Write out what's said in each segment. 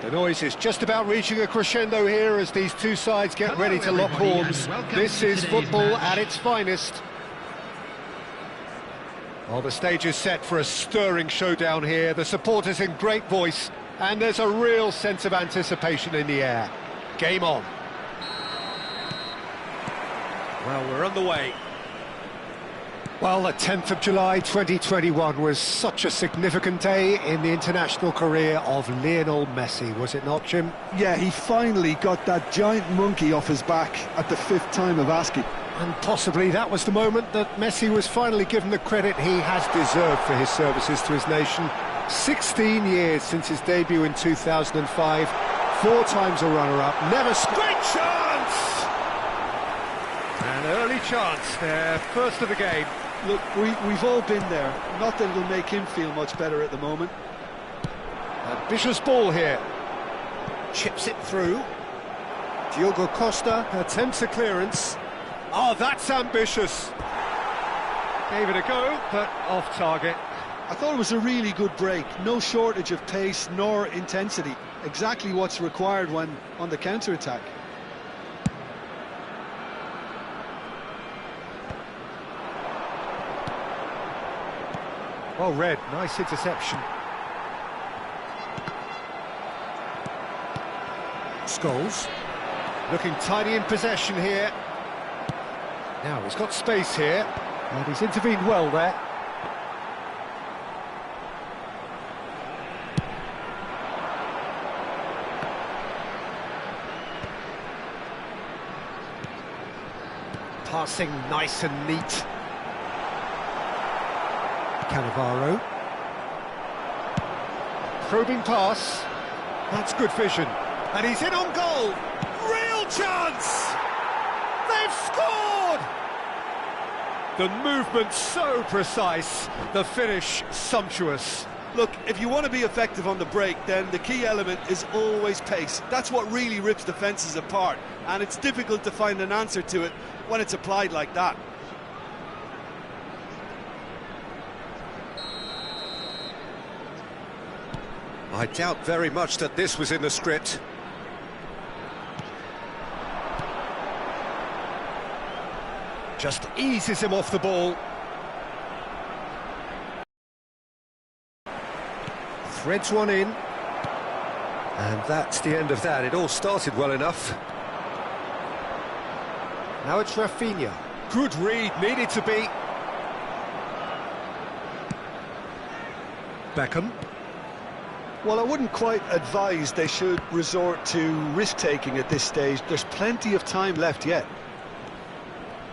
The noise is just about reaching a crescendo here as these two sides get ready to lock horns. This is football at its finest. Well, the stage is set for a stirring showdown here. The supporters in great voice, and there's a real sense of anticipation in the air. Game on. Well, we're underway. Well, the 10th of July 2021 was such a significant day in the international career of Lionel Messi, was it not, Jim? Yeah, he finally got that giant monkey off his back at the 5th time of asking. And possibly that was the moment that Messi was finally given the credit he has deserved for his services to his nation. 16 years since his debut in 2005, 4 times a runner-up, never... Great chance! An early chance there, first of the game. Look, we've all been there. Not that it'll make him feel much better at the moment. Ambitious ball here. Chips it through. Diogo Costa attempts a clearance. Oh, that's ambitious. Gave it a go, but off target. I thought it was a really good break. No shortage of pace nor intensity. Exactly what's required when on the counter-attack. Well read, nice interception. Scholes, looking tidy in possession here. Now he's got space here, and he's intervened well there. Passing nice and neat. Cannavaro. Probing pass. That's good vision. And he's in on goal. Real chance! They've scored! The movement so precise, the finish sumptuous. Look, if you want to be effective on the break, then the key element is always pace. That's what really rips defences apart, and it's difficult to find an answer to it when it's applied like that. I doubt very much that this was in the script. Just eases him off the ball. Threads one in. And that's the end of that. It all started well enough. Now it's Rafinha. Good read, needed to be. Beckham. Well, I wouldn't quite advise they should resort to risk-taking at this stage. There's plenty of time left yet.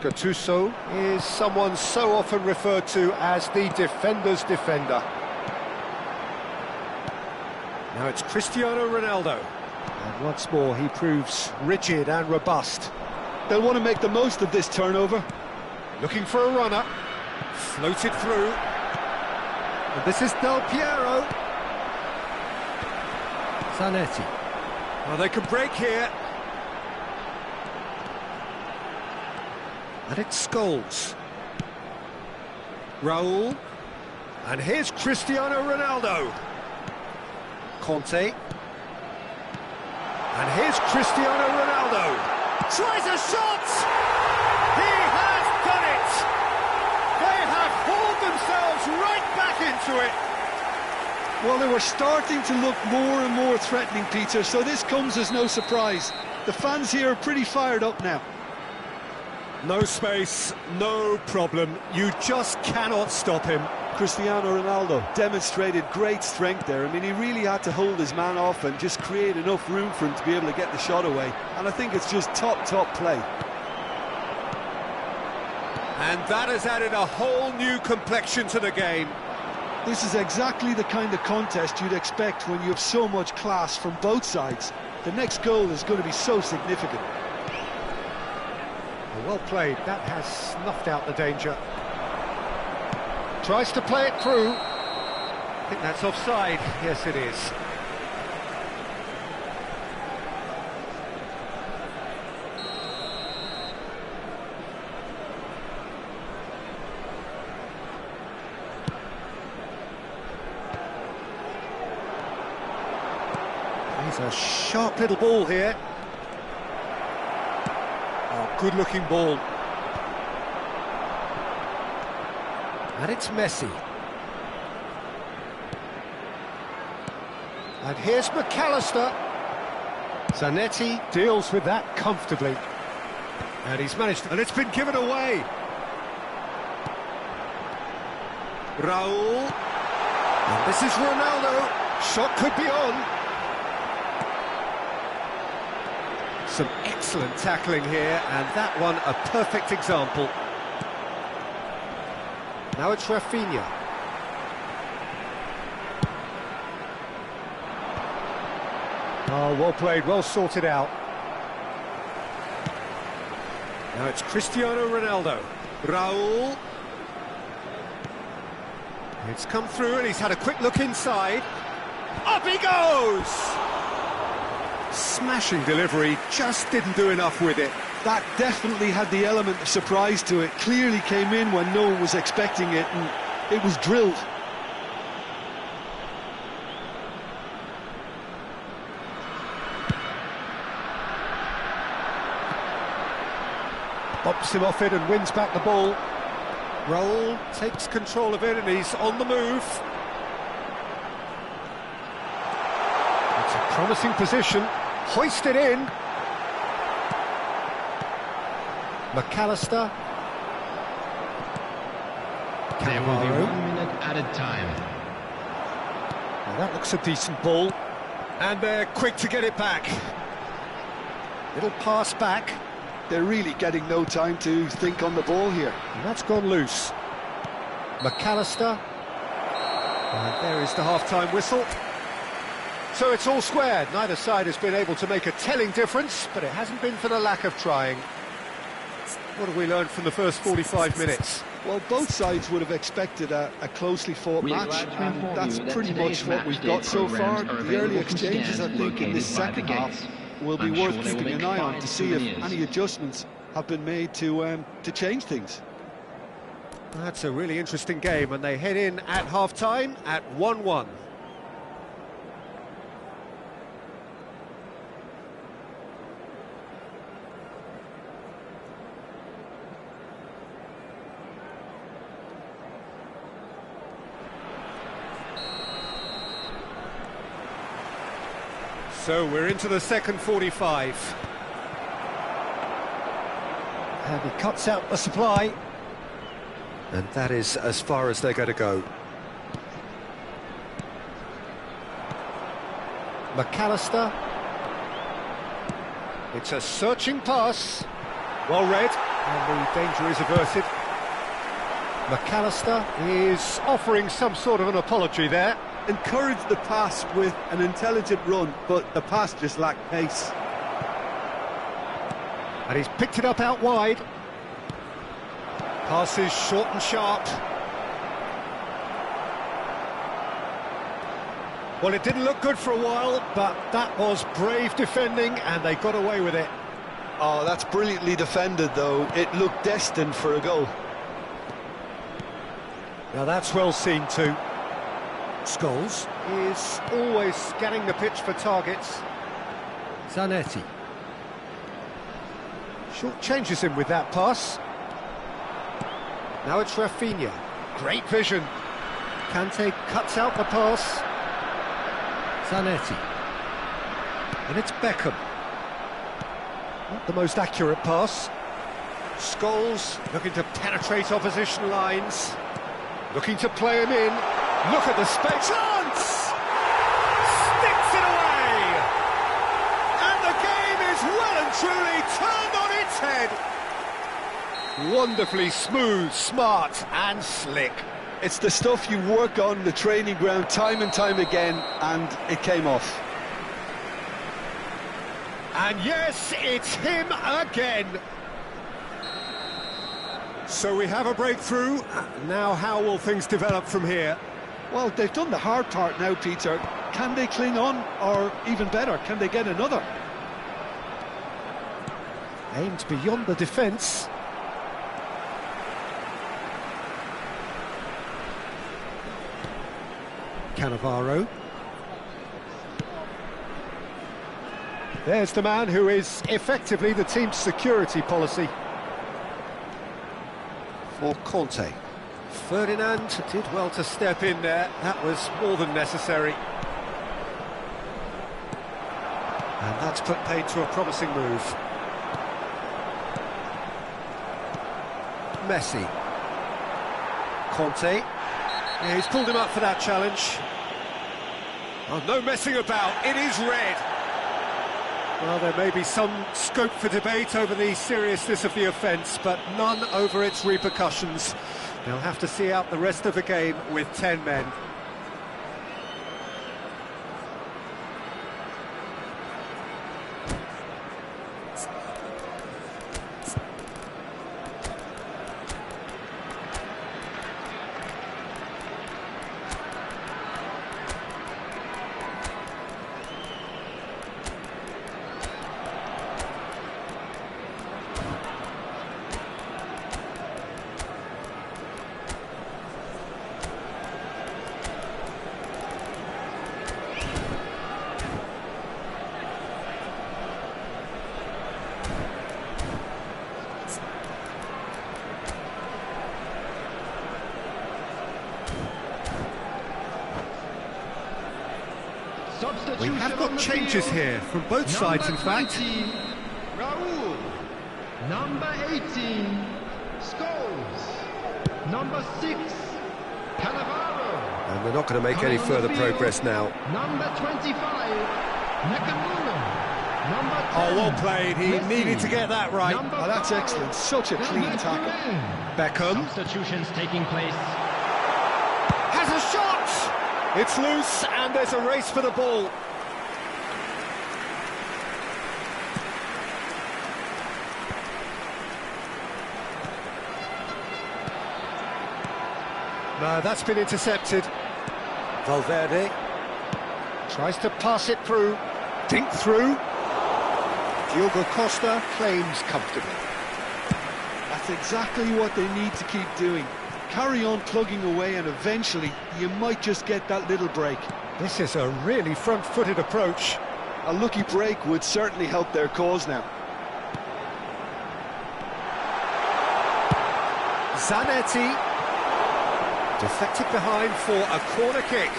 Gattuso is someone so often referred to as the defender's defender. Now it's Cristiano Ronaldo. And once more he proves rigid and robust. They'll want to make the most of this turnover. Looking for a runner. Floated through. And this is Del Piero. Zanetti. Well, they can break here. And it's Scholes. Raul. And here's Cristiano Ronaldo. Conte. And here's Cristiano Ronaldo. Tries a shot! He has done it! They have hauled themselves right back into it. Well, they were starting to look more and more threatening, Peter, so this comes as no surprise. The fans here are pretty fired up now. No space, no problem. You just cannot stop him. Cristiano Ronaldo demonstrated great strength there. I mean, he really had to hold his man off and just create enough room for him to be able to get the shot away. And I think it's just top play. And that has added a whole new complexion to the game. This is exactly the kind of contest you'd expect when you have so much class from both sides. The next goal is going to be so significant. Well played, that has snuffed out the danger. Tries to play it through. I think that's offside. Yes, it is. He's a sharp little ball here. Oh, good-looking ball. And it's Messi. And here's McAllister. Zanetti deals with that comfortably. And he's managed to... And it's been given away. Raul. And this is Ronaldo. Shot could be on. Some excellent tackling here, and that one a perfect example. Now it's Rafinha. Oh, well played, well sorted out. Now it's Cristiano Ronaldo. Raul. It's come through and he's had a quick look inside. Up he goes! Smashing delivery, just didn't do enough with it. That definitely had the element of surprise to it. Clearly came in when no one was expecting it, and it was drilled. Bumps him off it and wins back the ball. Raul takes control of it and he's on the move. It's a promising position. Hoisted in. McAllister. There will be 1 minute at a time. Now that looks a decent ball. And they're quick to get it back. Little pass back. They're really getting no time to think on the ball here. And that's gone loose. McAllister. And there is the half-time whistle. So it's all squared. Neither side has been able to make a telling difference, but it hasn't been for the lack of trying. What have we learned from the first 45 minutes? Well, both sides would have expected a closely fought match, and that's pretty much what we've got so far. The early exchanges, I think, in this second half will be worth keeping an eye on to see if any adjustments have been made to change things. That's a really interesting game, and they head in at half-time at 1-1. So we're into the second 45. And he cuts out the supply. And that is as far as they're going to go. McAllister. It's a searching pass. Well read, and the danger is averted. McAllister is offering some sort of an apology there. Encouraged the pass with an intelligent run, but the pass just lacked pace. And he's picked it up out wide. Passes short and sharp. Well, it didn't look good for a while, but that was brave defending, and they got away with it. Oh, that's brilliantly defended, though. It looked destined for a goal. Now that's well seen too. Scholes is always scanning the pitch for targets. Zanetti. Short changes him with that pass. Now it's Rafinha. Great vision. Kante cuts out the pass. Zanetti. And it's Beckham. Not the most accurate pass. Scholes looking to penetrate opposition lines. Looking to play him in. Look at the space. Chance! Sticks it away! And the game is well and truly turned on its head. Wonderfully smooth, smart and slick. It's the stuff you work on the training ground time and time again, and it came off. And yes, it's him again. So we have a breakthrough. Now how will things develop from here? Well, they've done the hard part now, Peter. Can they cling on, or even better, can they get another? Aimed beyond the defence. Cannavaro. There's the man who is effectively the team's security policy. For Conte. Ferdinand did well to step in there. That was more than necessary. And that's put paid to a promising move. Messi. Conte. Yeah, he's pulled him up for that challenge. Oh, no messing about, it is red. Well, there may be some scope for debate over the seriousness of the offence, but none over its repercussions. They'll have to see out the rest of the game with 10 men. We have got changes here from both sides, in fact. Raul. Number 18, Scholes. Number 6, Cannavaro. And they're not going to make any further progress now. Number 25, Nakamura. Number 10, Oh, well played. He Messi. needed to get that right. Oh, that's excellent. Such a clean tackle. Beckham Substitutions taking place. has a shot. It's loose, and there's a race for the ball. No, that's been intercepted. Valverde tries to pass it through. Dink through. Diogo Costa claims comfortably. That's exactly what they need to keep doing. Carry on plugging away, and eventually you might just get that little break. This is a really front-footed approach. A lucky break would certainly help their cause now. Zanetti deflected behind for a corner kick.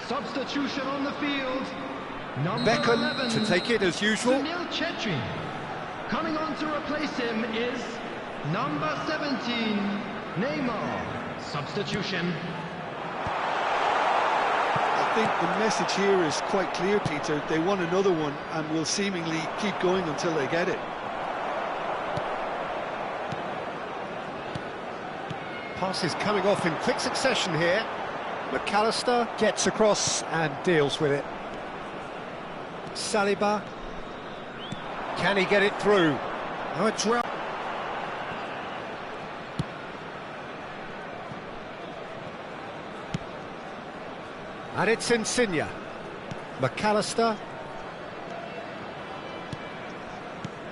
Substitution on the field. Number Beckham 11, to take it as usual. Sunil Chetri. Coming on to replace him is number 17, Neymar. Substitution. I think the message here is quite clear, Peter. They want another one and will seemingly keep going until they get it. Passes coming off in quick succession here. McAllister gets across and deals with it. Saliba. Can he get it through? Oh, it's well. And it's Insigne. McAllister.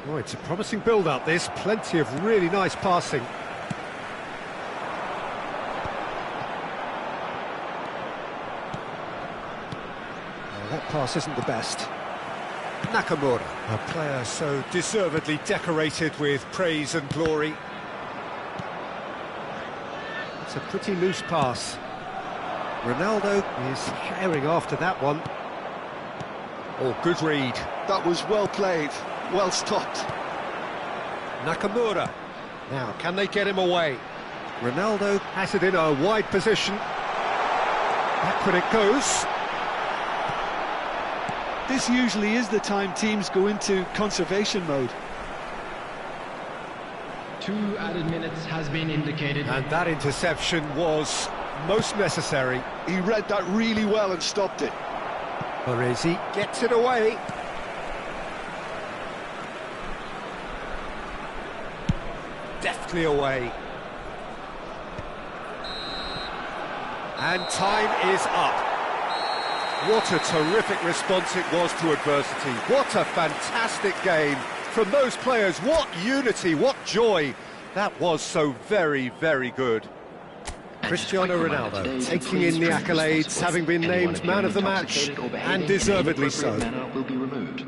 Oh, it's a promising build-up, this. Plenty of really nice passing. That pass isn't the best. Nakamura, a player so deservedly decorated with praise and glory. It's a pretty loose pass. Ronaldo is sharing after that one. Oh, good read. That was well played, well stopped. Nakamura. Now, can they get him away? Ronaldo has it in a wide position. Backward it goes. This usually is the time teams go into conservation mode. 2 added minutes has been indicated. And that interception was most necessary. He read that really well and stopped it. Baresi gets it away. Deftly away. And time is up. What a terrific response it was to adversity. What a fantastic game from those players. What unity, what joy. That was so very, very good. Cristiano Ronaldo taking in the accolades, having been named man of the match, and deservedly so. Will be removed.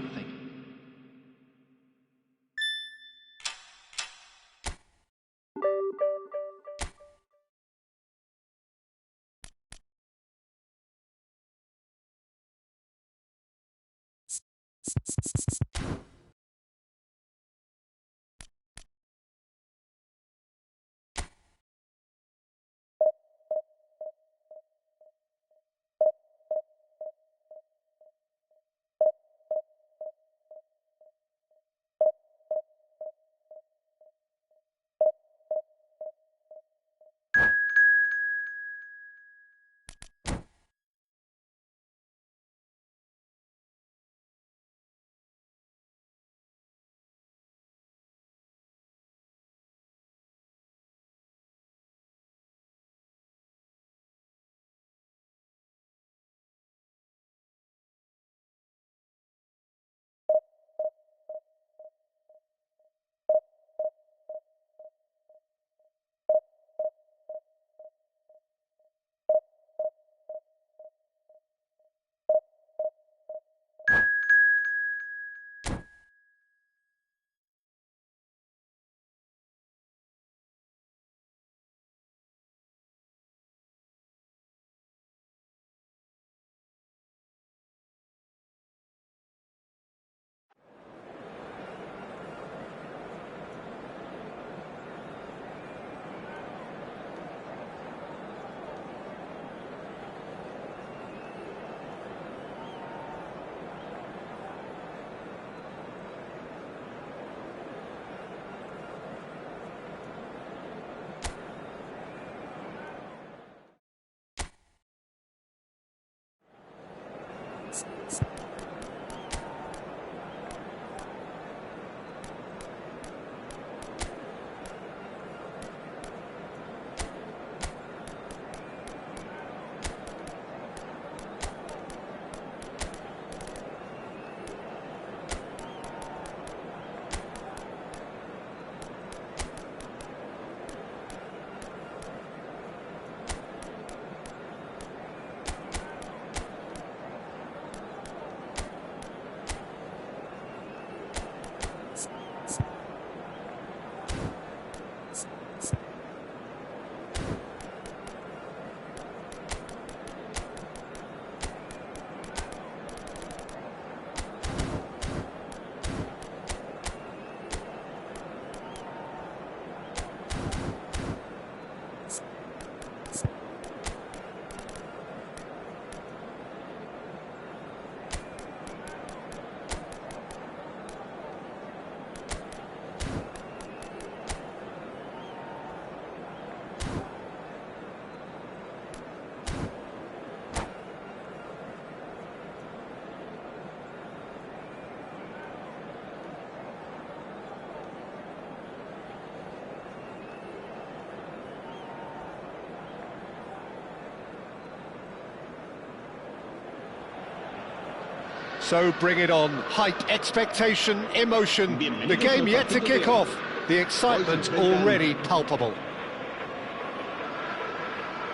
So bring it on. Hype, expectation, emotion. The game yet to kick off. The excitement already palpable.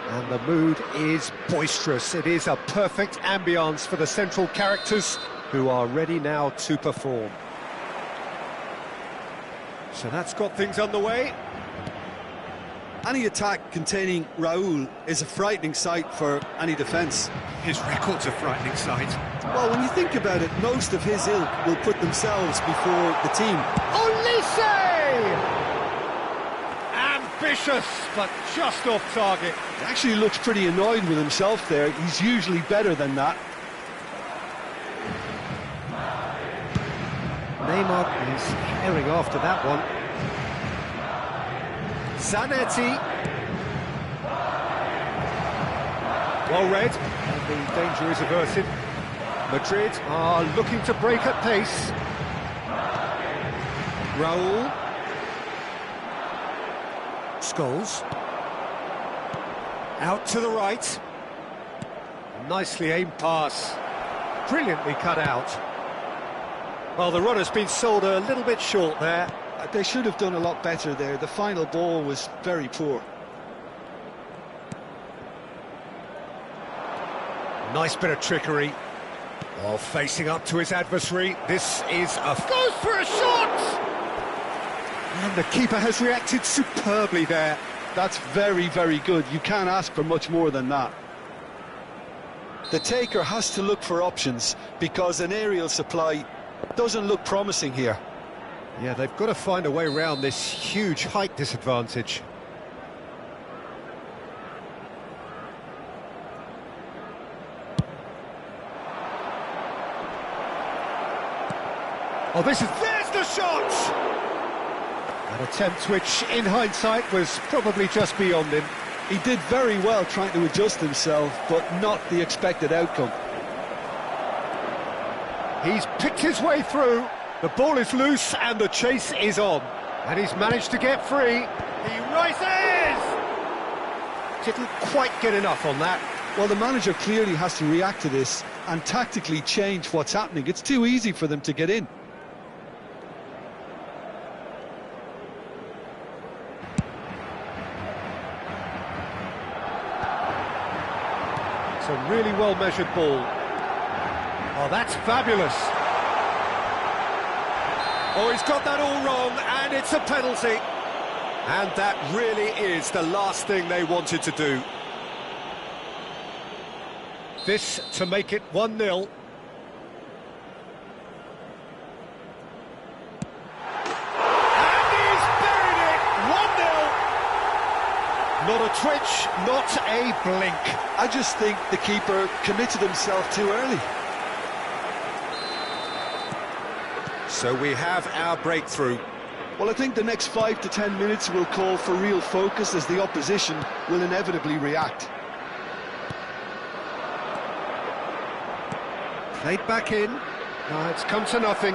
And the mood is boisterous. It is a perfect ambience for the central characters who are ready now to perform. So that's got things underway. Any attack containing Raul is a frightening sight for any defence. His record's a frightening sight. Well, when you think about it, most of his ilk will put themselves before the team. Olise! Ambitious, but just off target. He actually looks pretty annoyed with himself there. He's usually better than that. Neymar is herring after that one. Zanetti. Well read, and the danger is averted. Madrid are looking to break at pace. Raul. Scholes. Out to the right. Nicely aimed pass. Brilliantly cut out. Well, the runner's been sold a little bit short there. They should have done a lot better there. The final ball was very poor. Nice bit of trickery. While facing up to his adversary, this is a... Goes for a shot! And the keeper has reacted superbly there. That's very, very good. You can't ask for much more than that. The taker has to look for options because an aerial supply doesn't look promising here. Yeah, they've got to find a way around this huge height disadvantage. Oh, there's the shot! An attempt which, in hindsight, was probably just beyond him. He did very well trying to adjust himself, but not the expected outcome. He's picked his way through. The ball is loose and the chase is on. And he's managed to get free. He rises! Didn't quite get enough on that. Well, the manager clearly has to react to this and tactically change what's happening. It's too easy for them to get in. It's a really well-measured ball. Oh, that's fabulous. Oh, he's got that all wrong, and it's a penalty. And that really is the last thing they wanted to do. This to make it 1-0. And he's buried it! 1-0! Not a twitch, not a blink. I just think the keeper committed himself too early. So we have our breakthrough. Well, I think the next 5 to 10 minutes will call for real focus as the opposition will inevitably react. Played back in. It's come to nothing.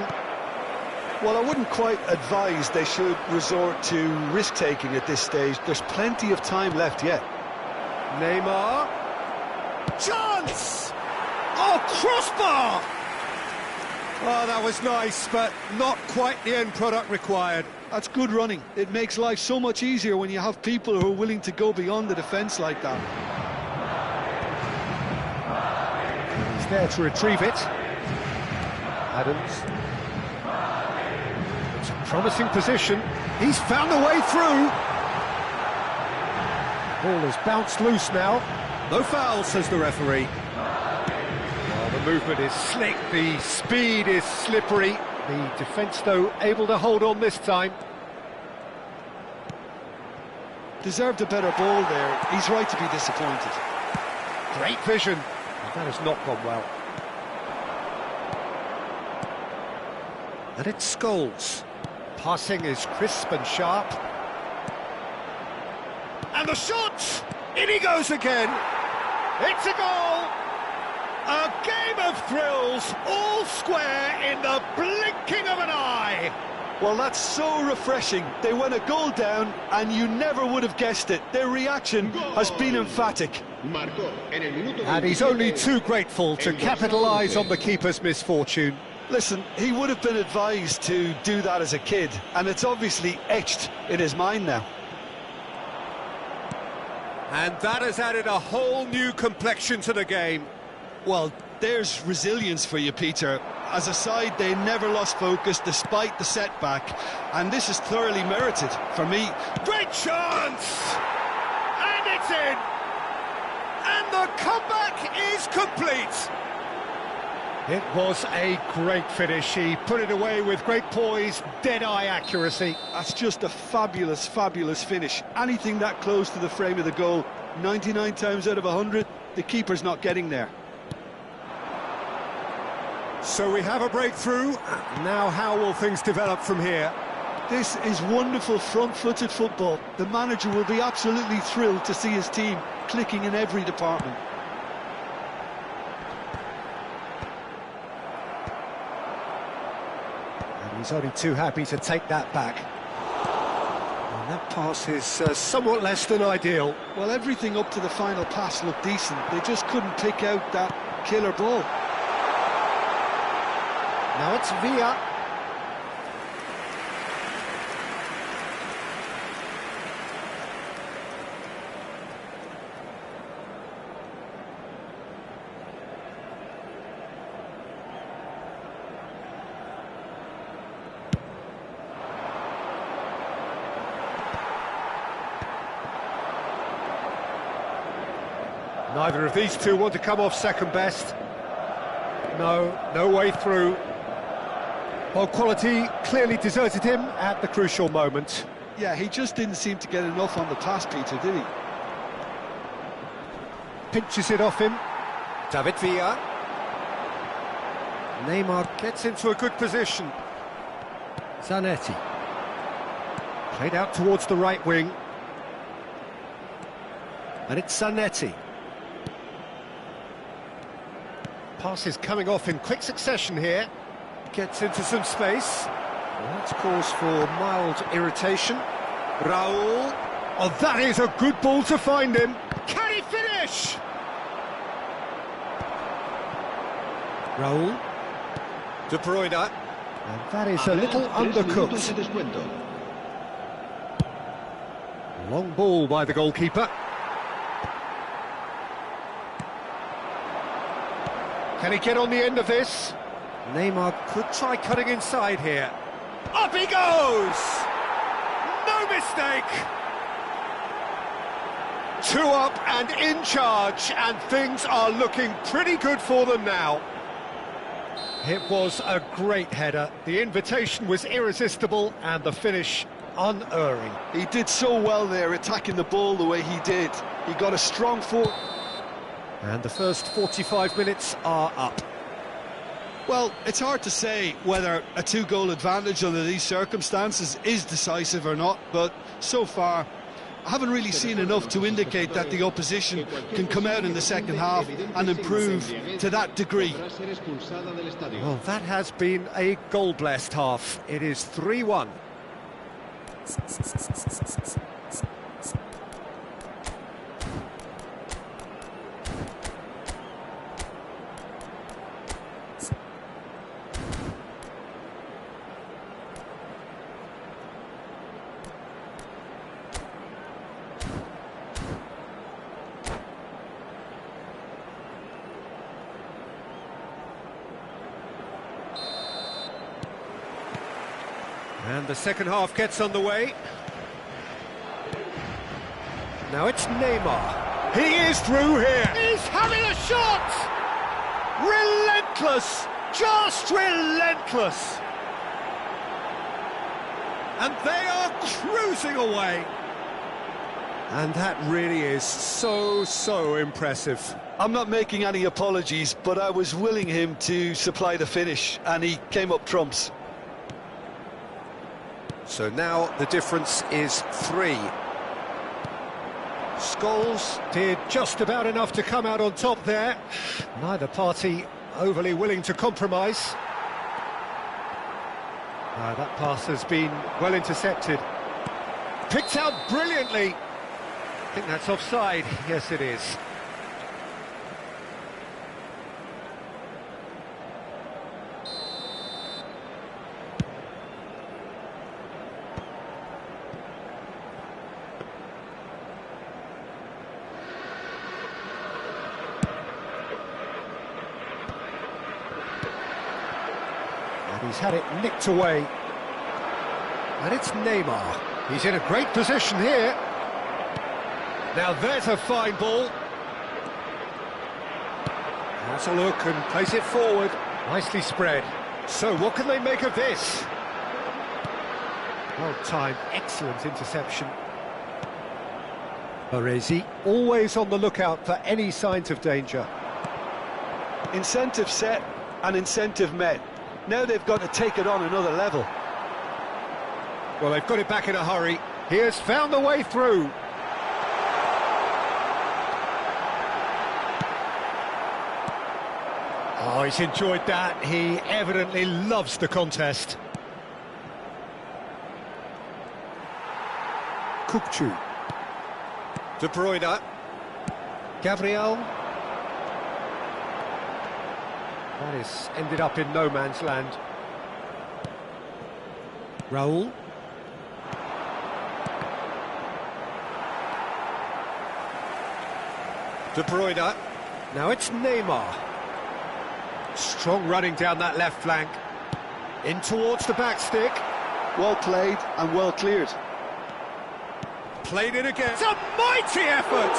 Well, I wouldn't quite advise they should resort to risk-taking at this stage. There's plenty of time left yet. Neymar. Chance! Oh, crossbar! Oh, that was nice, but not quite the end product required. That's good running. It makes life so much easier when you have people who are willing to go beyond the defence like that. He's there to retrieve it. Adams. It's a promising position. He's found a way through. Ball has bounced loose now. No foul, says the referee. The movement is slick, the speed is slippery. The defence, though, able to hold on this time. Deserved a better ball there. He's right to be disappointed. Great vision. That has not gone well. And it's Scholes. Passing is crisp and sharp. And the shot! In he goes again. It's a goal! A game of thrills, all square in the blinking of an eye. Well, that's so refreshing. They went a goal down, and you never would have guessed it. Their reaction has been emphatic. And he's only too grateful to capitalise on the keeper's misfortune. Listen, he would have been advised to do that as a kid, and it's obviously etched in his mind now. And that has added a whole new complexion to the game. Well, there's resilience for you, Peter. As a side, they never lost focus despite the setback, and this is thoroughly merited for me. Great chance! And it's in! And the comeback is complete! It was a great finish. He put it away with great poise, dead-eye accuracy. That's just a fabulous, fabulous finish. Anything that close to the frame of the goal, 99 times out of 100, the keeper's not getting there. So we have a breakthrough. Now how will things develop from here? This is wonderful front-footed football. The manager will be absolutely thrilled to see his team clicking in every department. And he's only too happy to take that back. And that pass is somewhat less than ideal. Well, everything up to the final pass looked decent. They just couldn't pick out that killer ball. Now it's Villa. Neither of these two want to come off second best. No way through. Well, quality clearly deserted him at the crucial moment. Yeah, he just didn't seem to get enough on the pass, Peter, did he? Pinches it off him. David Villa. Neymar gets into a good position. Zanetti. Played out towards the right wing. And it's Zanetti. Pass is coming off in quick succession here. Gets into some space. Well, that's cause for mild irritation. Raul. Oh, that is a good ball to find him. Can he finish? Raul. De Bruyne. And that is a little undercooked. Long ball by the goalkeeper. Can he get on the end of this? Neymar could try cutting inside here. Up he goes! No mistake! 2 up and in charge, and things are looking pretty good for them now. It was a great header. The invitation was irresistible and the finish unerring. He did so well there, attacking the ball the way he did. He got a strong foot. And the first 45 minutes are up. Well, it's hard to say whether a 2-goal advantage under these circumstances is decisive or not, but so far I haven't really seen enough to indicate that the opposition can come out in the second half and improve to that degree. Well, that has been a goal-blessed half. It is 3-1. And the second half gets underway. Now it's Neymar. He is through here. He's having a shot! Relentless! Just relentless! And they are cruising away. And that really is so impressive. I'm not making any apologies, but I was willing him to supply the finish, and he came up trumps. So now the difference is 3. Scholes did just about enough to come out on top there. Neither party overly willing to compromise. That pass has been well intercepted. Picked out brilliantly. I think that's offside. Yes, it is. And he's had it nicked away. And it's Neymar. He's in a great position here. Now there's a fine ball. Has a look and plays it forward. Nicely spread. So what can they make of this? Well timed, excellent interception. Baresi always on the lookout for any signs of danger. Incentive set and incentive met. Now they've got to take it on another level. Well, they've got it back in a hurry. He has found the way through. Oh, he's enjoyed that. He evidently loves the contest. Kukçu. De Bruyne. Gabriel. That is ended up in no man's land. Raul. De Bruyne. Now it's Neymar. Strong running down that left flank. In towards the back stick. Well played and well cleared. Played it again. It's a mighty effort!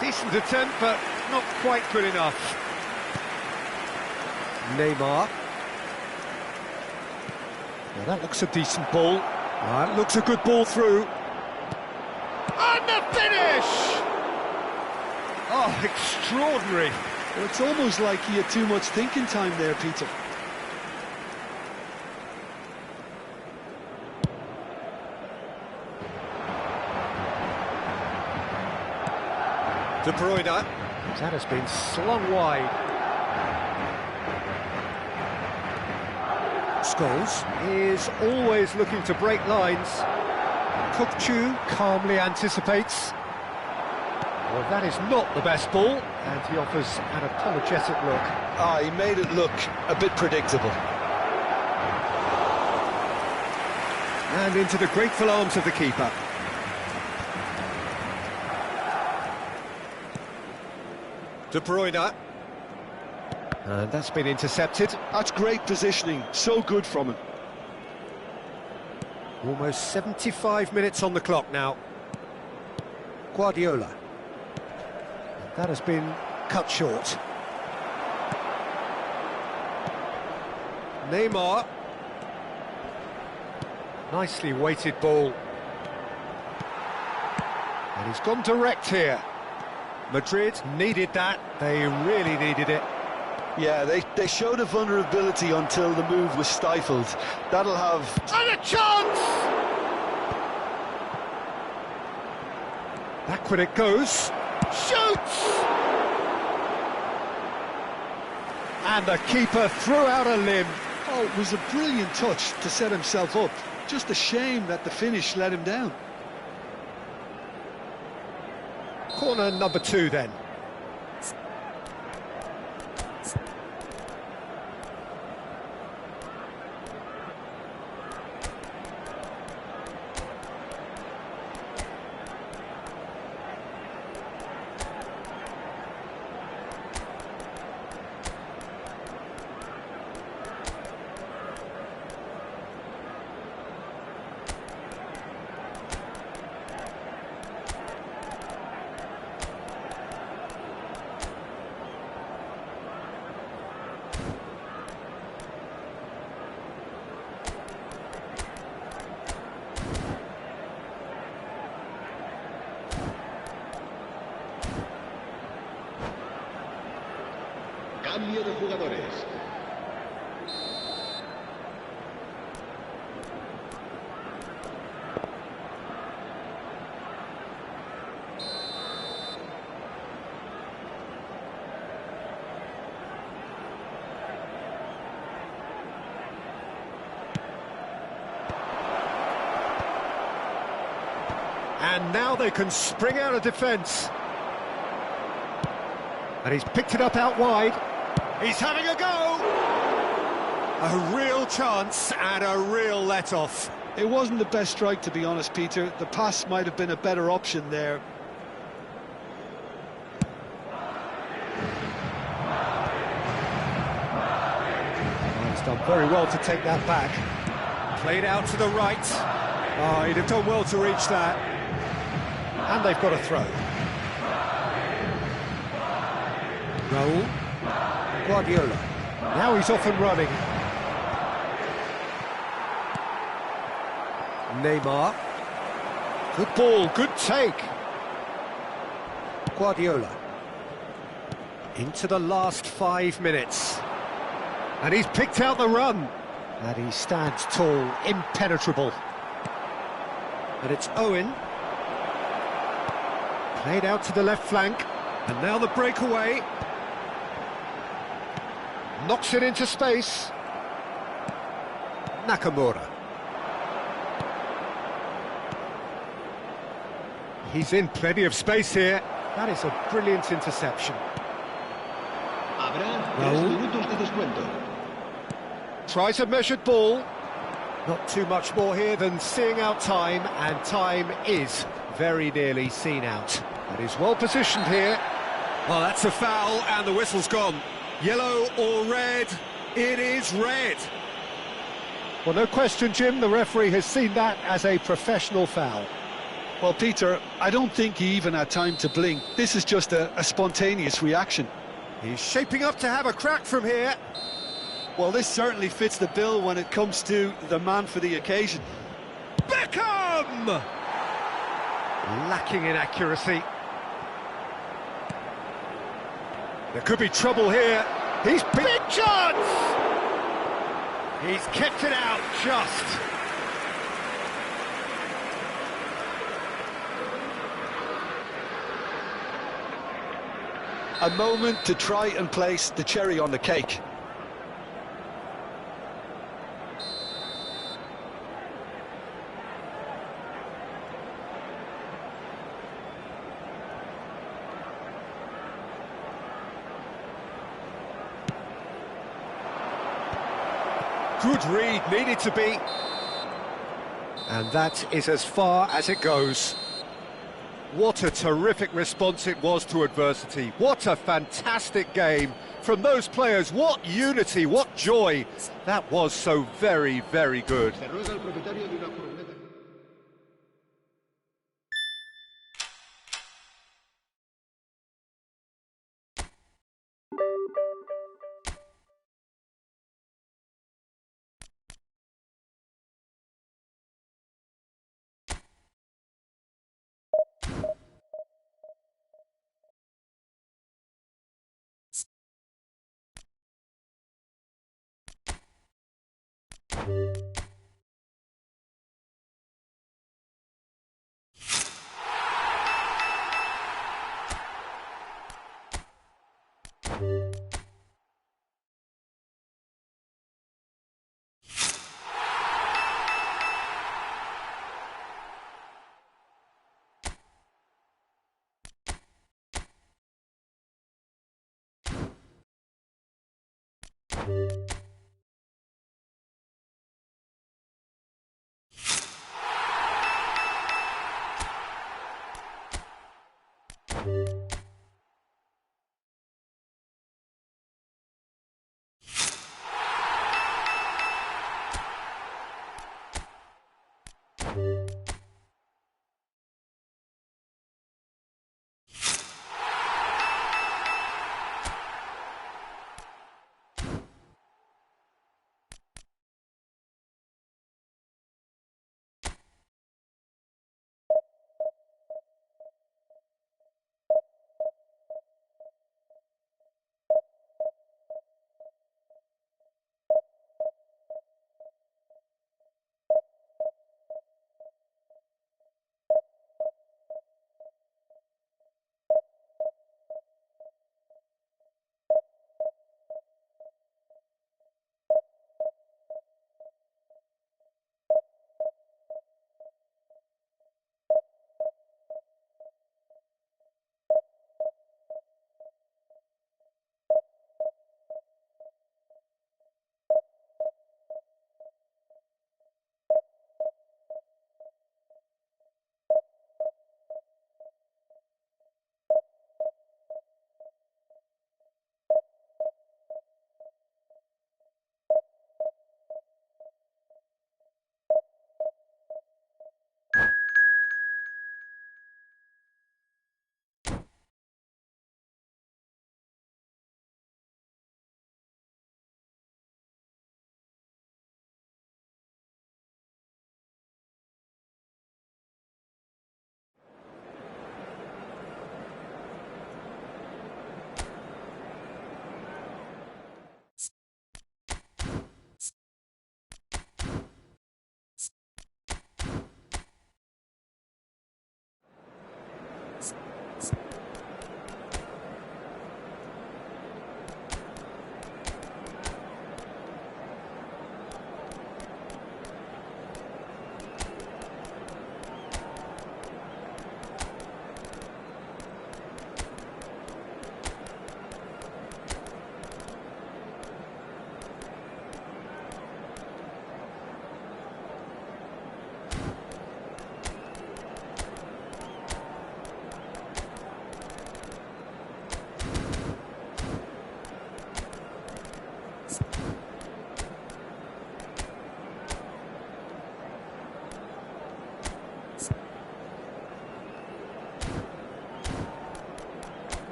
Decent attempt, but not quite good enough. Neymar. Now that looks a decent ball. That looks a good ball through. And the finish! Oh, extraordinary. Well, it's almost like he had too much thinking time there, Peter. De Bruyne. That has been slung wide. Scholes is always looking to break lines. Kukçu calmly anticipates. Well, that is not the best ball, and he offers an apologetic look. Ah, he made it look a bit predictable. And into the grateful arms of the keeper. De Bruyne. And that's been intercepted. That's great positioning, so good from him. Almost 75 minutes on the clock now. Guardiola. That has been cut short. Neymar. Nicely weighted ball. And he's gone direct here. Madrid needed that. They really needed it. Yeah, they showed a vulnerability until the move was stifled. That'll have... And a chance! Backward it goes. Shoots! And the keeper threw out a limb. Oh, it was a brilliant touch to set himself up. Just a shame that the finish let him down. Corner number 2 then. Cambio de jugadores. And now they can spring out of defence. And he's picked it up out wide. He's having a go! A real chance and a real let-off. It wasn't the best strike, to be honest, Peter. The pass might have been a better option there. Oh, he's done very well to take that back. Played out to the right. Oh, he'd have done well to reach that. And they've got a throw. Raul. Guardiola. Now he's off and running. Neymar. Good ball, good take. Guardiola. Into the last 5 minutes. And he's picked out the run. And he stands tall, impenetrable. And it's Owen. Played out to the left flank. And now the breakaway. Knocks it into space. Nakamura. He's in plenty of space here. That is a brilliant interception. Tries a measured ball. Not too much more here than seeing out time, and time is very nearly seen out. And he's well positioned here. Well, that's a foul, and the whistle's gone. Yellow or red? It is red. Well, no question, Jim, the referee has seen that as a professional foul. Well, Peter, I don't think he even had time to blink. This is just a spontaneous reaction. He's shaping up to have a crack from here. Well, this certainly fits the bill when it comes to the man for the occasion. Beckham! Lacking in accuracy. There could be trouble here. He's big chance! He's kept it out just. A moment to try and place the cherry on the cake. Good read, needed to be. And that is as far as it goes. What a terrific response it was to adversity. What a fantastic game from those players. What unity, what joy. That was so very, very good.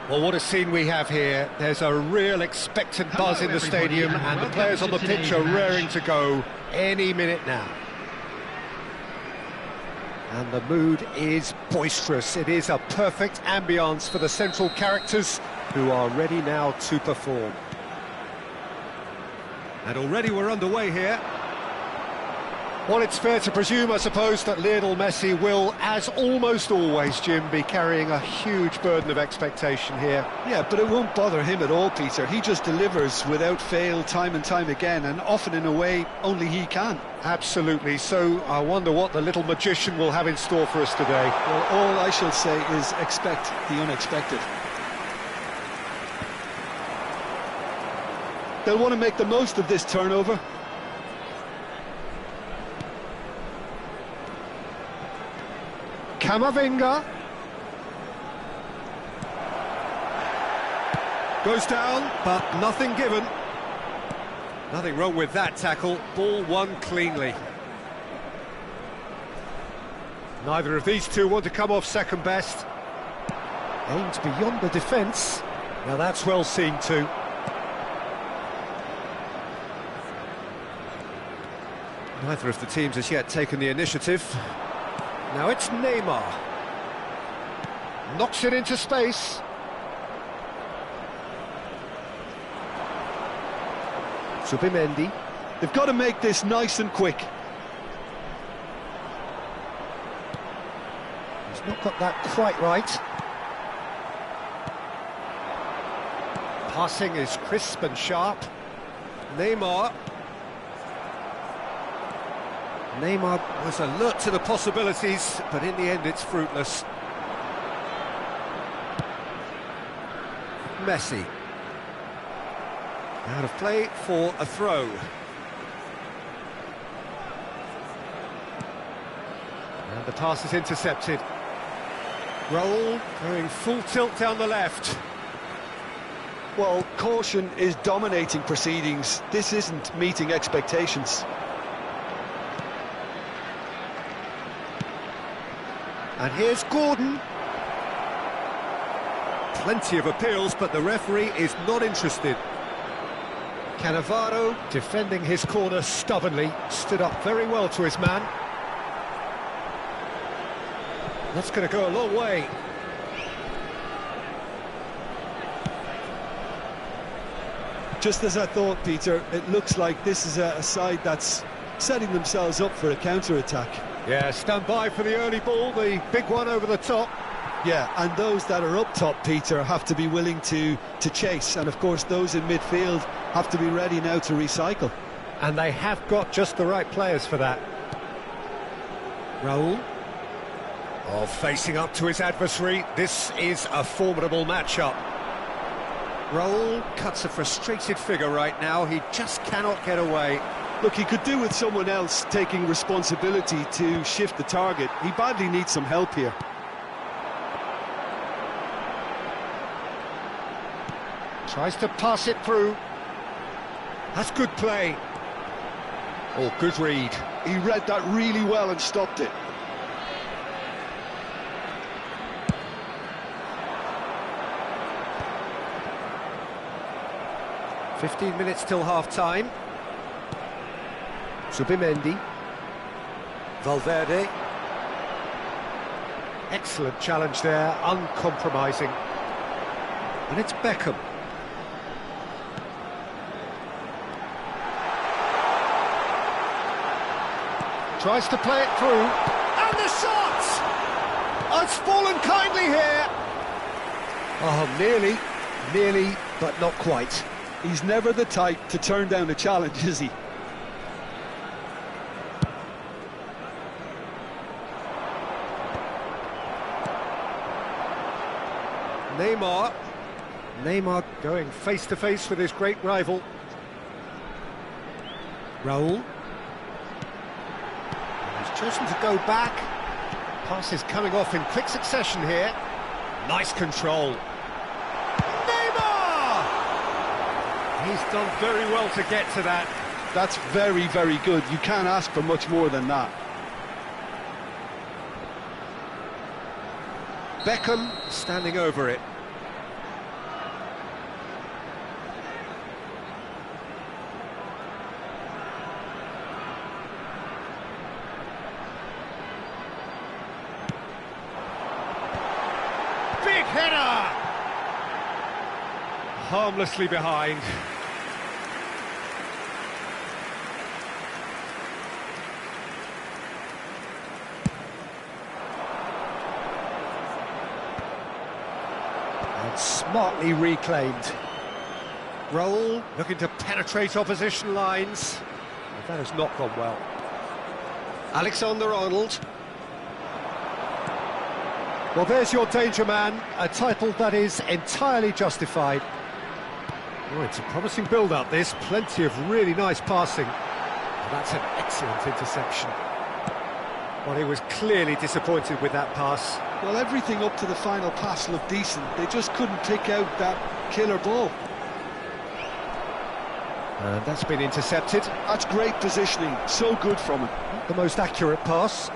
Well, what a scene we have here. There's a real expectant buzz in the stadium, and the players on the pitch are raring to go any minute now. And the mood is boisterous. It is a perfect ambience for the central characters, who are ready now to perform. And already we're underway here. Well, it's fair to presume, I suppose, that Lionel Messi will, as almost always, Jim, be carrying a huge burden of expectation here. Yeah, but it won't bother him at all, Peter. He just delivers without fail time and time again, and often in a way only he can. Absolutely. So I wonder what the little magician will have in store for us today. Well, all I shall say is expect the unexpected. They'll want to make the most of this turnover. Camavinga goes down, but nothing given. Nothing wrong with that tackle. Ball won cleanly. Neither of these two want to come off second best. Aimed beyond the defence. Now that's well seen too. Neither of the teams has yet taken the initiative. Now it's Neymar. Knocks it into space. Subimendi. They've got to make this nice and quick. He's not got that quite right. Passing is crisp and sharp. Neymar was alert to the possibilities, but in the end it's fruitless. Messi. Out of play for a throw. And the pass is intercepted. Raul going full tilt down the left. Well, caution is dominating proceedings. This isn't meeting expectations. And here's Gordon. Plenty of appeals, but the referee is not interested. Cannavaro, defending his corner stubbornly, stood up very well to his man. That's going to go a long way. Just as I thought, Peter, it looks like this is a side that's setting themselves up for a counter-attack. Yeah, stand by for the early ball, the big one over the top. Yeah, and those that are up top, Peter, have to be willing to chase. And, of course, those in midfield have to be ready now to recycle. And they have got just the right players for that. Raul. Oh, facing up to his adversary. This is a formidable matchup. Raul cuts a frustrated figure right now. He just cannot get away. Look, he could do with someone else taking responsibility to shift the target. He badly needs some help here. Tries to pass it through. That's good play. Oh, good read. He read that really well and stopped it. "15 minutes till half-time. Subimendi. Valverde. Excellent challenge there, uncompromising. And it's Beckham. Tries to play it through. And the shot! Oh, it's fallen kindly here. Oh, nearly, but not quite. He's never the type to turn down a challenge, is he? Neymar going face-to-face with his great rival. Raul. He's chosen to go back. Pass is coming off in quick succession here. Nice control. Neymar! He's done very well to get to that. That's very, very good. You can't ask for much more than that. Beckham standing over it. big header! Harmlessly behind. And smartly reclaimed. Roll, looking to penetrate opposition lines. But that has not gone well. Alexander-Arnold. Well, there's your danger man, a title that is entirely justified. Oh, it's a promising build-up, this. Plenty of really nice passing. Oh, that's an excellent interception. Well, he was clearly disappointed with that pass. Well, everything up to the final pass looked decent. They just couldn't pick out that killer ball. And that's been intercepted. That's great positioning, so good from him. The most accurate pass.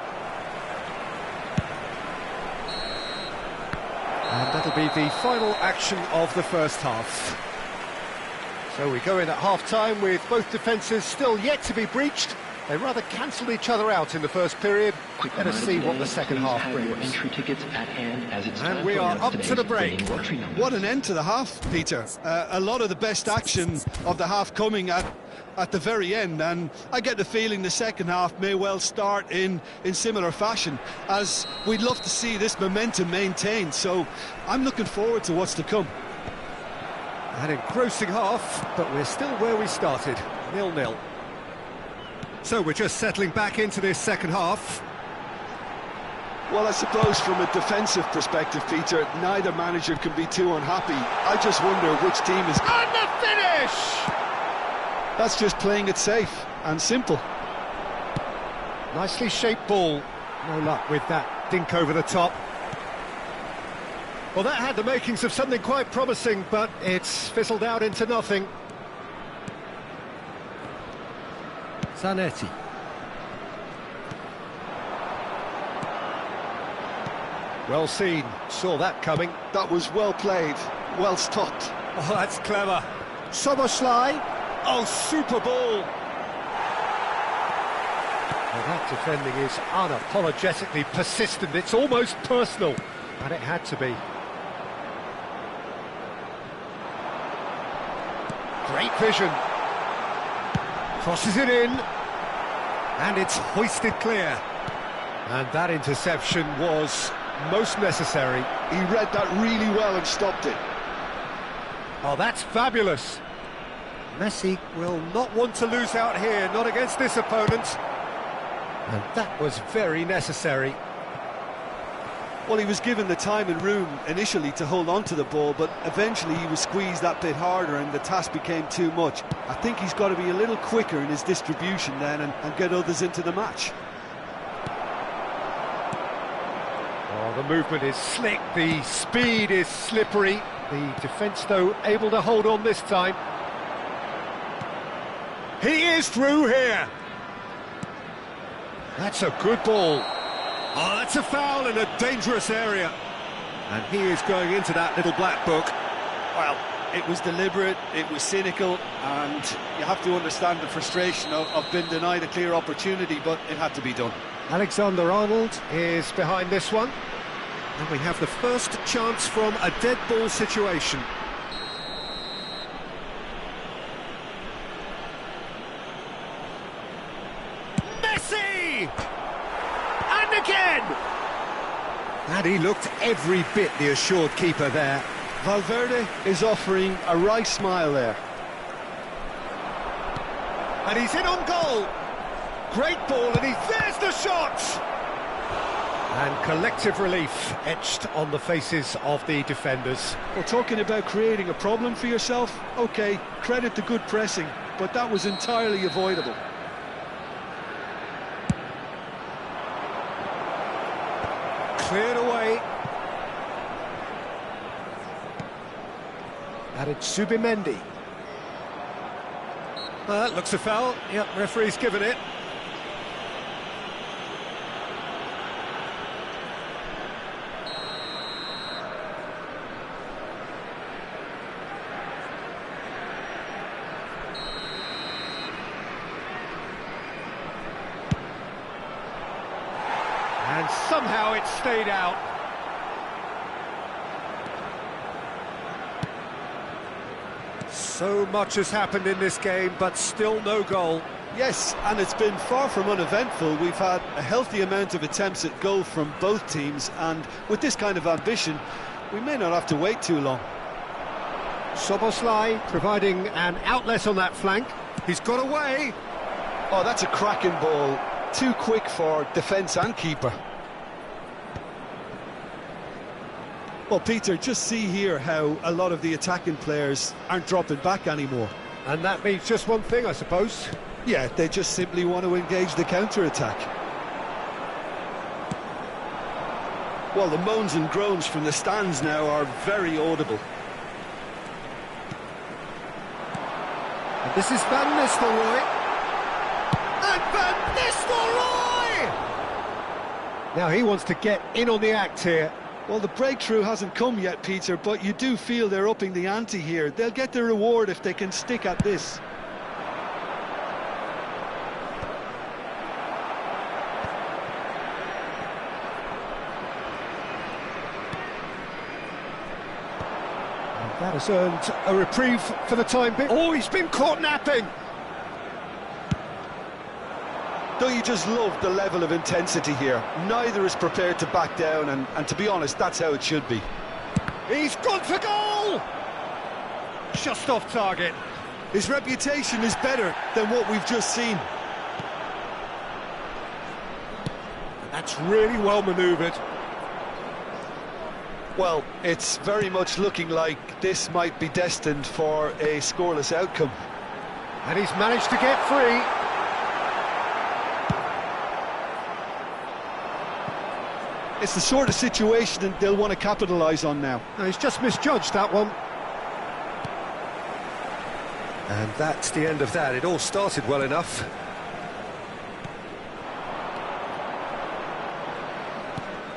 And that'll be the final action of the first half. So we go in at half-time with both defences still yet to be breached. They rather cancelled each other out in the first period. Let us see what the second half brings. And we are up to the break. What an end to the half, Peter. A lot of the best action of the half coming at the very end, and I get the feeling the second half may well start in similar fashion, as we'd love to see this momentum maintained. So I'm looking forward to what's to come. An engrossing half, but we're still where we started, 0-0. So we're just settling back into this second half. Well, I suppose from a defensive perspective, Peter, neither manager can be too unhappy. I just wonder which team is... And the finish! That's just playing it safe and simple. Nicely shaped ball. No luck with that dink over the top. Well, that had the makings of something quite promising, but it's fizzled out into nothing. Zanetti. Well seen, saw that coming. That was well played, well stopped. Oh, that's clever. Soboslai. Oh, super ball. Well, that defending is unapologetically persistent. It's almost personal, and it had to be. Great vision. Crosses it in, and it's hoisted clear. And that interception was most necessary. He read that really well and stopped it. Oh, that's fabulous. Messi will not want to lose out here, not against this opponent. And that was very necessary. Well, he was given the time and room initially to hold on to the ball, but eventually he was squeezed that bit harder and the task became too much. I think he's got to be a little quicker in his distribution then and get others into the match. Oh, the movement is slick, the speed is slippery. The defence, though, able to hold on this time. He is through here. That's a good ball. Oh, that's a foul in a dangerous area. And he is going into that little black book. Well, it was deliberate, it was cynical, and you have to understand the frustration of being denied a clear opportunity, but it had to be done. Alexander-Arnold is behind this one. And we have the first chance from a dead ball situation. Messi! And again! And he looked every bit the assured keeper there. Valverde is offering a wry smile there. And he's in on goal. Great ball, and there's the shot! And collective relief etched on the faces of the defenders. Well, talking about creating a problem for yourself, OK, credit the good pressing, but that was entirely avoidable. Cleared away. And it's Subimendi. That looks a foul. Yep, referee's given it. And somehow it stayed out. So much has happened in this game, but still no goal. Yes, and it's been far from uneventful. We've had a healthy amount of attempts at goal from both teams, and with this kind of ambition, we may not have to wait too long. Szoboszlai providing an outlet on that flank. He's got away. Oh, that's a cracking ball. Too quick for defence and keeper. Well, Peter, just see here how a lot of the attacking players aren't dropping back anymore. And that means just one thing, I suppose. Yeah, they just simply want to engage the counter-attack. Well, the moans and groans from the stands now are very audible. And this is Van Nistelrooy. And Van Nistelrooy! Now he wants to get in on the act here. Well, the breakthrough hasn't come yet, Peter, but you do feel they're upping the ante here. They'll get the reward if they can stick at this. That has earned a reprieve for the time being. Oh, he's been caught napping! Don't you just love the level of intensity here? Neither is prepared to back down, and to be honest, that's how it should be. He's gone for goal! Just off target. His reputation is better than what we've just seen. That's really well manoeuvred. Well, it's very much looking like this might be destined for a scoreless outcome. And he's managed to get free. It's the sort of situation that they'll want to capitalise on now. No, he's just misjudged that one. And that's the end of that. It all started well enough.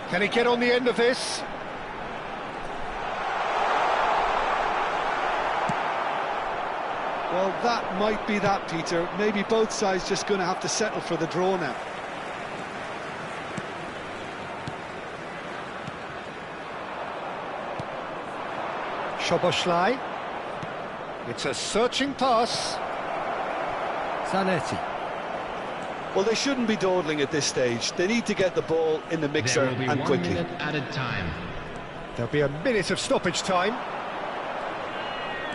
Can he get on the end of this? Well, that might be that, Peter. Maybe both sides just going to have to settle for the draw now. Szoboszlai. It's a searching pass. Zanetti. Well, they shouldn't be dawdling at this stage. They need to get the ball in the mixer and quickly. There will be 1 minute added time. There'll be a minute of stoppage time.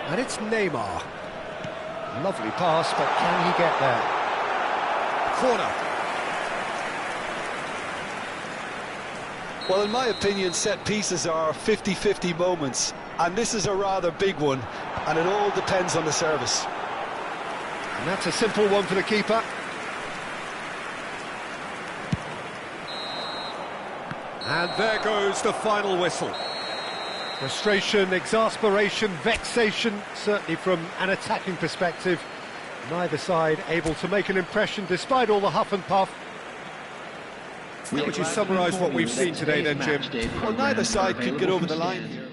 And it's Neymar. Lovely pass, but can he get there? Corner. Well, in my opinion, set pieces are 50-50 moments, and this is a rather big one, and it all depends on the service. And that's a simple one for the keeper. And there goes the final whistle. Frustration, exasperation, vexation, certainly from an attacking perspective. Neither side able to make an impression despite all the huff and puff. How would you summarise what we've seen today then, Jim? Well, neither side could get over the line.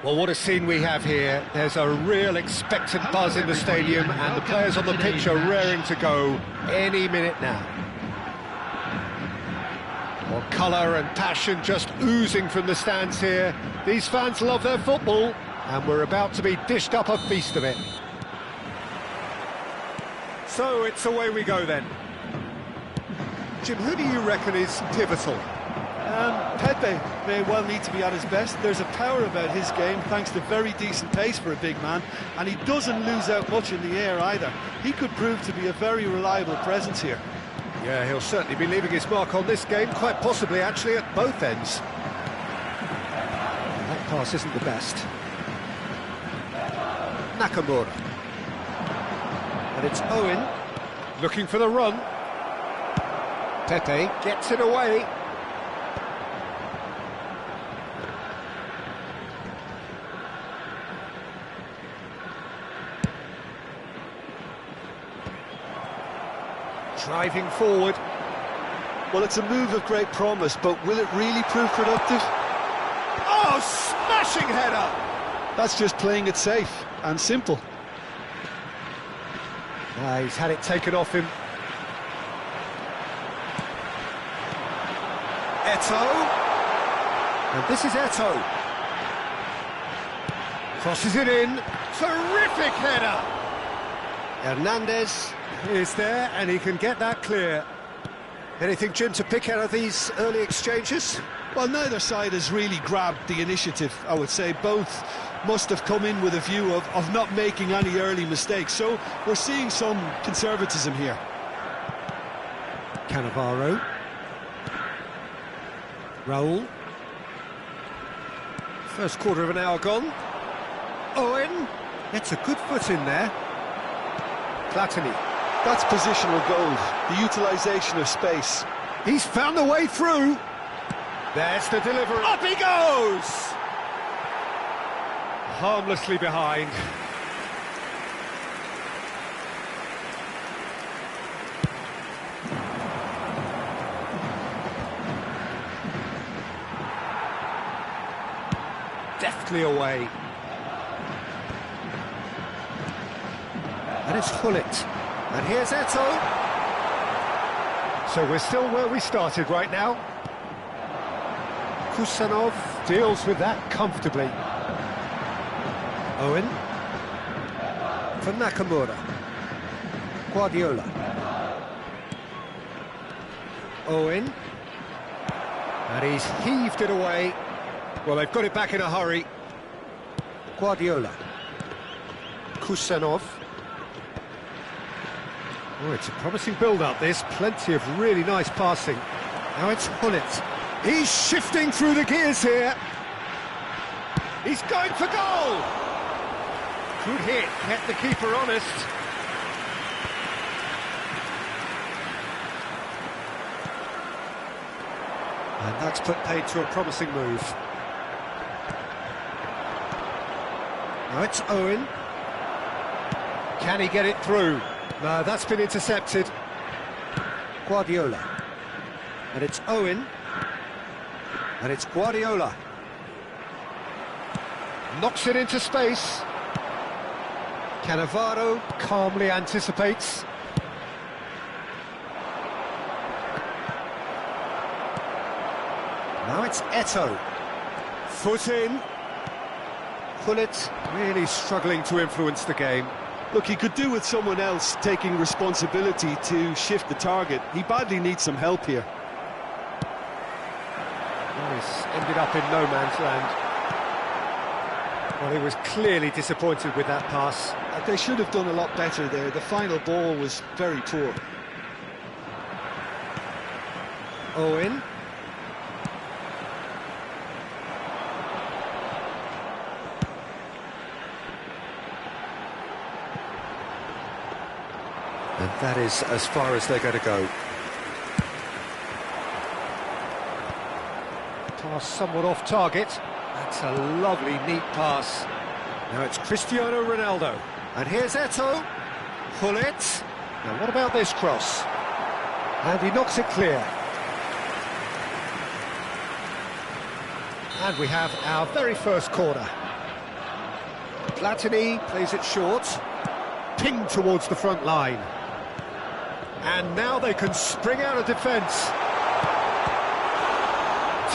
Well, what a scene we have here. There's a real expectant buzz in the stadium, and the players on the pitch are raring to go any minute now. Well, colour and passion just oozing from the stands here. These fans love their football, and we're about to be dished up a feast of it. So it's away we go then. Jim, who do you reckon is pivotal? Pepe may well need to be at his best. There's a power about his game, thanks to very decent pace for a big man, and he doesn't lose out much in the air either. He could prove to be a very reliable presence here. Yeah, he'll certainly be leaving his mark on this game, quite possibly actually at both ends. That pass isn't the best. Nakamura. And it's Owen, looking for the run. Pepe gets it away. Driving forward. Well, it's a move of great promise, but will it really prove productive? Oh, smashing header! That's just playing it safe and simple. He's had it taken off him. Eto'o. And this is Eto'o. Crosses it in. Terrific header! Hernandez is there, and he can get that clear. Anything, Jim, to pick out of these early exchanges? Well, neither side has really grabbed the initiative, I would say. Both must have come in with a view of not making any early mistakes, so we're seeing some conservatism here. Cannavaro. Raul. First quarter of an hour gone. Owen gets a good foot in there. Platini. That's positional goal, the utilisation of space. He's found the way through. There's the delivery. Up he goes! Harmlessly behind. Deftly away. And it's Hullet. And here's Eto'o. So we're still where we started right now. Kusanov deals with that comfortably. Owen. For Nakamura. Guardiola. Owen. And he's heaved it away. Well, they've got it back in a hurry. Guardiola. Kusanov. Oh, it's a promising build-up, this. Plenty of really nice passing. Now it's Hullet. He's shifting through the gears here. He's going for goal! Good hit, kept the keeper honest. And that's put paid to a promising move. Now it's Owen. Can he get it through? No, that's been intercepted. Guardiola. And it's Owen. And it's Guardiola. Knocks it into space. Cannavaro calmly anticipates. Now it's Eto'o. Foot in. Hullet really struggling to influence the game. Look, he could do with someone else taking responsibility to shift the target. He badly needs some help here. Well, he's ended up in no man's land. Well, he was clearly disappointed with that pass. They should have done a lot better there. The final ball was very poor. Owen. And that is as far as they're going to go. Pass somewhat off target. That's a lovely, neat pass. Now it's Cristiano Ronaldo. And here's Eto'o. Hullet. Now what about this cross? And he knocks it clear. And we have our very first corner. Platini plays it short. Pinged towards the front line. And now they can spring out of defence.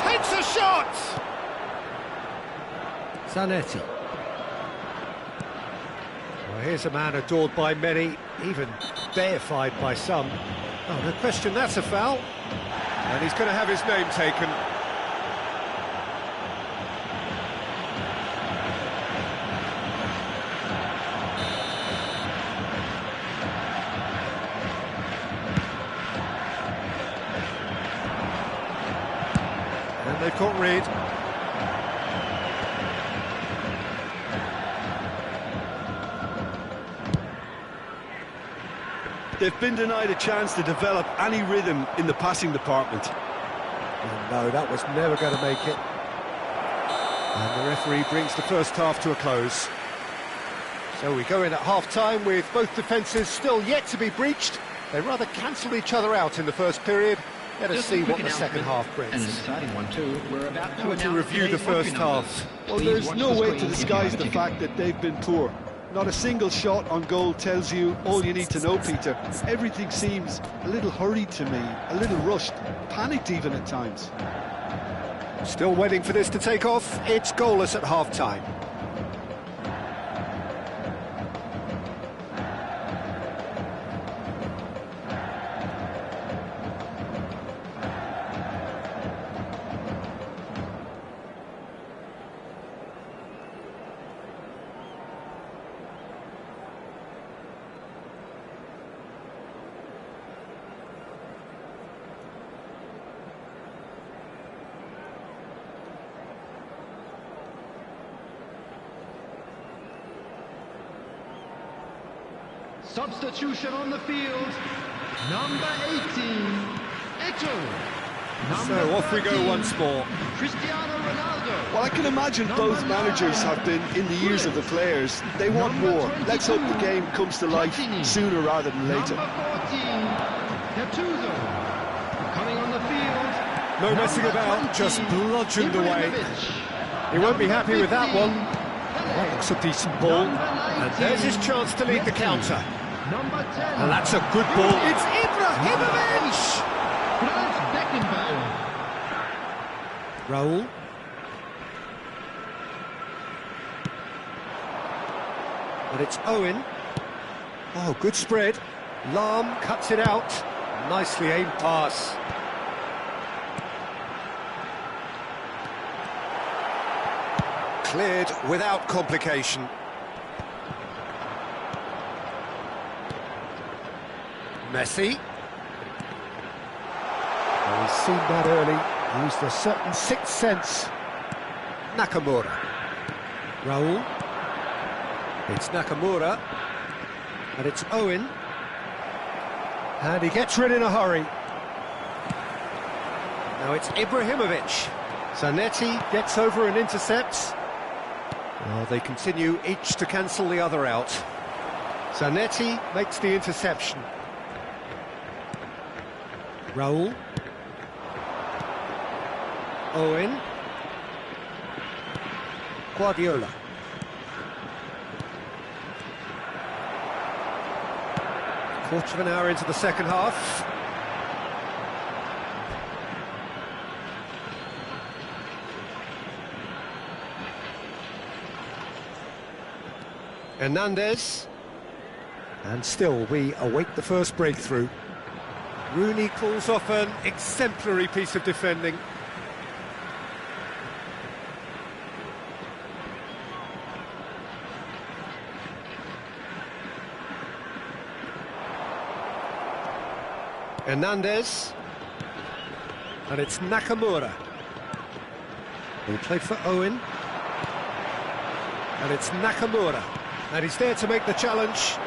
Takes a shot! Zanetti. Well, here's a man adored by many, even deified by some. Oh, no question, that's a foul. And he's going to have his name taken. And they've caught Reed. They've been denied a chance to develop any rhythm in the passing department. Oh, no, that was never going to make it. And the referee brings the first half to a close. So we go in at half-time with both defences still yet to be breached. They rather cancelled each other out in the first period. Let us see what the second half brings. And an exciting one too. We're about to review the first half. Well, there's no way to disguise the fact that they've been poor. Not a single shot on goal tells you all you need to know, Peter. Everything seems a little hurried to me, a little rushed, panicked even at times. Still waiting for this to take off. It's goalless at half-time. Substitution on the field, number 18, Eto'o. So off we go once more. Cristiano Ronaldo. Well, I can imagine both managers have been in the ears of the players. They want more. Let's hope the game comes to life sooner rather than later. Number 14, Gattuso. Coming on the field. No messing about, just bludgeoned away. He won't be happy with that one. That looks a decent ball. And there's his chance to lead the counter. Number 10. And that's a good ball. It's Ibrahimovic! Franz Beckenbauer. Raul. But it's Owen. Oh, good spread. Lahm cuts it out. Nicely aimed pass. Cleared without complication. Messi. Well, he's seen that early, used a certain sixth sense. Nakamura. Raul. It's Nakamura. And it's Owen. And he gets rid in a hurry. Now it's Ibrahimovic. Zanetti gets over and intercepts. Well, they continue each to cancel the other out. Zanetti makes the interception. Raul. Owen. Guardiola. Quarter of an hour into the second half. Hernandez. And still we await the first breakthrough. Rooney calls off an exemplary piece of defending. Hernandez. And it's Nakamura. He played for Owen. And it's Nakamura. And he's there to make the challenge.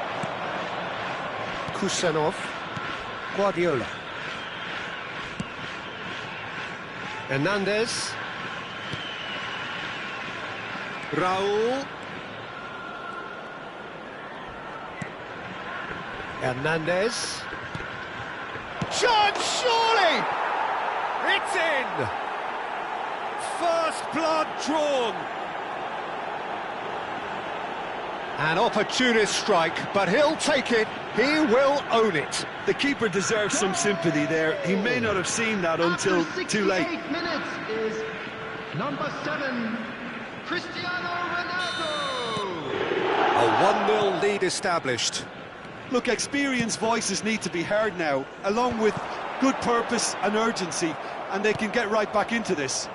Kusanov. Guardiola. Hernandez. Raul. Hernandez. Shot, surely! It's in! First blood drawn. An opportunist strike, but he'll take it. He will own it. The keeper deserves some sympathy there. He may not have seen that until too late. 68 minutes is number 7, Cristiano Ronaldo. A 1-0 lead established. Look, experienced voices need to be heard now, along with good purpose and urgency, and they can get right back into this.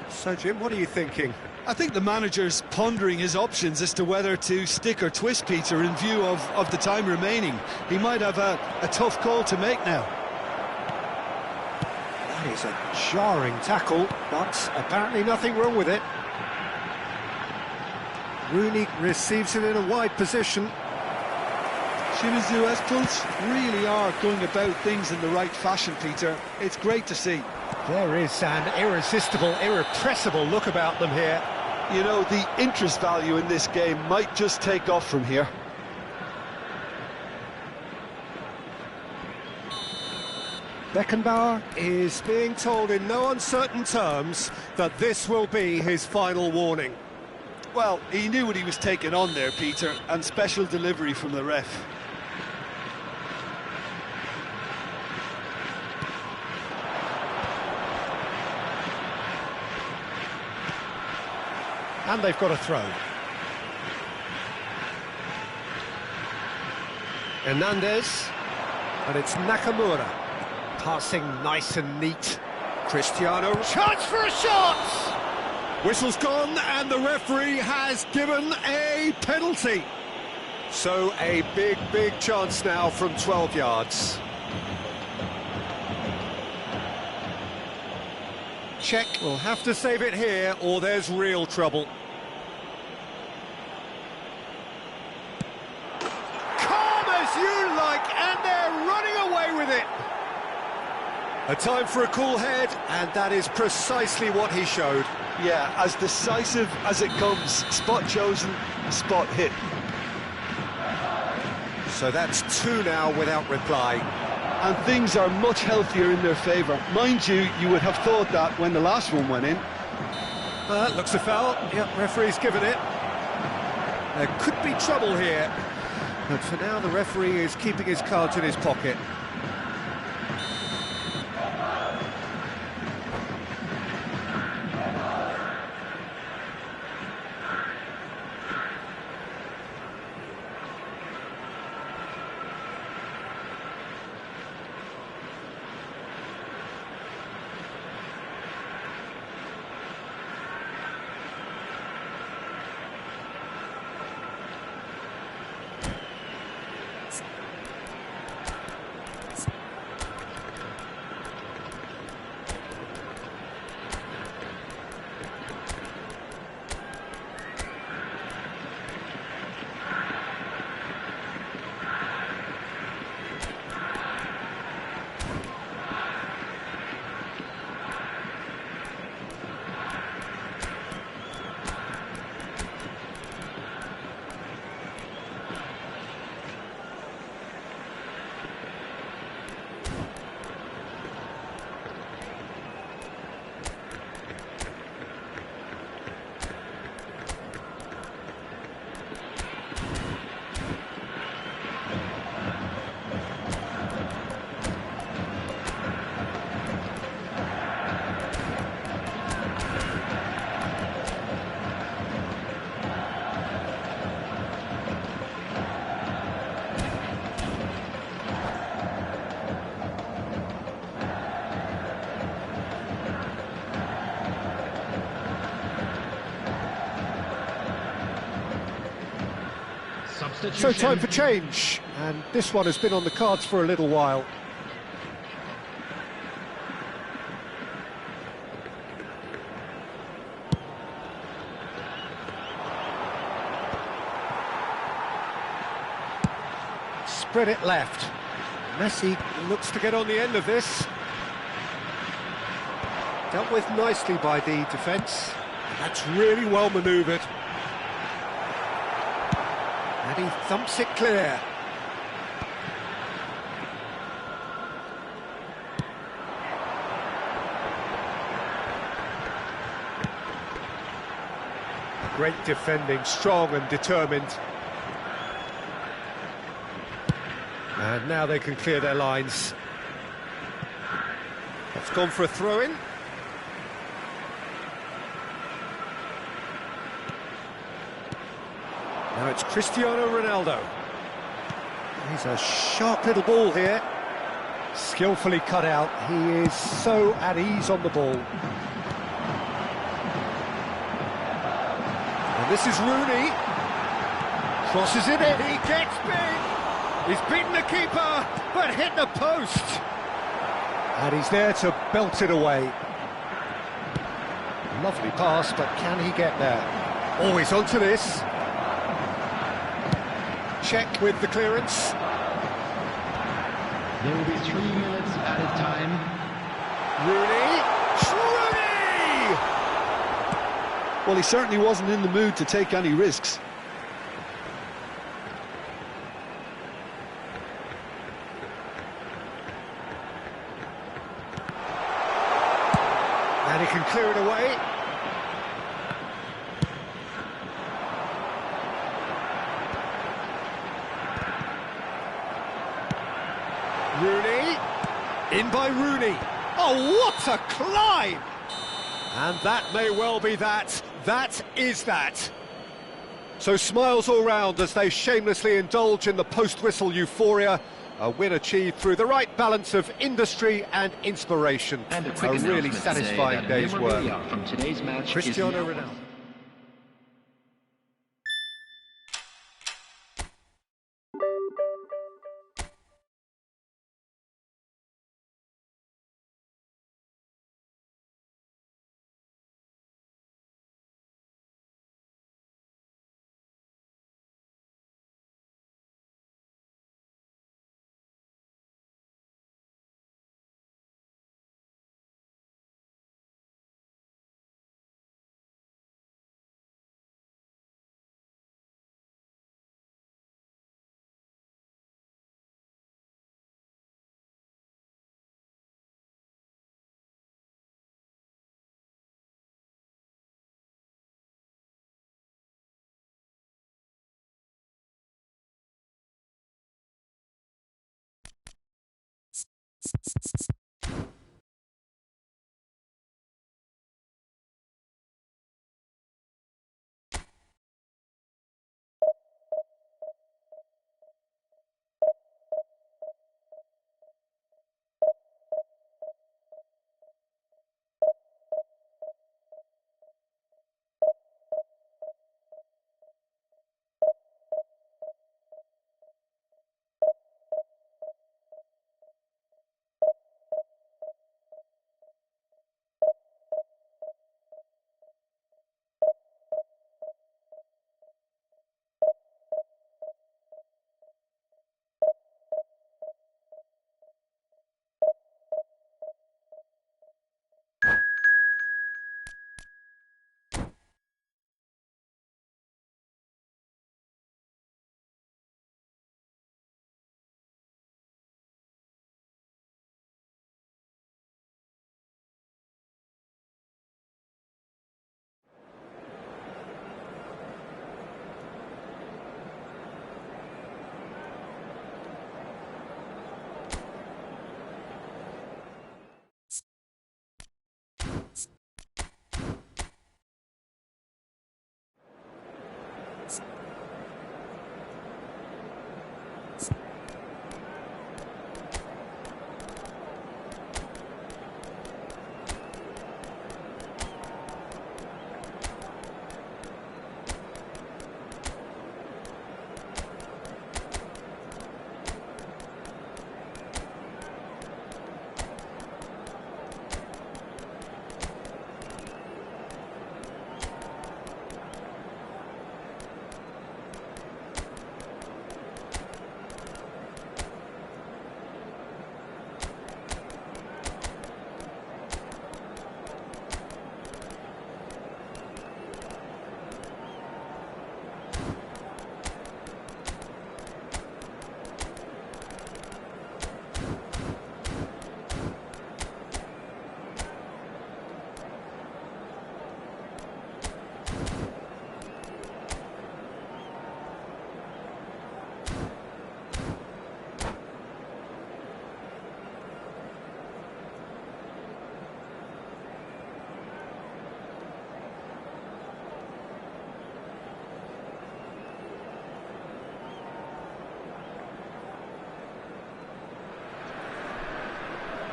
So, Jim, what are you thinking? I think the manager's pondering his options as to whether to stick or twist Peter in view of the time remaining. He might have a tough call to make now. That is a jarring tackle, but apparently nothing wrong with it. Rooney receives it in a wide position. Shimizu Espels really are going about things in the right fashion, Peter. It's great to see. There is an irresistible, irrepressible look about them here. You know, the interest value in this game might just take off from here. Beckenbauer is being told in no uncertain terms that this will be his final warning. Well, he knew what he was taking on there, Peter, and special delivery from the ref. And they've got a throw. Hernandez, and it's Nakamura. Passing nice and neat. Cristiano, chance for a shot! Whistle's gone, and the referee has given a penalty. So a big chance now from 12 yards. Czech will have to save it here, or there's real trouble. Calm as you like, and they're running away with it. A time for a cool head, and that is precisely what he showed. Yeah, as decisive as it comes. Spot chosen, spot hit. So that's 2 now without reply. And things are much healthier in their favour. Mind you, you would have thought that when the last one went in. That looks a foul. Yep, referee's given it. There could be trouble here. But for now, the referee is keeping his cards in his pocket. So time for change, and this one has been on the cards for a little while. Spread it left. Messi looks to get on the end of this. Dealt with nicely by the defence. That's really well manoeuvred. And he thumps it clear. Great defending, strong and determined. And now they can clear their lines. That's gone for a throw-in. Now it's Cristiano Ronaldo. He's a sharp little ball here. Skillfully cut out. He is so at ease on the ball. And this is Rooney. Crosses it in. He gets big. He's beaten the keeper, but hit the post. And he's there to belt it away. Lovely pass, but can he get there? Oh, he's onto this. Check with the clearance. There will be 3 minutes added time. Rooney. Rooney! Well, he certainly wasn't in the mood to take any risks. And he can clear it away. Rooney. In by Rooney. Oh, what a climb! And that may well be that. That is that. So smiles all round as they shamelessly indulge in the post-whistle euphoria. A win achieved through the right balance of industry and inspiration. And a quick really satisfying day's work. From today's match Cristiano Ronaldo.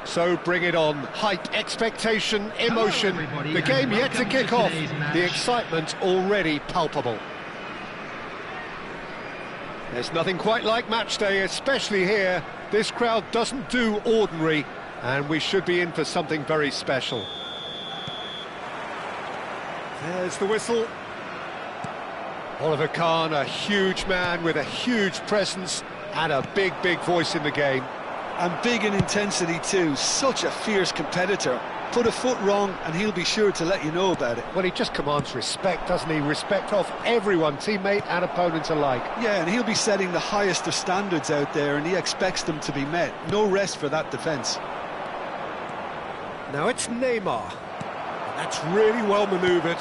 So bring it on. Hype, expectation, emotion. The game yet to kick off. The excitement already palpable. There's nothing quite like match day, especially here. This crowd doesn't do ordinary, and we should be in for something very special. There's the whistle. Oliver Kahn, a huge man with a huge presence and a big, big voice in the game. And big in intensity too, such a fierce competitor. Put a foot wrong and he'll be sure to let you know about it. Well, he just commands respect, doesn't he? Respect of everyone, teammate and opponent alike. Yeah, and he'll be setting the highest of standards out there, and he expects them to be met. No rest for that defence. Now it's Neymar. That's really well manoeuvred.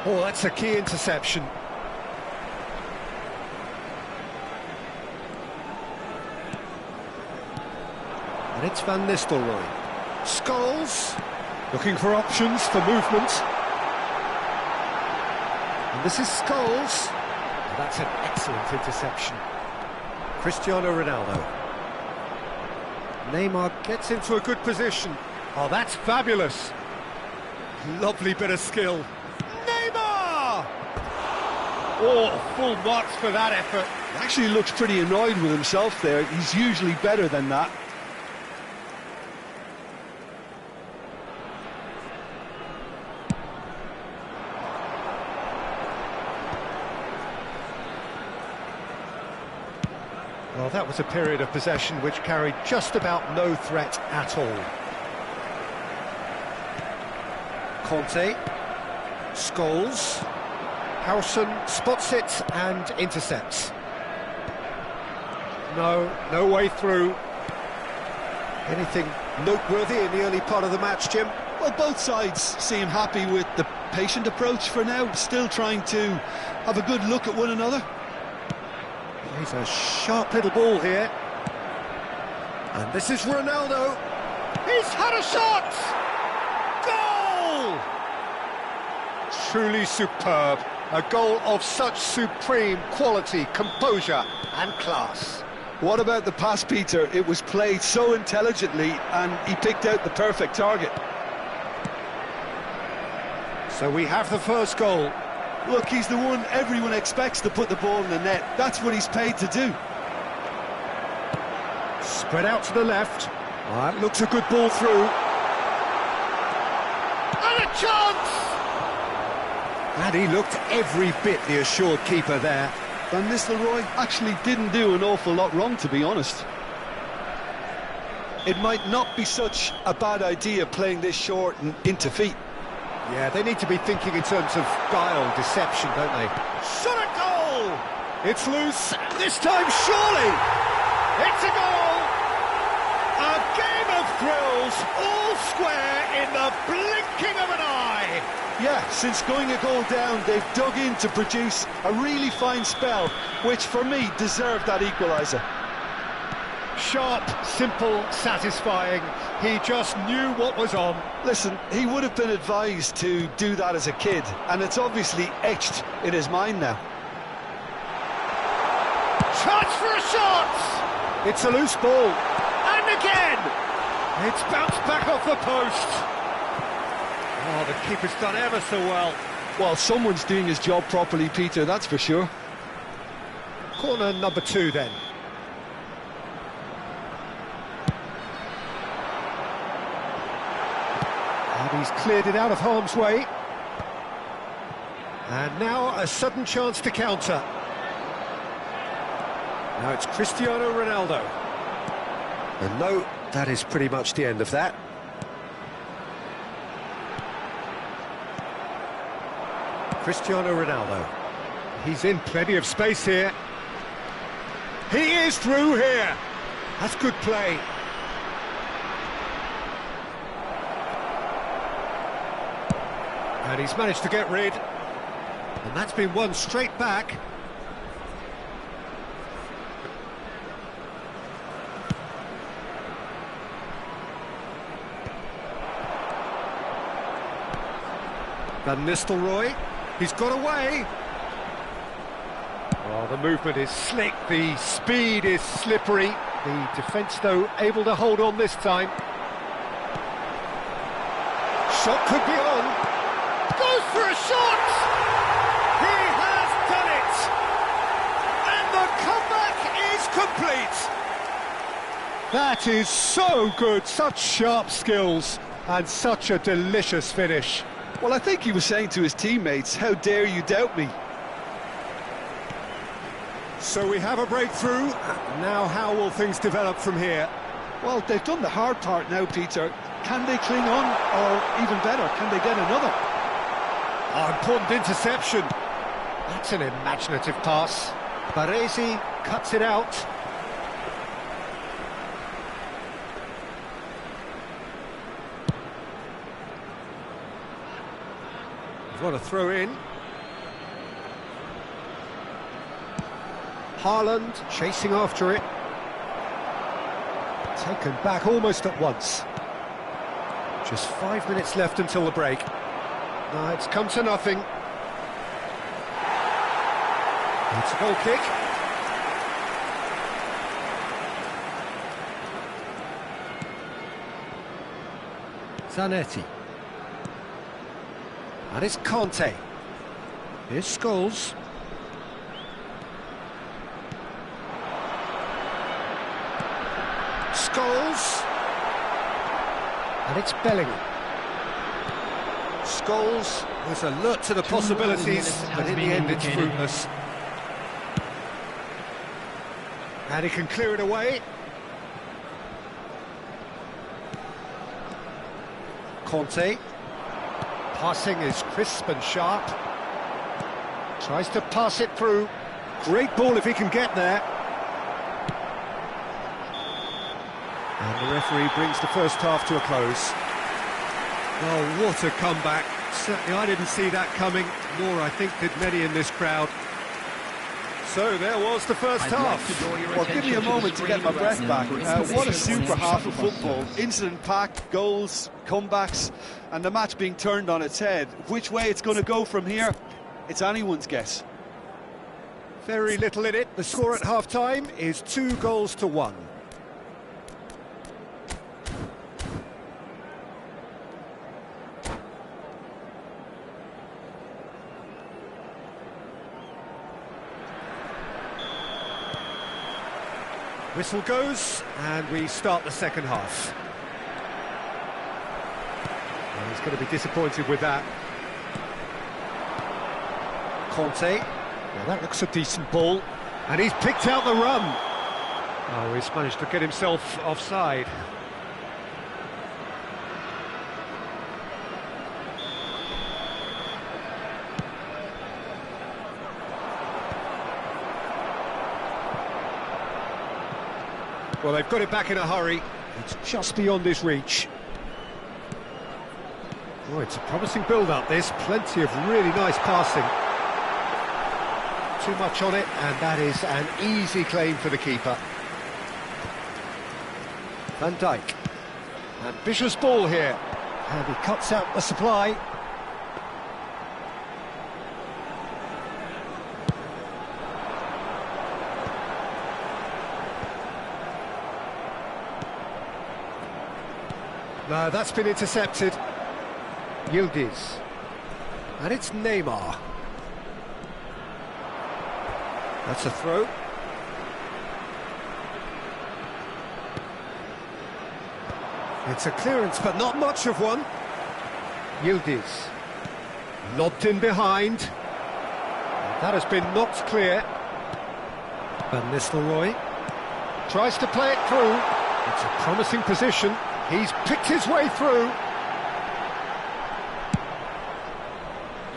Oh, that's a key interception. And it's Van Nistelrooy. Scholes, looking for options for movement. And this is Scholes. And that's an excellent interception. Cristiano Ronaldo. Neymar gets into a good position. Oh, that's fabulous. Lovely bit of skill. Neymar! Oh, full marks for that effort. He actually looks pretty annoyed with himself there. He's usually better than that. Well, that was a period of possession which carried just about no threat at all. Conte, Scholes, Howson spots it and intercepts. No way through. Anything noteworthy in the early part of the match, Jim? Well, both sides seem happy with the patient approach for now, still trying to have a good look at one another. He's a sharp little ball here. And this is Ronaldo. He's had a shot! Goal! Truly superb. A goal of such supreme quality, composure and class. What about the pass, Peter? It was played so intelligently and he picked out the perfect target. So we have the first goal. Look, he's the one everyone expects to put the ball in the net. That's what he's paid to do. Spread out to the left. That looks a good ball through. And a chance! And he looked every bit the assured keeper there. Van Nistelrooy actually didn't do an awful lot wrong, to be honest. It might not be such a bad idea playing this short and into feet. Yeah, they need to be thinking in terms of guile, deception, don't they? Shot a goal! It's loose, this time surely! It's a goal! A game of thrills, all square in the blinking of an eye! Yeah, since going a goal down, they've dug in to produce a really fine spell, which for me deserved that equaliser. Sharp, simple, satisfying. He just knew what was on. Listen, he would have been advised to do that as a kid, and it's obviously etched in his mind now. Chance for a shot! It's a loose ball. And again! It's bounced back off the post. Oh, the keeper's done ever so well. Well, someone's doing his job properly, Peter, that's for sure. Corner number 2 then. And he's cleared it out of harm's way. And now a sudden chance to counter. Now it's Cristiano Ronaldo. And no, that is pretty much the end of that. Cristiano Ronaldo. He's in plenty of space here. He is through here. That's good play. And he's managed to get rid. And that's been won straight back. Van Nistelrooy, he's got away. Oh, the movement is slick, the speed is slippery. The defence, though, able to hold on this time. shot could be on. Goes for a shot! He has done it! And the comeback is complete! That is so good, such sharp skills, and such a delicious finish. Well, I think he was saying to his teammates, how dare you doubt me? So we have a breakthrough. Now how will things develop from here? Well, they've done the hard part now, Peter. Can they cling on, or even better, can they get another? Oh, important interception. That's an imaginative pass. Baresi cuts it out. What a throw in. Haaland chasing after it. Taken back almost at once. Just 5 minutes left until the break. No, it's come to nothing. It's a goal kick. Zanetti. And it's Conte. Here's Scholes. Scholes. And it's Bellingham. Scholes was alert to the possibilities, but in the end it's fruitless. And he can clear it away. Conte. Passing is crisp and sharp. Tries to pass it through. Great ball if he can get there. And the referee brings the first half to a close. Oh, what a comeback. Certainly I didn't see that coming, nor I think did many in this crowd. So there was the first half. Well, give me a moment to get my breath back. What a super half of football. Incident-packed, goals, comebacks, and the match being turned on its head. Which way it's going to go from here, it's anyone's guess. Very little in it. The score at half-time is 2-1. Whistle goes, and we start the second half. Well, he's going to be disappointed with that. Conte. Well, that looks a decent ball. And he's picked out the run. Oh, he's managed to get himself offside. Well, they've got it back in a hurry. It's just beyond his reach. Oh, it's a promising build-up, this. Plenty of really nice passing. Too much on it, and that is an easy claim for the keeper. Van Dijk. Ambitious ball here. And he cuts out the supply. No, that's been intercepted. Yildiz. And it's Neymar. That's a throw. It's a clearance, but not much of one. Yildiz. Lobbed in behind. That has been knocked clear. Van Nistelrooy tries to play it through. It's a promising position. He's picked his way through.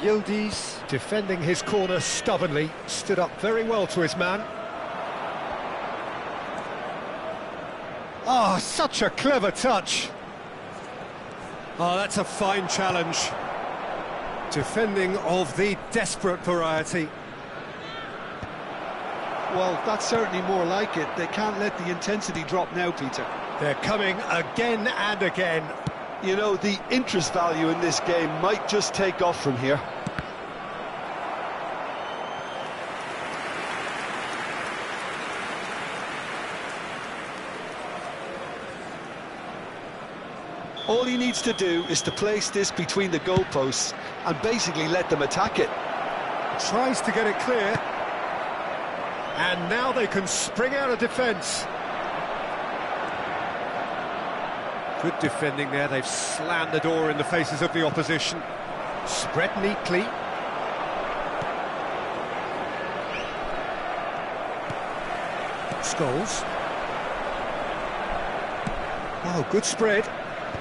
Yildiz, defending his corner stubbornly, stood up very well to his man. Oh, such a clever touch. Oh, that's a fine challenge. Defending of the desperate variety. Well, that's certainly more like it. They can't let the intensity drop now, Peter. They're coming again and again. You know, the interest value in this game might just take off from here. All he needs to do is to place this between the goalposts and basically let them attack it. Tries to get it clear. And now they can spring out of defence. Good defending there. They've slammed the door in the faces of the opposition. Spread neatly. Scholes. Oh, good spread.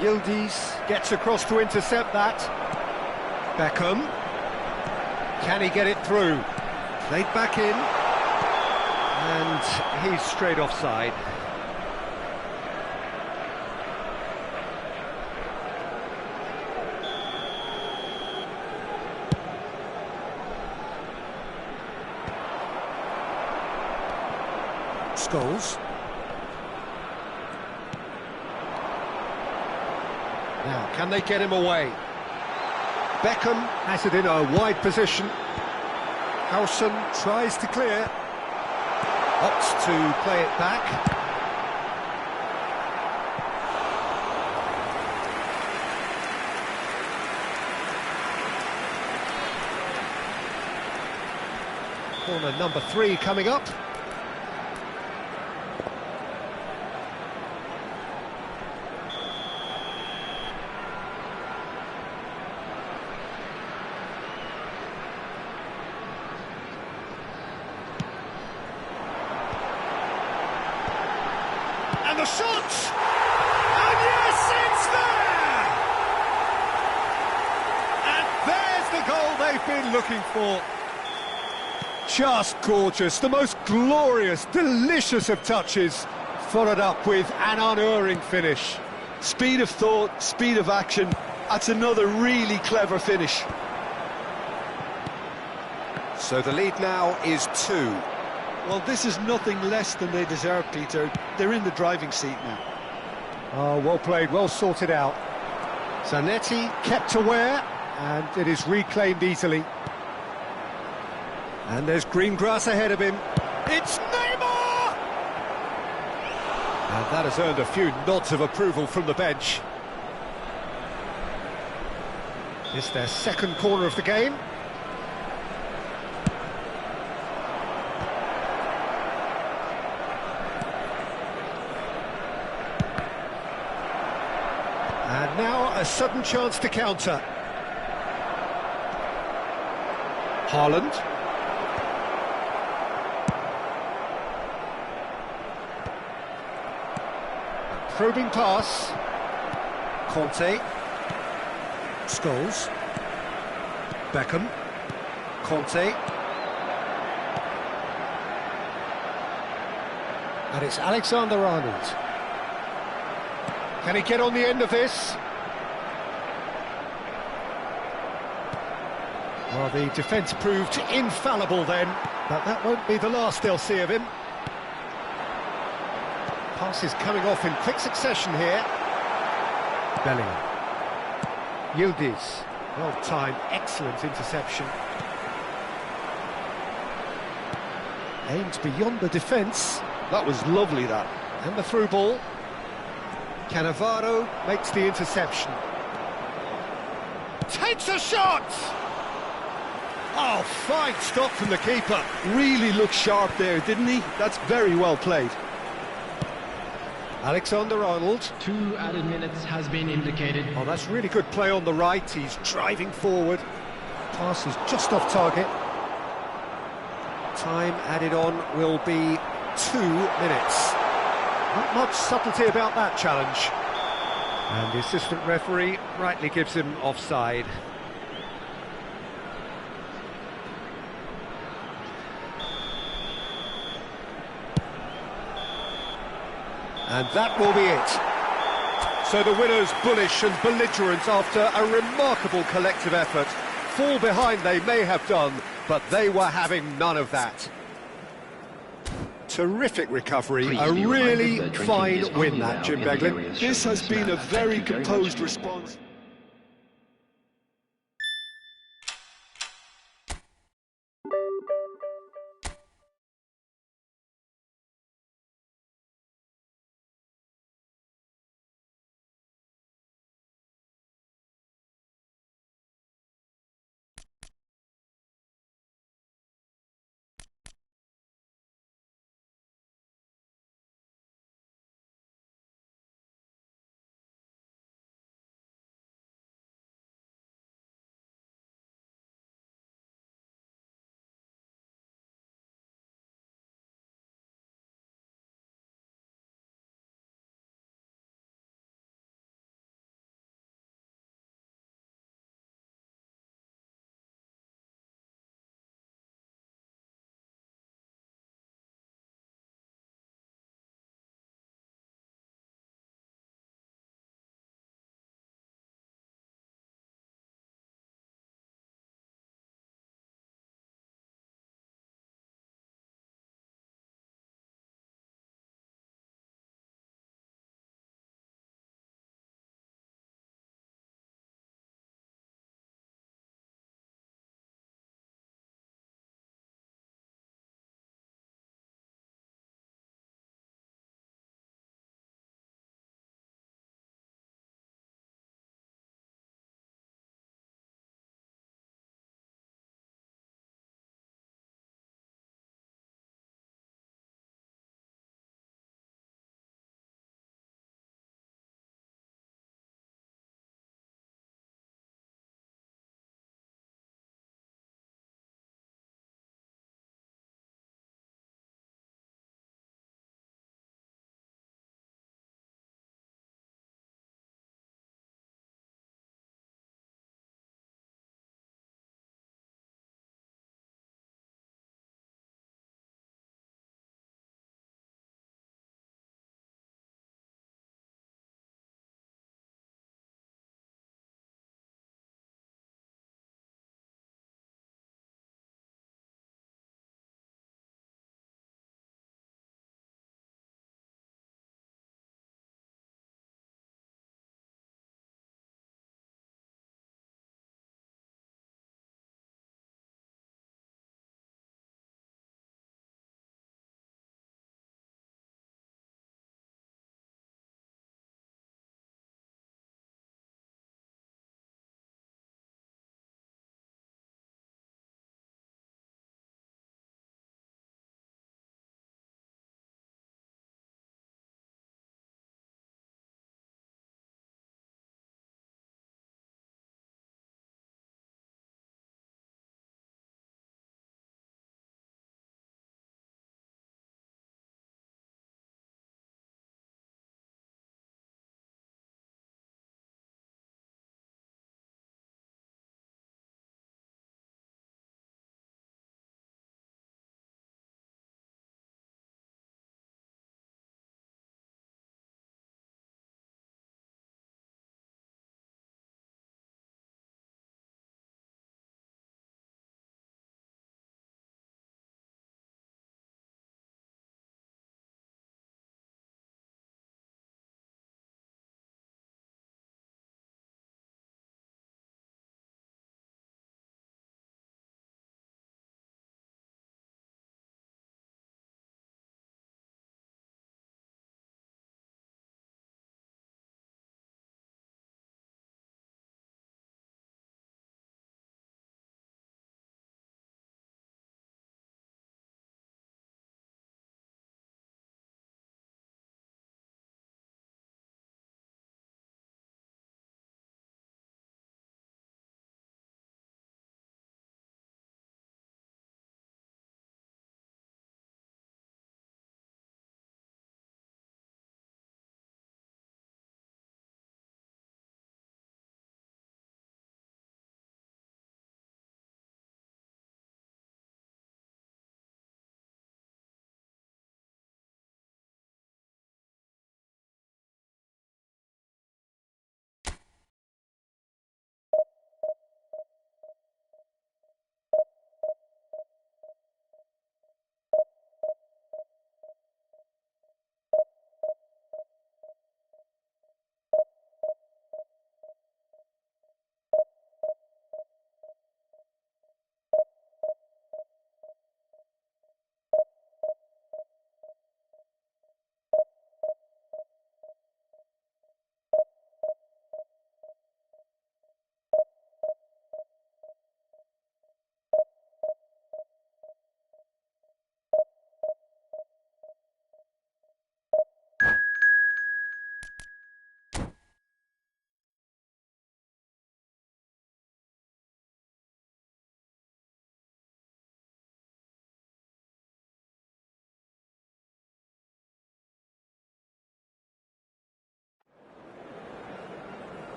Yildiz gets across to intercept that. Beckham. Can he get it through? Played back in. And he's straight offside. Scholes. Now, can they get him away? Beckham has it in a wide position. Howson tries to clear. Opts to play it back. Corner number 3 coming up. And the shot! And yes, it's there! And there's the goal they've been looking for. Just gorgeous, the most glorious, delicious of touches, followed up with an unerring finish. Speed of thought, speed of action, that's another really clever finish. So the lead now is 2. Well, this is nothing less than they deserve, Peter. They're in the driving seat now. Oh, well played, well sorted out. Zanetti kept aware, and it is reclaimed easily. And there's green grass ahead of him. It's Neymar! And that has earned a few nods of approval from the bench. It's their second corner of the game. And now a sudden chance to counter. Haaland. Probing pass. Conte. Scholes. Beckham. Conte. And it's Alexander-Arnold. Can he get on the end of this? Well, the defence proved infallible then, but that won't be the last they'll see of him. Passes coming off in quick succession here. Bellingham. Yildiz. Well-timed, excellent interception. Aimed beyond the defence. That was lovely, that. And the through ball. Cannavaro makes the interception. Takes a shot! Oh, fine stop from the keeper. Really looked sharp there, didn't he? That's very well played. Alexander-Arnold. 2 added minutes has been indicated. Oh, that's really good play on the right. He's driving forward. Pass is just off target. Time added on will be 2 minutes. Not much subtlety about that challenge. And the assistant referee rightly gives him offside. And that will be it. So the winners bullish and belligerent after a remarkable collective effort. Fall behind they may have done, but they were having none of that. Terrific recovery, a really fine win that, Jim Beglin. This has been a very composed response.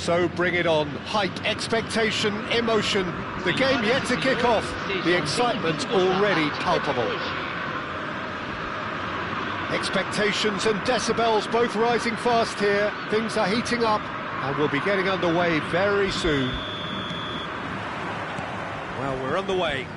So bring it on. Hype, expectation, emotion. The game yet to kick off. The excitement already palpable. Expectations and decibels both rising fast here. Things are heating up and we'll be getting underway very soon. Well, we're underway.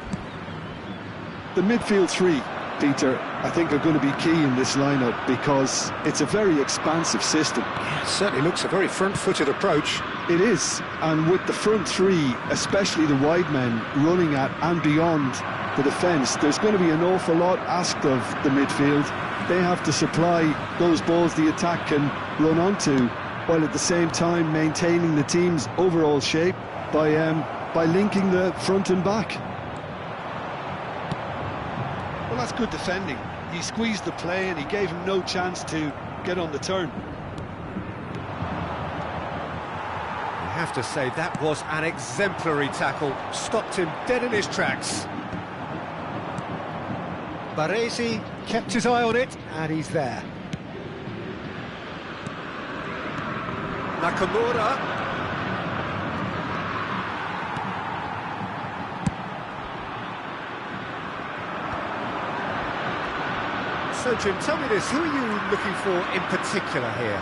The midfield three, Peter, I think are going to be key in this lineup because it's a very expansive system. Yeah, it certainly looks a very front-footed approach. It is, and with the front three, especially the wide men, running at and beyond the defence, there's going to be an awful lot asked of the midfield. They have to supply those balls the attack can run onto, while at the same time maintaining the team's overall shape by linking the front and back. Well, that's good defending. He squeezed the play and he gave him no chance to get on the turn. I have to say, that was an exemplary tackle. Stopped him dead in his tracks. Baresi kept his eye on it, and he's there. Nakamura. So, Jim, tell me this, who are you looking for in particular here?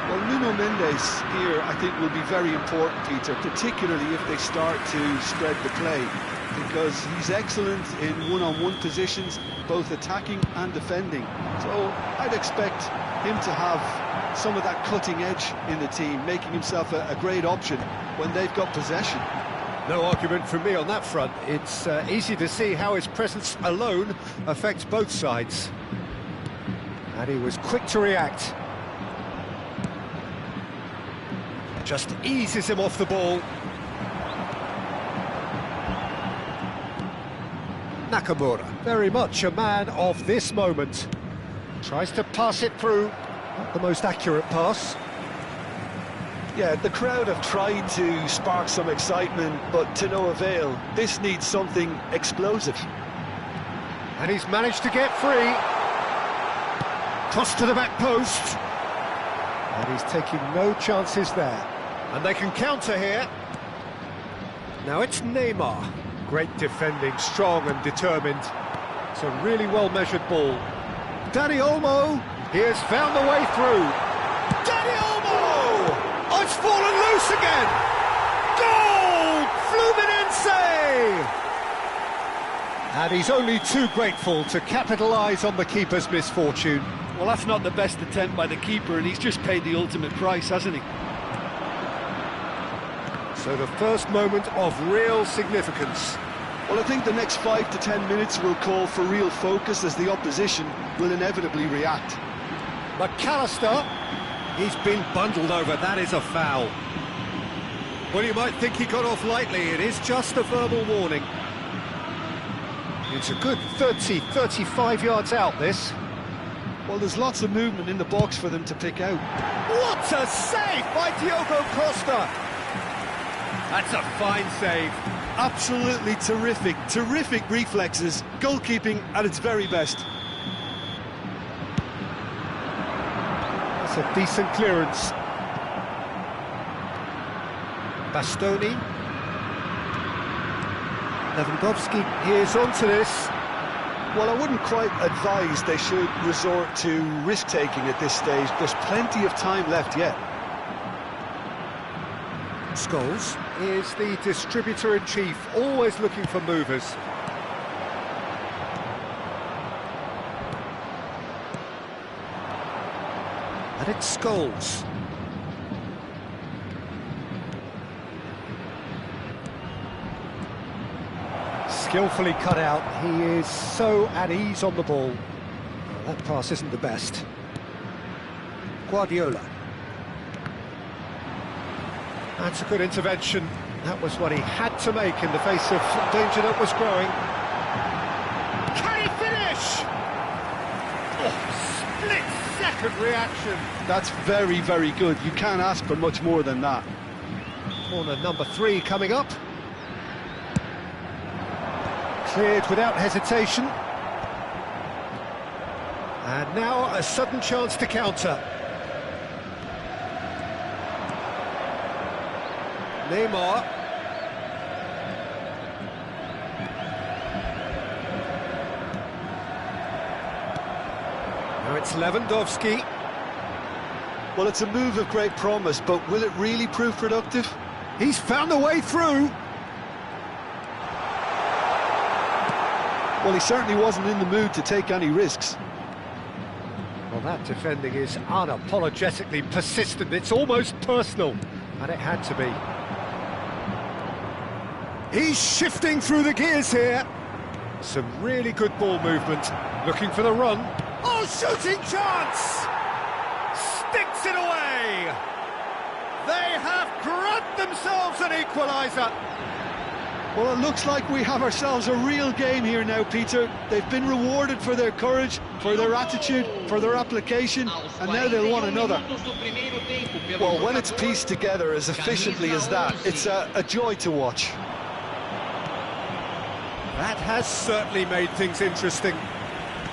Well, Nuno Mendes here, I think, will be very important, Peter, particularly if they start to spread the play, because he's excellent in one-on-one positions, both attacking and defending. So I'd expect him to have some of that cutting edge in the team, making himself a great option when they've got possession. No argument from me on that front. It's easy to see how his presence alone affects both sides. And he was quick to react. Just eases him off the ball. Nakamura, very much a man of this moment. Tries to pass it through. Not the most accurate pass. Yeah, the crowd have tried to spark some excitement, but to no avail. This needs something explosive. And he's managed to get free. Cross to the back post. And he's taking no chances there. And they can counter here. Now it's Neymar. Great defending, strong and determined. It's a really well-measured ball. Dani Olmo, he has found the way through. Dani Olmo! Oh, it's fallen loose again! Goal! Fluminense! And he's only too grateful to capitalise on the keeper's misfortune. Well, that's not the best attempt by the keeper, and he's just paid the ultimate price, hasn't he? So the first moment of real significance. Well, I think the next 5 to 10 minutes will call for real focus as the opposition will inevitably react. McAllister, he's been bundled over, that is a foul. Well, you might think he got off lightly, it is just a verbal warning. It's a good 30, 35 yards out, this. Well, there's lots of movement in the box for them to pick out. What a save by Diogo Costa! That's a fine save. Absolutely terrific, terrific reflexes, goalkeeping at its very best. That's a decent clearance. Bastoni. Lewandowski, here's onto this. Well, I wouldn't quite advise they should resort to risk-taking at this stage. There's plenty of time left yet. Scholes is the distributor-in-chief, always looking for movers. And it's Scholes. Skillfully cut out, he is so at ease on the ball. That pass isn't the best. Guardiola. That's a good intervention. That was what he had to make in the face of danger that was growing. Can he finish? Oh, split-second reaction. That's very, very good. You can't ask for much more than that. Corner number 3 coming up. Cleared without hesitation. And now a sudden chance to counter. Neymar. Now it's Lewandowski. Well, it's a move of great promise, but will it really prove productive? He's found a way through. Well, he certainly wasn't in the mood to take any risks. Well, that defending is unapologetically persistent. It's almost personal, and it had to be. He's shifting through the gears here. Some really good ball movement. Looking for the run. Oh, shooting chance! Sticks it away! They have grabbed themselves an equaliser. Well, it looks like we have ourselves a real game here now, Peter. They've been rewarded for their courage, for their attitude, for their application, and now they'll want another. Well, when it's pieced together as efficiently as that, it's a joy to watch. That has certainly made things interesting.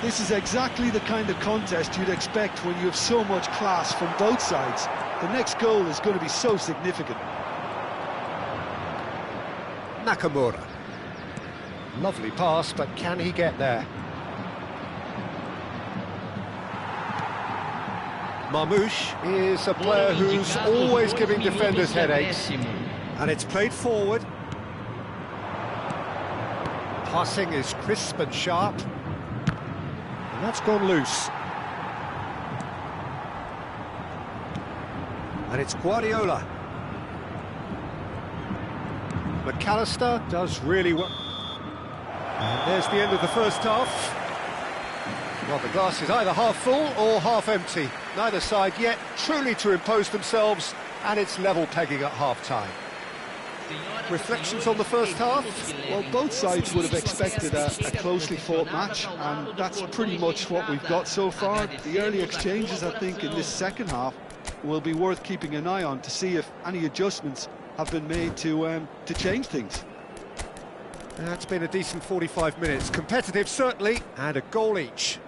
This is exactly the kind of contest you'd expect when you have so much class from both sides. The next goal is going to be so significant. Nakamura. Lovely pass, but can he get there? Marmoush is a player who's always giving defenders headaches. And it's played forward. Passing is crisp and sharp. And that's gone loose. And it's Guardiola. McAllister does really well. And there's the end of the first half. Well, the glass is either half full or half empty. Neither side yet truly to impose themselves, and it's level pegging at half-time. Reflections on the first half? Well, both sides would have expected a closely fought match, and that's pretty much what we've got so far. The early exchanges, I think, in this second half will be worth keeping an eye on to see if any adjustments have been made to change things. That's been a decent 45 minutes. Competitive, certainly, and a goal each.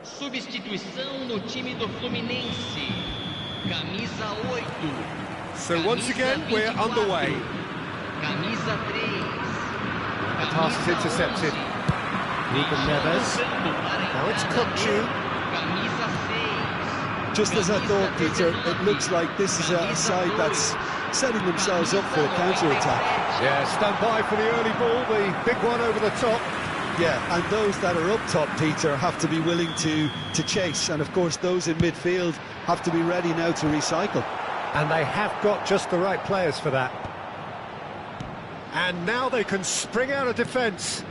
Substituição no time do Fluminense. Camisa 8. So once again, we're underway. Camisa 3. The pass is intercepted. Ruben Neves. Now it's Kukçu. Camisa 6. Just as I thought, Peter, it looks like this is a side that's setting themselves up for a counter-attack. Yeah, stand by for the early ball, the big one over the top. Yeah, and those that are up top, Peter, have to be willing to chase. And, of course, those in midfield have to be ready now to recycle. And they have got just the right players for that. And now they can spring out of defence.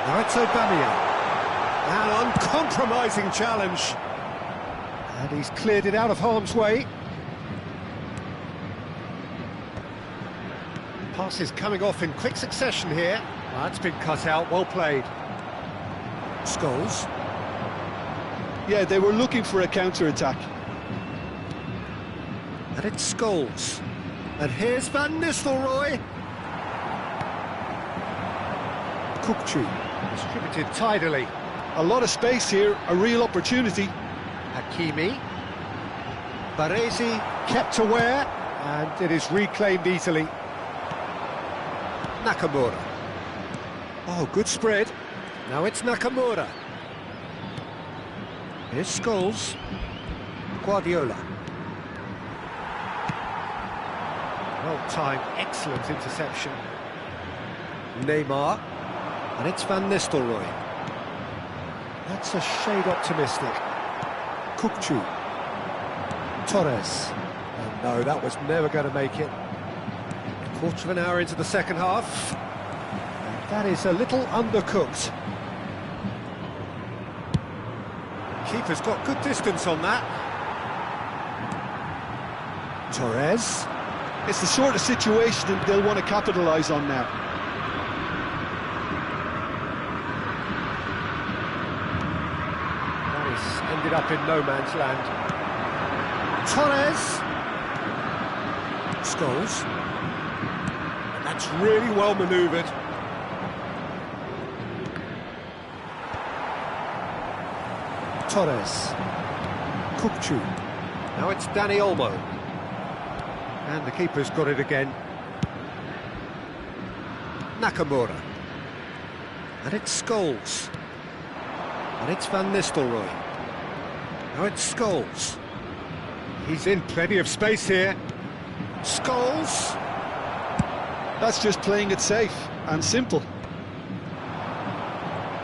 Now it's Aubameyang. An uncompromising challenge. And he's cleared it out of harm's way. Passes coming off in quick succession here. That's been cut out, well played. Scholes. Yeah, they were looking for a counter-attack. And it's Scholes. And here's Van Nistelrooy. Kukçu. Distributed tidily. A lot of space here, a real opportunity. Hakimi. Baresi kept aware, and it is reclaimed easily. Nakamura. Oh, good spread. Now it's Nakamura. Here's Scholes. Guardiola. Well-timed, excellent interception. Neymar. And it's Van Nistelrooy. That's a shade optimistic. Kukçu. Torres. Oh, no, that was never going to make it. Quarter of an hour into the second half. And that is a little undercooked. Keeper's got good distance on that. Torres. It's the sort of situation that they'll want to capitalise on now. That is ended up in no man's land. Torres. Scholes. And that's really well manoeuvred. Torres. Kukçu. Now it's Dani Olmo. And the keeper's got it again. Nakamura. And it's Scholes. And it's Van Nistelrooy. Now it's Scholes. He's in plenty of space here. Scholes. That's just playing it safe and simple.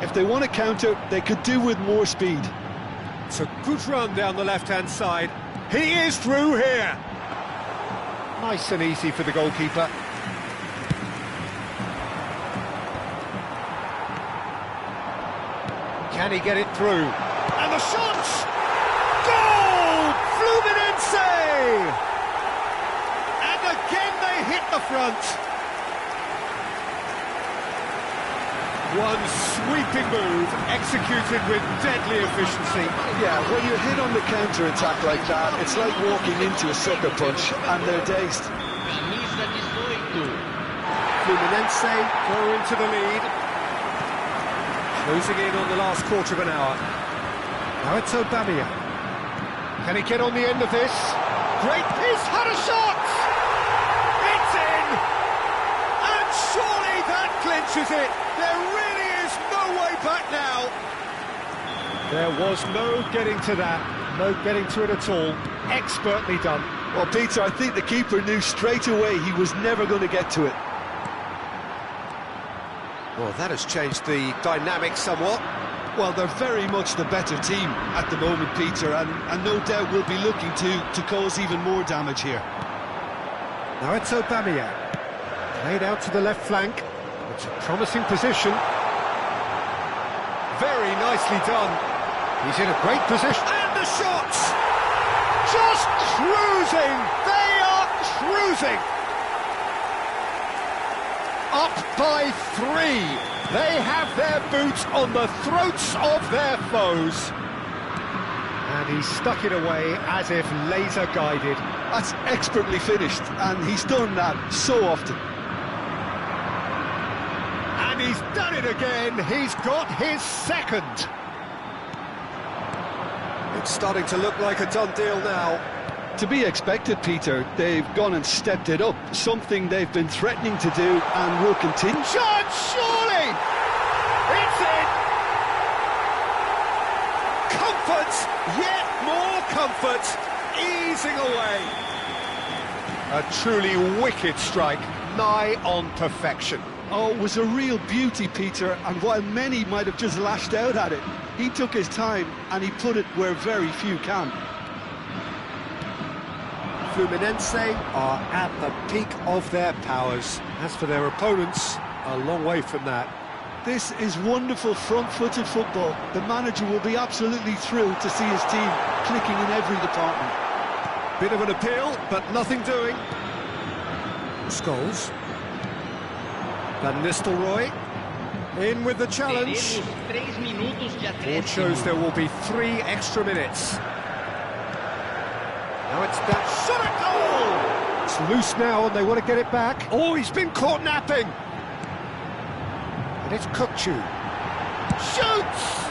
If they want to counter, they could do with more speed. It's a good run down the left-hand side. He is through here. Nice and easy for the goalkeeper. Can he get it through? And the shot! Goal! Fluminense! And again they hit the front. One sweeping move, executed with deadly efficiency. Yeah, when you're hit on the counter-attack like that, it's like walking into a sucker punch, and they're dazed. Fluminense go into the lead. Closing in on the last quarter of an hour. Now it's Aubameyang. Can he get on the end of this? Great piece, had a shot! It's in! And surely that clinches it! There really is no way back now! There was no getting to that, no getting to it at all. Expertly done. Well, Peter, I think the keeper knew straight away he was never going to get to it. Well, that has changed the dynamic somewhat. Well, they're very much the better team at the moment, Peter, and no doubt will be looking to cause even more damage here. Now it's Aubameyang. Played out to the left flank. It's a promising position. Very nicely done. He's in a great position. And the shots! Just cruising! They are cruising! Up by 3. They have their boots on the throats of their foes. And he stuck it away as if laser guided. That's expertly finished, and he's done that so often. And he's done it again. He's got his second. It's starting to look like a done deal now. To be expected, Peter. They've gone and stepped it up, something they've been threatening to do and will continue. Shot, surely! It's in! Comfort, yet more comfort, easing away. A truly wicked strike, nigh on perfection. Oh, it was a real beauty, Peter, and while many might have just lashed out at it, he took his time and he put it where very few can. Fluminense are at the peak of their powers. As for their opponents, a long way from that. This is wonderful front-footed football. The manager will be absolutely thrilled to see his team clicking in every department. Bit of an appeal, but nothing doing. Scholes. Van Nistelrooy. In with the challenge. Board shows there will be 3 extra minutes. Now it's that shot at goal! It's loose now and they want to get it back. Oh, he's been caught napping! And it's Kukçu. Shoots!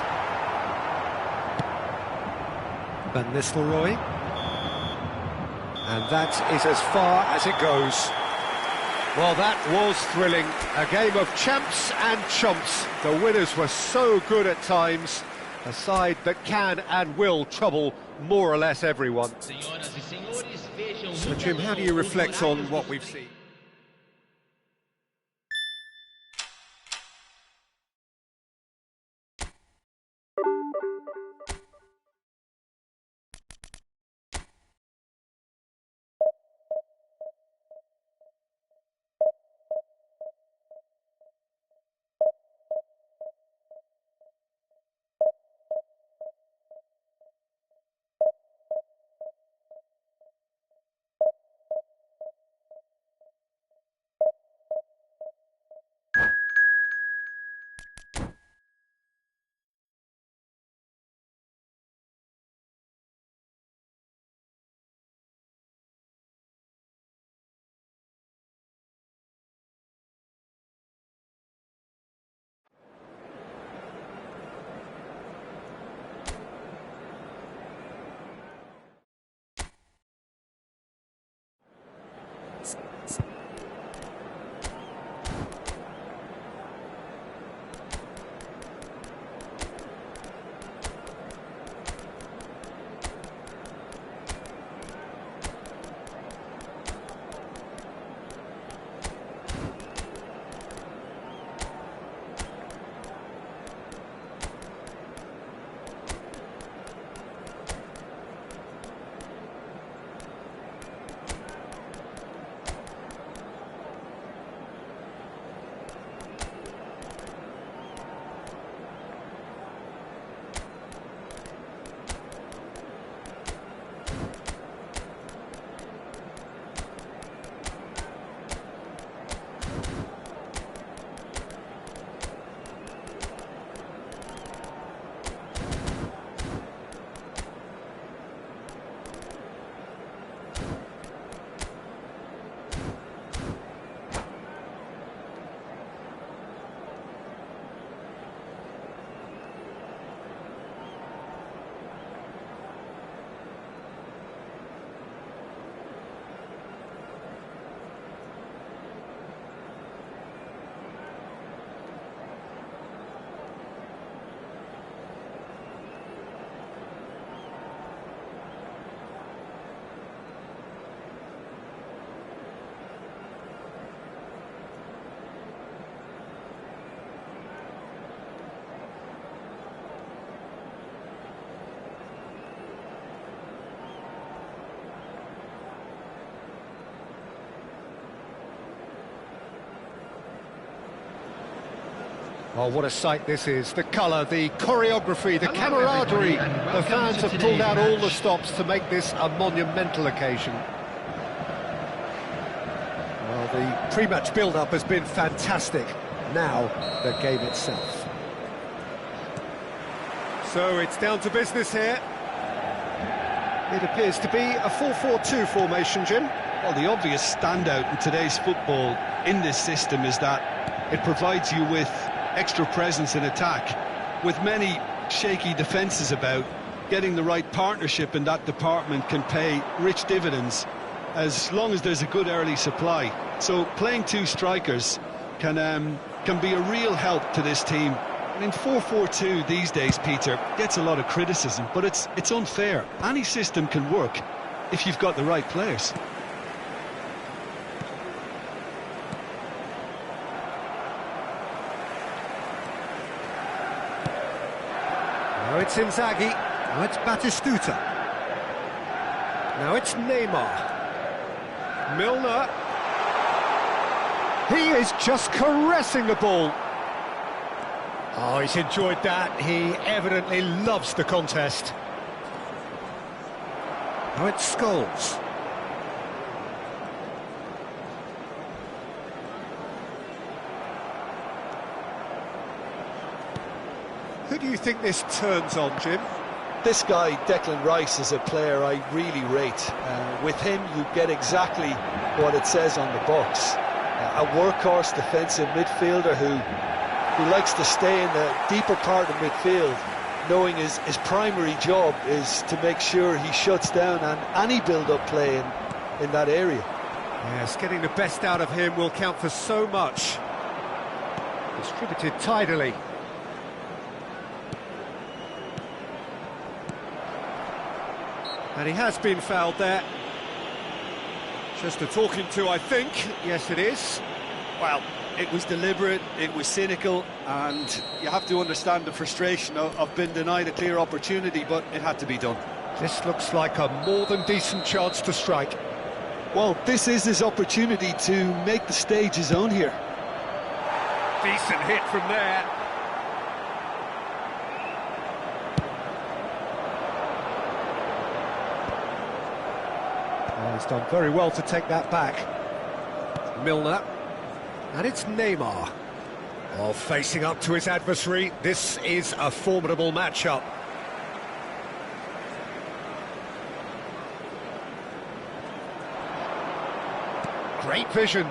Van Nistelrooy. And that is as far as it goes. Well, that was thrilling. A game of champs and chumps. The winners were so good at times. A side that can and will trouble more or less everyone. So, Jim, how do you reflect on what we've seen? Oh, what a sight this is. The colour, the choreography, the Hello, camaraderie. everybody, and The welcome fans to have today's pulled out all the match. stops to make this a monumental occasion. Well, the pre-match build-up has been fantastic. Now, the game itself. So it's down to business here. It appears to be a 4-4-2 formation, Jim. Well, the obvious standout in today's football in this system is that it provides you with extra presence in attack. With many shaky defences about, getting the right partnership in that department can pay rich dividends as long as there's a good early supply. So playing two strikers can be a real help to this team. I mean, 4-4-2 these days, Peter, gets a lot of criticism, but it's unfair. Any system can work if you've got the right players. Now it's Inzaghi. Now it's Batistuta. Now it's Neymar. Milner. He is just caressing the ball. Oh, he's enjoyed that. He evidently loves the contest. Now it's Scholes. Who do you think this turns on, Jim? This guy, Declan Rice, is a player I really rate. With him, you get exactly what it says on the box. A workhorse defensive midfielder who likes to stay in the deeper part of midfield, knowing his primary job is to make sure he shuts down any build-up play in that area. Yes, getting the best out of him will count for so much. Distributed tidily. And he has been fouled there. Just a talking to, I think. Yes, it is. Well, it was deliberate, it was cynical, and you have to understand the frustration of being denied a clear opportunity, but it had to be done. This looks like a more than decent chance to strike. Well, this is his opportunity to make the stage his own here. Decent hit from there. He's done very well to take that back. Milner. And it's Neymar. Oh, facing up to his adversary. This is a formidable matchup. Great vision.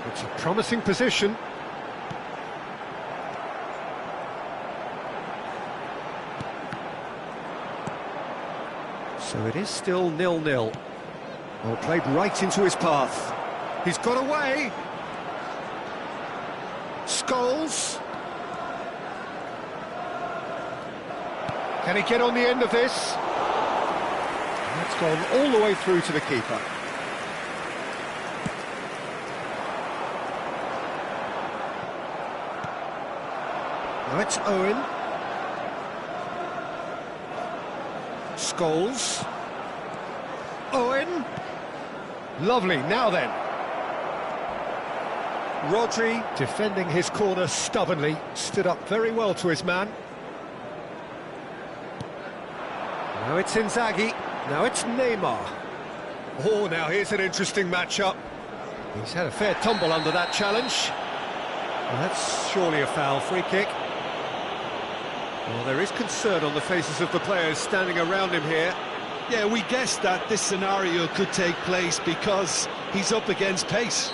It's a promising position. So it is still 0-0. Well, played right into his path. He's got away. Scholes. Can he get on the end of this? That's gone all the way through to the keeper. Now it's Owen. Scholes. Owen. Lovely, now then. Rodri, defending his corner stubbornly, stood up very well to his man. Now it's Inzaghi, now it's Neymar. Oh, now here's an interesting matchup. He's had a fair tumble under that challenge. Well, that's surely a foul, free kick. Well, there is concern on the faces of the players standing around him here. Yeah, we guessed that this scenario could take place because he's up against pace.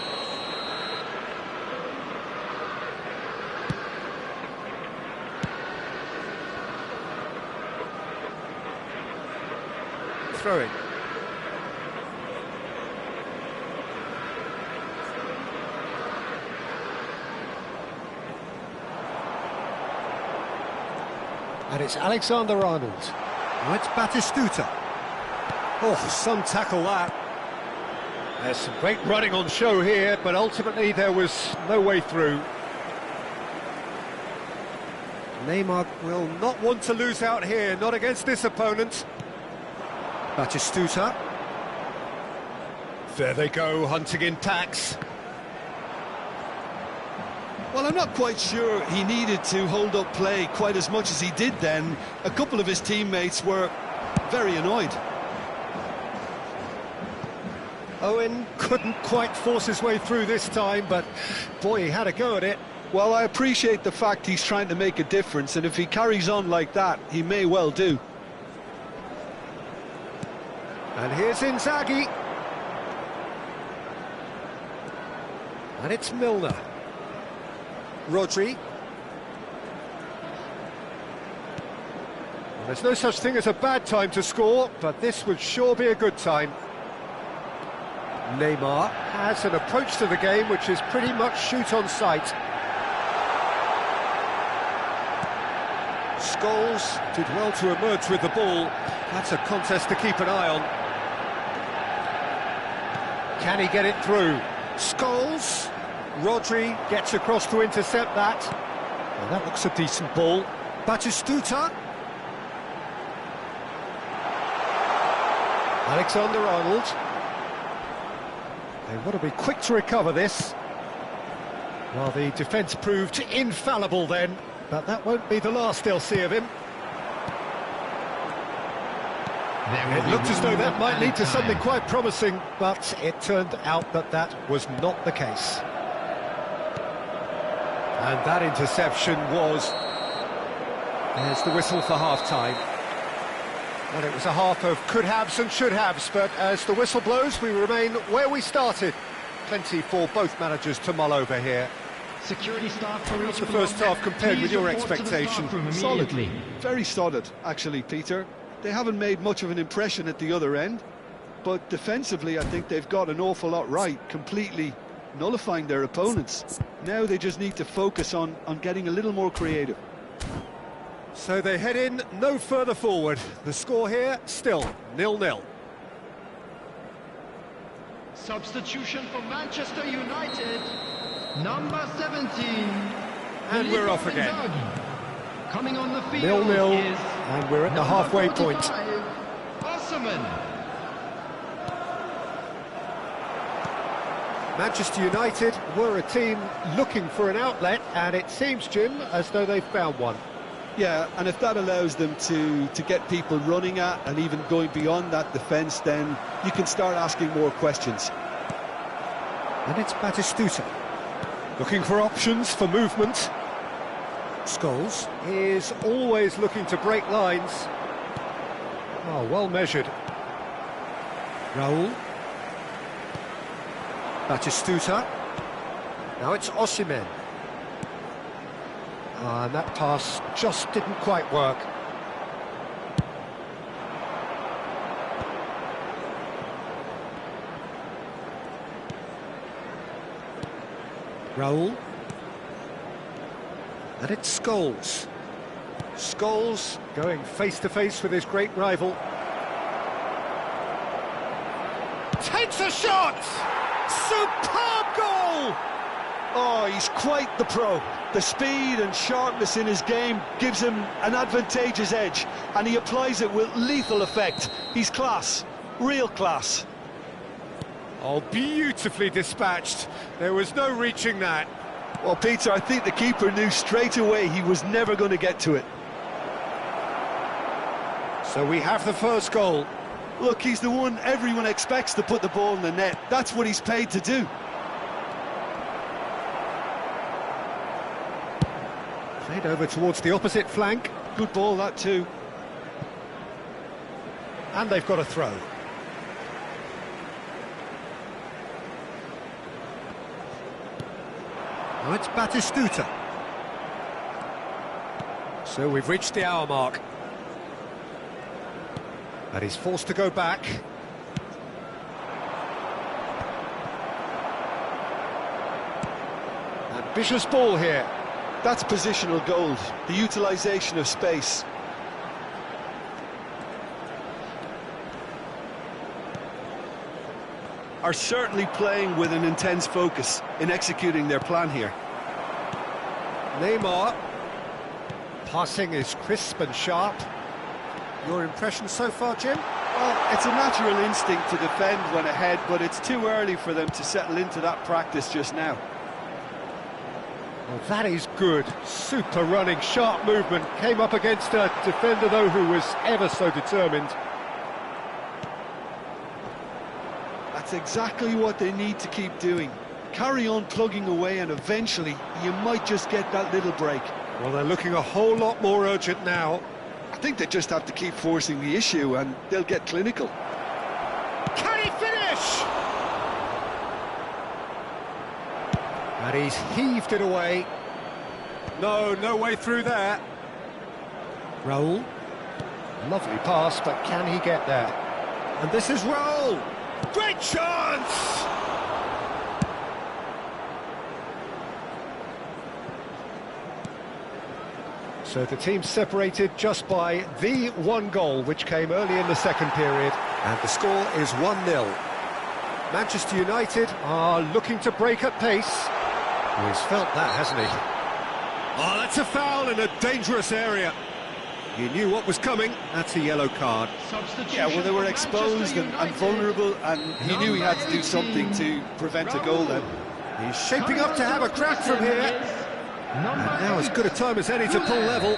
Throw it. And it's Alexander-Arnold. Now it's Batistuta. Oh, some tackle that. There's some great running on show here, but ultimately there was no way through. Neymar will not want to lose out here, not against this opponent. Batistuta. There they go, hunting in packs. Well, I'm not quite sure he needed to hold up play quite as much as he did then. A couple of his teammates were very annoyed. Owen couldn't quite force his way through this time, but boy, he had a go at it. Well, I appreciate the fact he's trying to make a difference, and if he carries on like that, he may well do. And here's Inzaghi. And it's Milner. Rodri. Well, there's no such thing as a bad time to score, but this would sure be a good time. Neymar has an approach to the game which is pretty much shoot on sight. Scholes did well to emerge with the ball. That's a contest to keep an eye on. Can he get it through? Scholes. Rodri gets across to intercept that. Well, that looks a decent ball. Batistuta. Alexander-Arnold. They want to be quick to recover this. Well, the defence proved infallible then, but that won't be the last they'll see of him. It looked as though that might lead to something quite promising, but it turned out that that was not the case. And that interception was... There's the whistle for half-time. Well, it was a half of could-haves and should-haves, but as the whistle blows, we remain where we started. Plenty for both managers to mull over here. Security staff for How's the first half compared with your expectation? Solid. Very solid, actually, Peter. They haven't made much of an impression at the other end, but defensively I think they've got an awful lot right, completely nullifying their opponents. Now they just need to focus on getting a little more creative. So they head in no further forward. The score here, still 0-0. Substitution for Manchester United, number 17. And we're off again. Coming on the field 0-0, is and we're at the halfway point. Osman. Manchester United were a team looking for an outlet, and it seems, Jim, as though they've found one. Yeah, and if that allows them to get people running at and even going beyond that defence, then you can start asking more questions. And it's Batistuta, looking for options for movement. Scholes is always looking to break lines. Oh, well measured. Raul. Batistuta. Now it's Osimhen. And that pass just didn't quite work. Raul. And it's Scholes. Scholes going face-to-face with his great rival. Takes a shot! Superb goal! Oh, he's quite the pro. The speed and sharpness in his game gives him an advantageous edge, and he applies it with lethal effect. He's class, real class. Oh, beautifully dispatched. There was no reaching that. Well, Peter, I think the keeper knew straight away he was never going to get to it. So we have the first goal. Look, he's the one everyone expects to put the ball in the net. That's what he's paid to do. Played over towards the opposite flank. Good ball, that too. And they've got a throw. Now it's Batistuta. So we've reached the hour mark. And he's forced to go back. Ambitious ball here. That's positional gold, the utilisation of space. Are certainly playing with an intense focus in executing their plan here. Neymar. Passing is crisp and sharp. Your impression so far, Jim? Well, it's a natural instinct to defend when ahead, but it's too early for them to settle into that practice just now. Well, that is good. Super running, sharp movement. Came up against a defender, though, who was ever so determined. That's exactly what they need to keep doing. Carry on plugging away, and eventually you might just get that little break. Well, they're looking a whole lot more urgent now. I think they just have to keep forcing the issue and they'll get clinical. Can he finish? And he's heaved it away. No way through there. Raul. Lovely pass, but can he get there? And this is Raul. Great chance! So the team separated just by the one goal, which came early in the second period. And the score is 1-0. Manchester United are looking to break at pace. He's felt that, hasn't he? Oh, that's a foul in a dangerous area. He knew what was coming. That's a yellow card. Yeah, well, they were exposed and vulnerable, and he knew he had to do something to prevent a goal then. He's shaping up to have a crack from here. And now as good a time as any to pull level.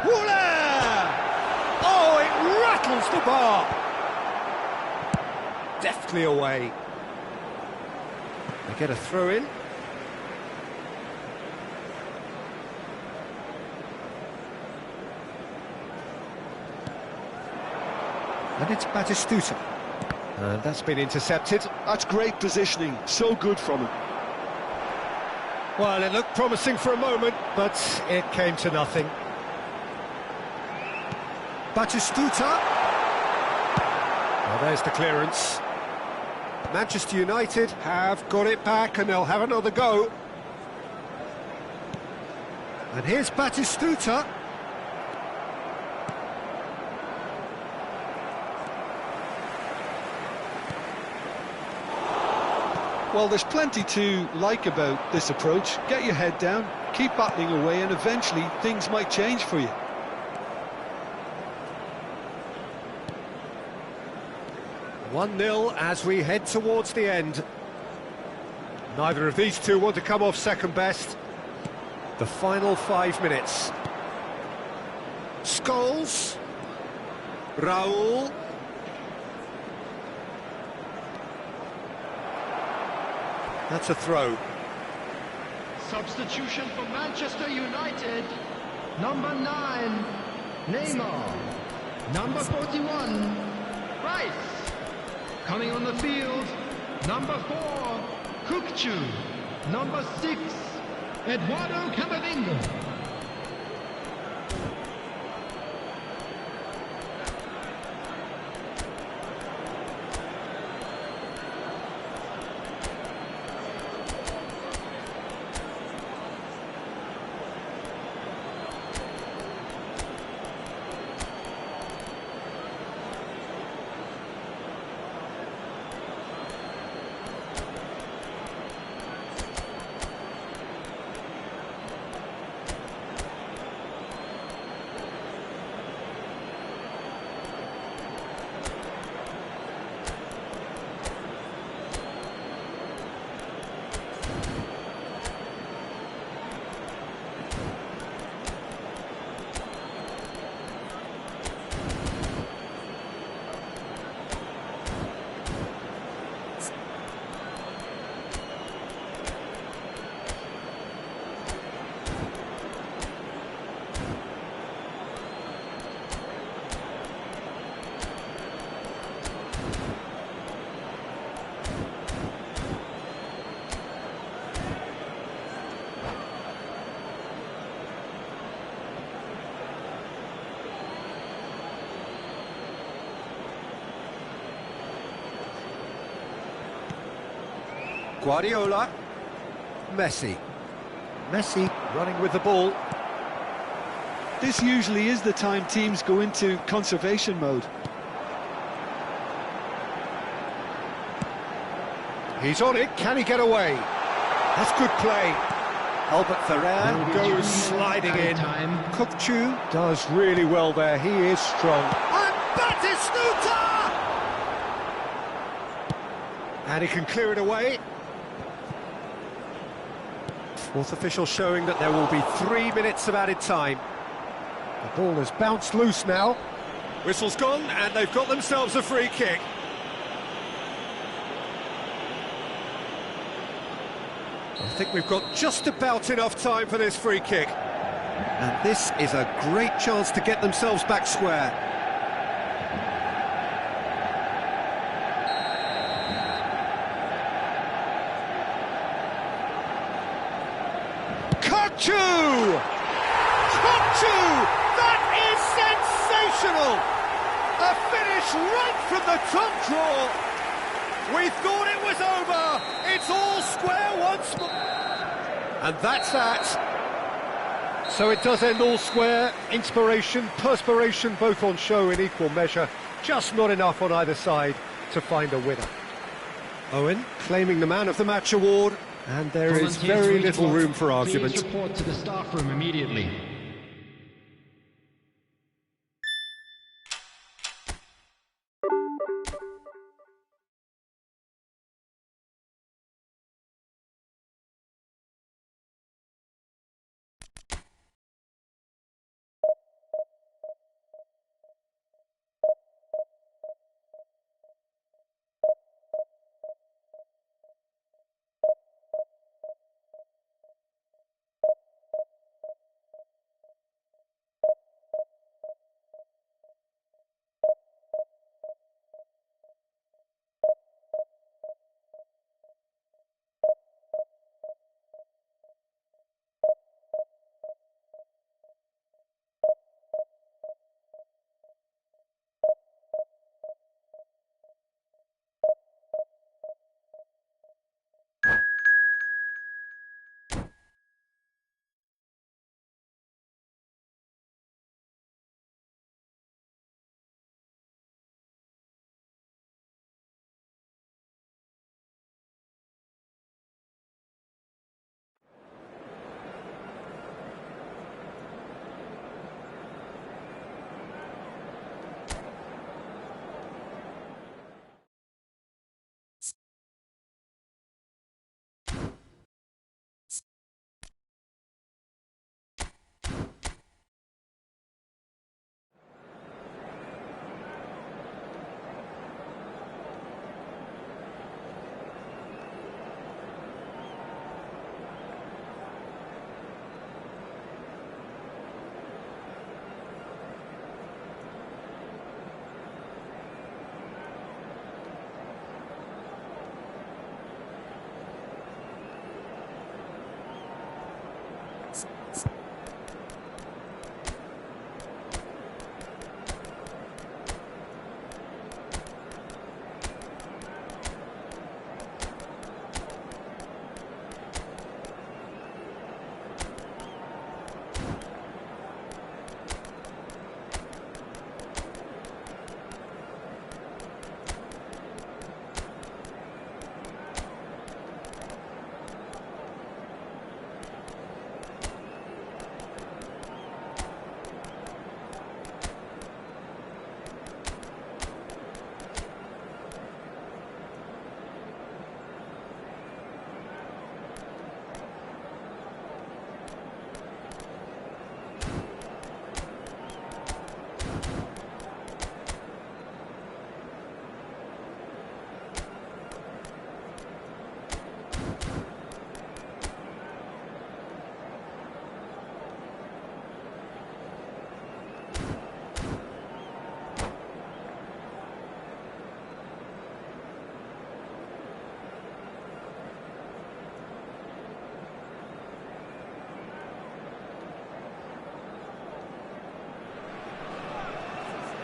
Woola! Oh, it rattles the bar. Deftly away. They get a throw in. And it's Batistuta. And that's been intercepted. That's great positioning, so good from him. Well, it looked promising for a moment, but it came to nothing. Batistuta. Well, there's the clearance. Manchester United have got it back and they'll have another go. And here's Batistuta. Well, there's plenty to like about this approach. Get your head down, keep battling away, and eventually things might change for you. One-nil as we head towards the end. Neither of these two want to come off second best. The final 5 minutes. Scholes. Raul. That's a throw. Substitution for Manchester United. Number 9, Neymar. Number 41, Rice. Coming on the field, number 4, Kukcu. Number 6, Eduardo Camavinga. Guardiola. Messi. Messi running with the ball. This usually is the time teams go into conservation mode. He's on it, can he get away? That's good play. Albert Ferrer goes sliding in. Kukcu does really well there, he is strong. And Batistuta! And he can clear it away. Fourth official showing that there will be 3 minutes of added time. The ball has bounced loose now. Whistle's gone, and they've got themselves a free kick. I think we've got just about enough time for this free kick. And this is a great chance to get themselves back square. Kokchu! Kokchu! That is sensational! A finish right from the top draw. We thought it was over. It's all square once more. And that's that. So it does end all square. Inspiration, perspiration, both on show in equal measure. Just not enough on either side to find a winner. Owen claiming the Man of the Match award. And there is very little room for argument. Please report to the staff room immediately.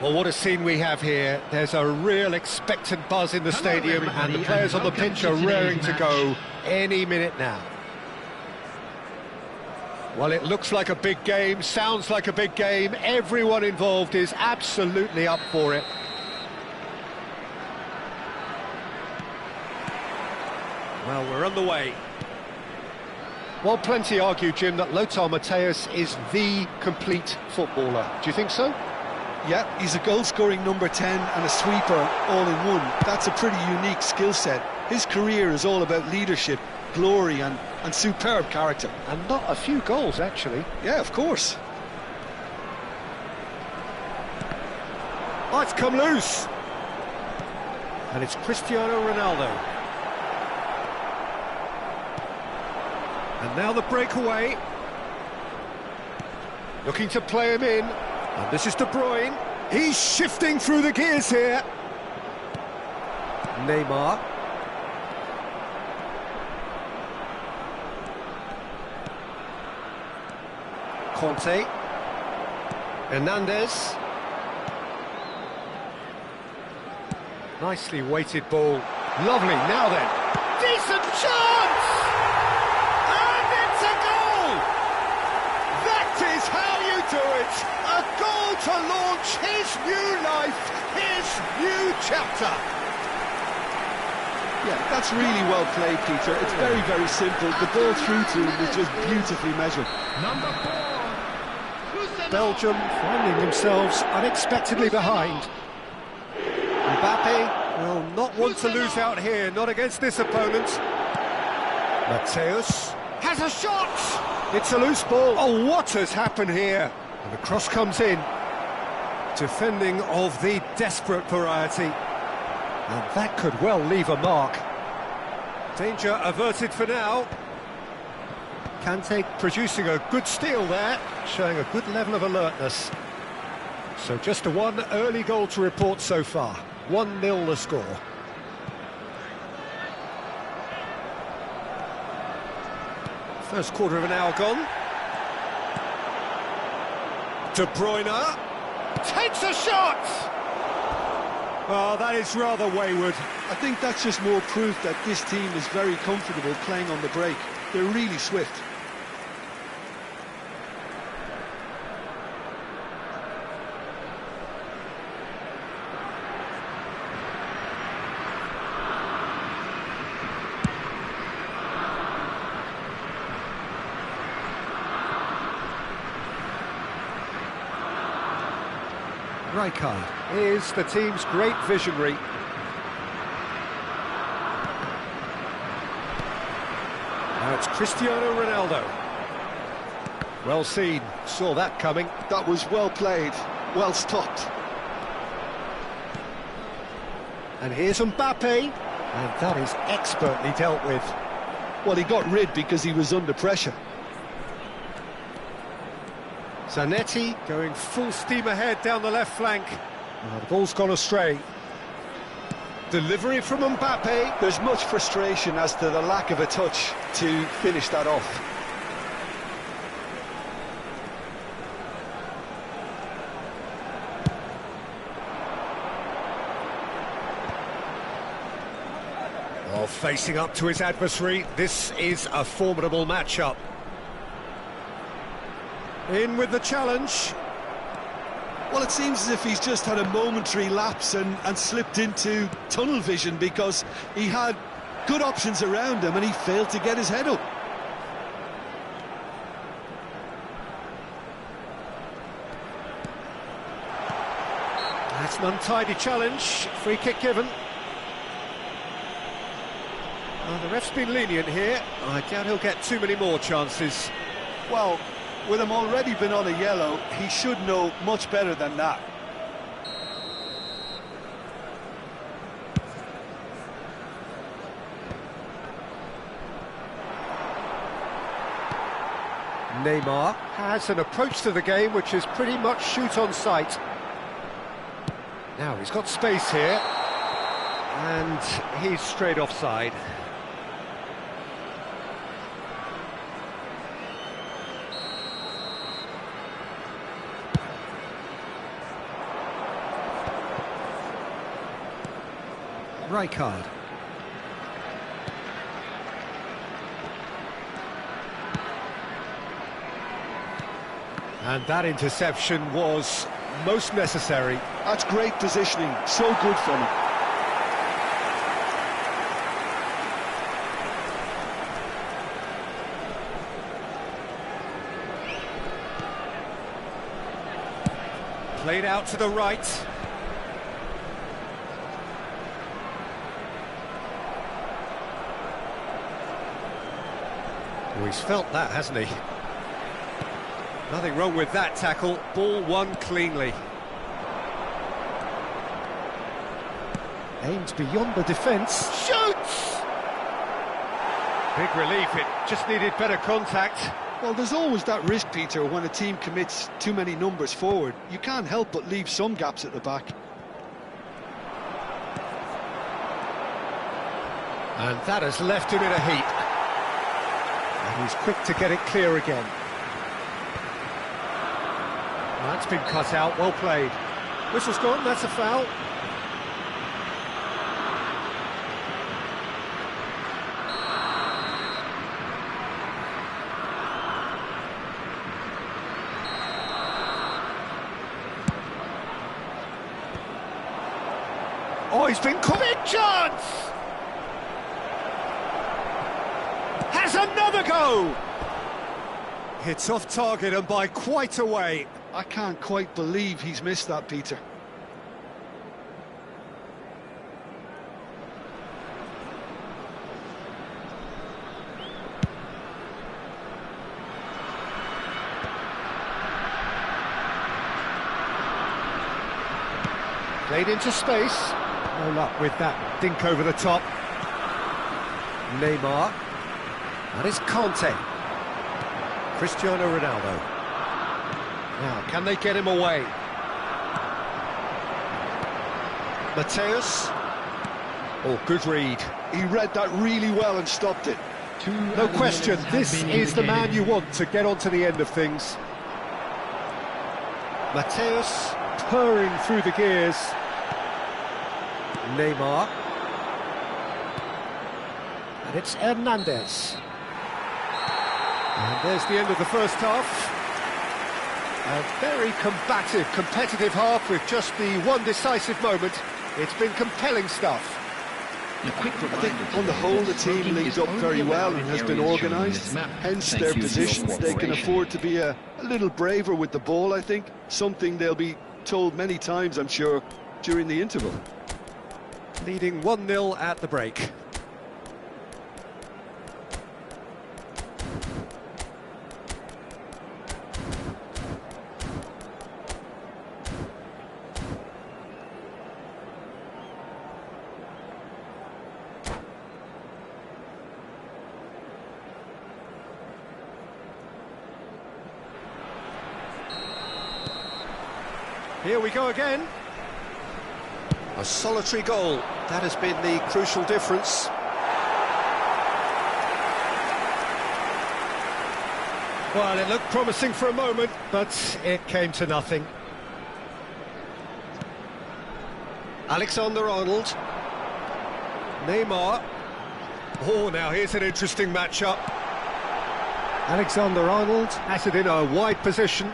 Well, what a scene we have here. There's a real expectant buzz in the stadium, and the players on the pitch are raring to go any minute now. Well, it looks like a big game, sounds like a big game. Everyone involved is absolutely up for it. Well, we're on the way. Well, plenty argue, Jim, that Lothar Matthäus is the complete footballer. Do you think so? Yeah, he's a goal-scoring number 10 and a sweeper all in one. That's a pretty unique skill set. His career is all about leadership, glory and superb character. And not a few goals, actually. Yeah, of course. Oh, it's come loose. And it's Cristiano Ronaldo. And now the breakaway. Looking to play him in. And this is De Bruyne. He's shifting through the gears here. Neymar. Conte. Hernandez. Nicely weighted ball. Lovely, now then. Decent chance! And it's a goal! That is how you do it! A goal to launch his new life, his new chapter. Yeah, that's really well played, Peter. It's very, very simple. The ball through to him was just beautifully measured. Number 4, Belgium finding themselves unexpectedly behind. Mbappe will not want to lose out here, not against this opponent. Mateus has a shot! It's a loose ball. Oh, what has happened here? And the cross comes in. Defending of the desperate variety. And that could well leave a mark. Danger averted for now. Kante producing a good steal there, showing a good level of alertness. So just one early goal to report so far. 1-0 the score. First quarter of an hour gone. De Bruyne takes a shot! Oh, that is rather wayward. I think that's just more proof that this team is very comfortable playing on the break. They're really swift. Rijkaard is the team's great visionary. Now it's Cristiano Ronaldo. Well seen, saw that coming. That was well played, well stopped. And here's Mbappe, and that is expertly dealt with. Well, he got rid because he was under pressure. Zanetti going full steam ahead down the left flank. Oh, the ball's gone astray. Delivery from Mbappe. There's much frustration as to the lack of a touch to finish that off. Oh, facing up to his adversary, this is a formidable matchup. In with the challenge. Well, it seems as if he's just had a momentary lapse and slipped into tunnel vision because he had good options around him and he failed to get his head up. That's an untidy challenge. Free kick given. The ref's been lenient here. I doubt he'll get too many more chances. Well, with him already been on a yellow, he should know much better than that. Neymar has an approach to the game which is pretty much shoot on sight. Now he's got space here, and he's straight offside. Rijkaard. And that interception was most necessary. That's great positioning, so good from him. Played out to the right. Well, he's felt that, hasn't he? Nothing wrong with that tackle. Ball won cleanly. Aims beyond the defence. Shoots! Big relief, it just needed better contact. Well, there's always that risk, Peter, when a team commits too many numbers forward. You can't help but leave some gaps at the back. And that has left him in a heap. And he's quick to get it clear again. That's been cut out, well played. Whistle's gone, that's a foul. Oh, he's been caught. Big chance! Has another go! Hits off target and by quite a way. I can't quite believe he's missed that, Peter. Played into space. No luck with that dink over the top. Neymar. That is Conte. Cristiano Ronaldo. Now, can they get him away? Mateus. Oh, good read. He read that really well and stopped it. No question, this is the man you want to get onto the end of things. Mateus purring through the gears. Neymar. And it's Hernandez. And there's the end of the first half. A very combative, competitive half with just the one decisive moment. It's been compelling stuff. I think on the whole the team linked up very well and has been organised, hence their positions. They can afford to be a little braver with the ball, I think. Something they'll be told many times, I'm sure, during the interval. Leading 1-0 at the break. Here we go again. A solitary goal. That has been the crucial difference. Well, it looked promising for a moment, but it came to nothing. Alexander-Arnold. Neymar. Oh, now here's an interesting matchup. Alexander-Arnold has it in a wide position.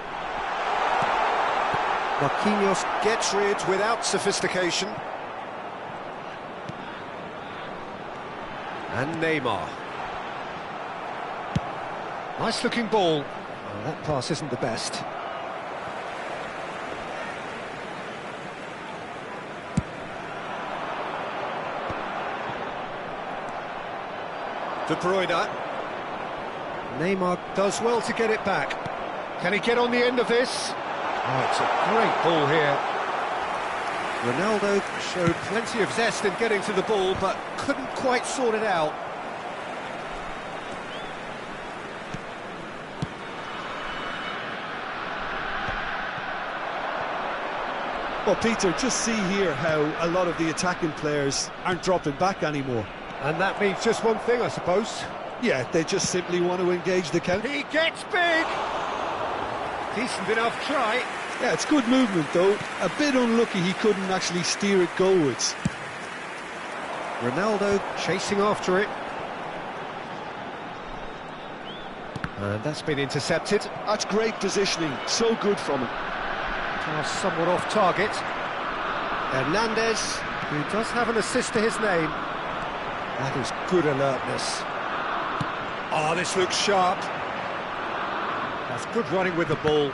Marquinhos gets rid without sophistication. And Neymar. Nice looking ball. Oh, that pass isn't the best. De Bruyne. Neymar does well to get it back. Can he get on the end of this? Oh, it's a great ball here. Ronaldo showed plenty of zest in getting to the ball, but couldn't quite sort it out. Well, Peter, just see here how a lot of the attacking players aren't dropping back anymore. And that means just one thing, I suppose. Yeah, they just simply want to engage the counter. He gets big! Decent enough try. Yeah, it's good movement, though. A bit unlucky he couldn't actually steer it goalwards. Ronaldo chasing after it. And that's been intercepted. That's great positioning. So good from him. Pass somewhat off target. Hernandez, who does have an assist to his name. That is good alertness. Oh, this looks sharp. That's good running with the ball.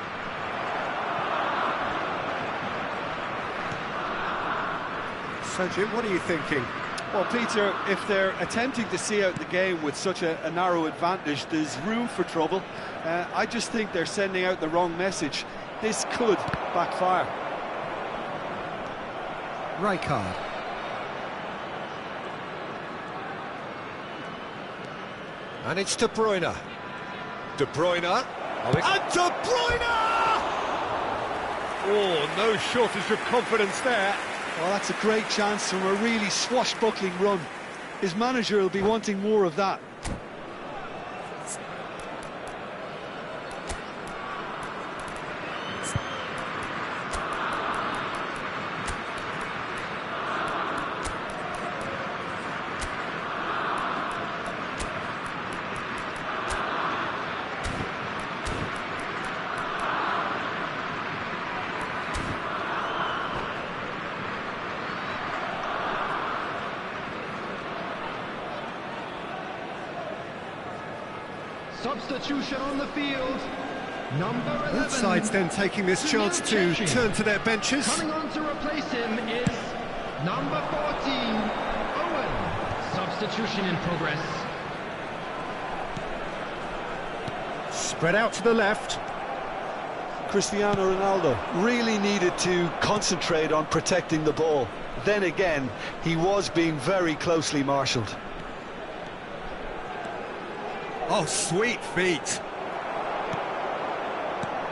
So, Jim, what are you thinking? Well, Peter, if they're attempting to see out the game with such a narrow advantage, there's room for trouble. I just think they're sending out the wrong message. This could backfire. Rijkaard. And it's De Bruyne. De Bruyne. And De Bruyne! Oh, no shortage of confidence there. Well, that's a great chance from a really swashbuckling run. His manager will be wanting more of that. Substitution on the field. Number 11. Both sides then taking this chance to turn to their benches. Coming on to replace him is number 14, Owen. Substitution in progress. Spread out to the left. Cristiano Ronaldo really needed to concentrate on protecting the ball. Then again, he was being very closely marshalled. Oh, sweet feet.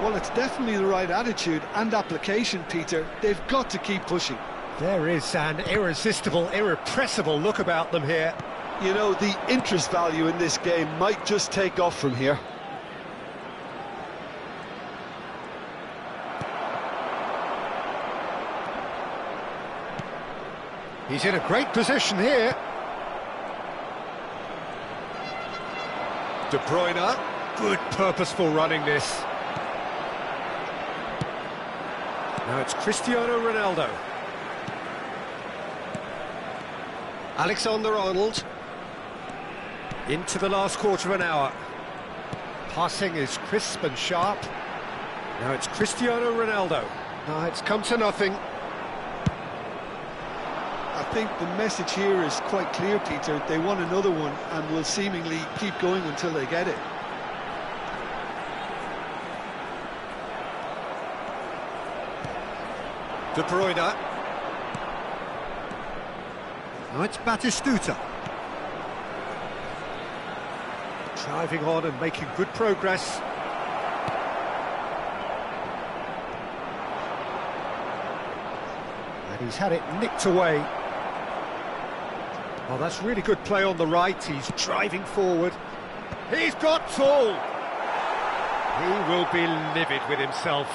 Well, it's definitely the right attitude and application, Peter. They've got to keep pushing. There is an irresistible, irrepressible look about them here. You know, the interest value in this game might just take off from here. He's in a great position here. De Bruyne, good purposeful running this. Now it's Cristiano Ronaldo. Alexander-Arnold. Into the last quarter of an hour. Passing is crisp and sharp. Now it's Cristiano Ronaldo. It's come to nothing. I think the message here is quite clear, Peter. They want another one and will seemingly keep going until they get it. De Bruyne. Now it's Batistuta. Driving on and making good progress. And he's had it nicked away. Oh, that's really good play on the right. He's driving forward. He's got tall. He will be livid with himself.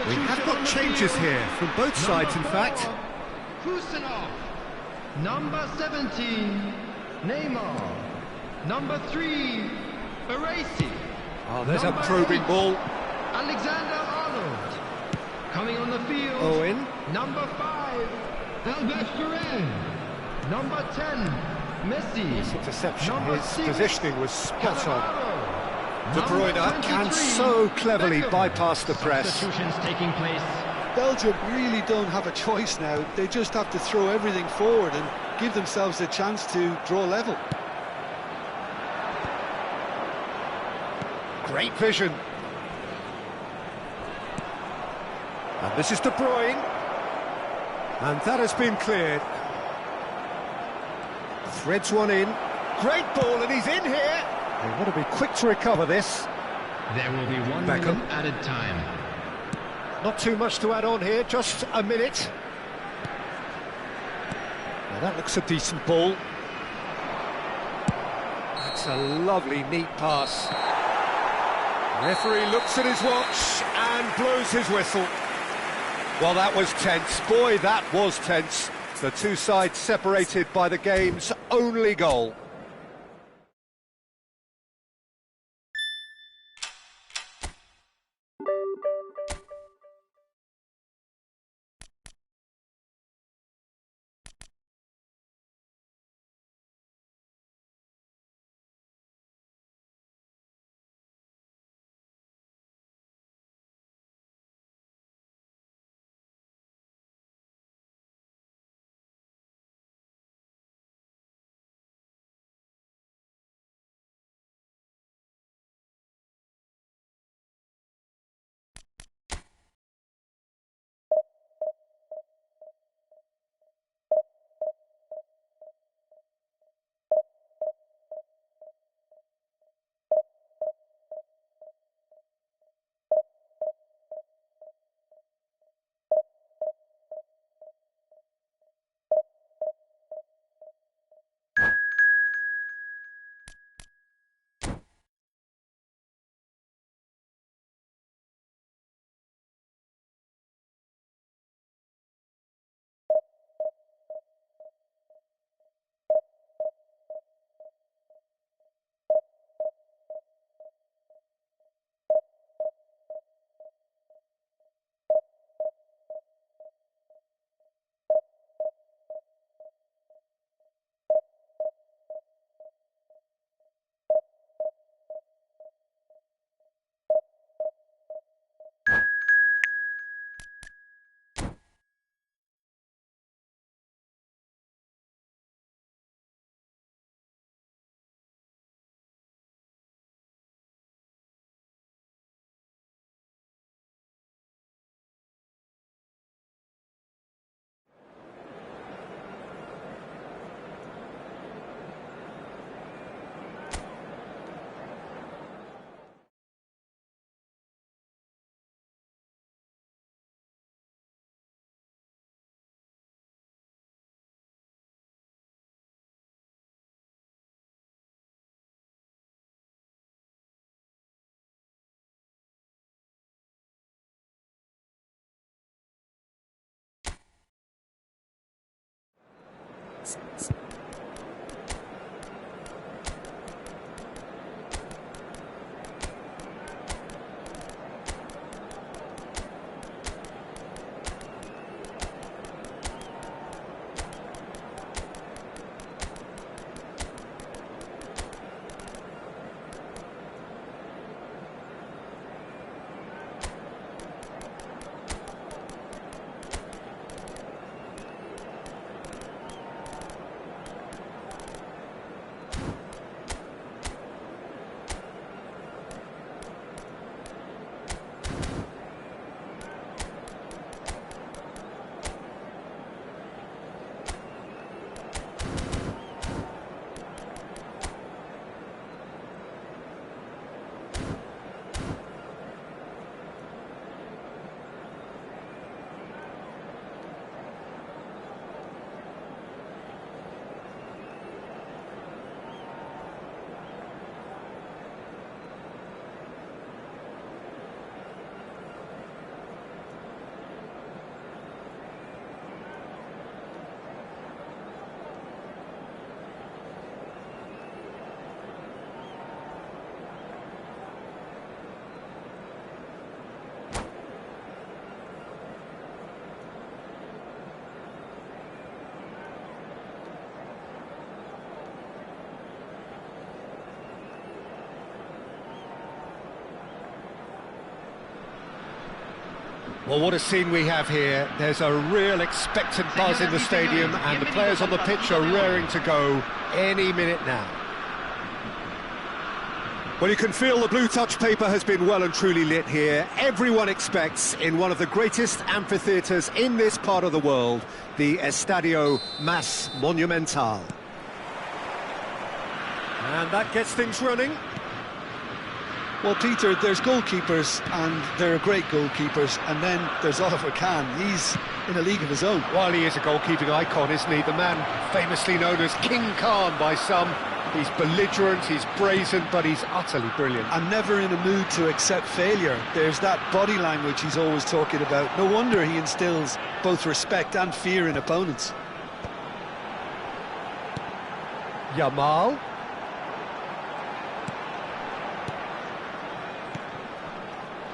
We have got changes here from both sides, in fact. Kusanov. Number 17, Neymar. Number 3, Baresi. Oh, there's a probing ball. Alexander-Arnold. Coming on the field. Owen. Number 5, Albert Ferrer. Number 10, Messi. This interception, Number his 6, positioning was spot on. De Number Bruyne 23, can so cleverly Beckham. bypass the press. Substitutions taking place. Belgium really don't have a choice now. They just have to throw everything forward and give themselves a chance to draw level. Great vision. And this is De Bruyne. And that has been cleared. Threads one in. Great ball, and he's in here. They want to be quick to recover this. There will be 1 minute added time. Not too much to add on here, just a minute. Now that looks a decent ball. That's a lovely, neat pass. Referee looks at his watch and blows his whistle. Well, that was tense. Boy, that was tense. The two sides separated by the game's only goal. Well, what a scene we have here. There's a real expectant buzz in the stadium, and the players on the pitch are raring to go any minute now. Well, you can feel the blue touch paper has been well and truly lit here. Everyone expects, in one of the greatest amphitheatres in this part of the world, the Estadio Más Monumental. And that gets things running. Well, Peter, there's goalkeepers, and there are great goalkeepers, and then there's Oliver Kahn. He's in a league of his own. Well, he is a goalkeeping icon, isn't he? The man famously known as King Khan by some. He's belligerent, he's brazen, but he's utterly brilliant. And never in a mood to accept failure. There's that body language he's always talking about. No wonder he instills both respect and fear in opponents. Yamal.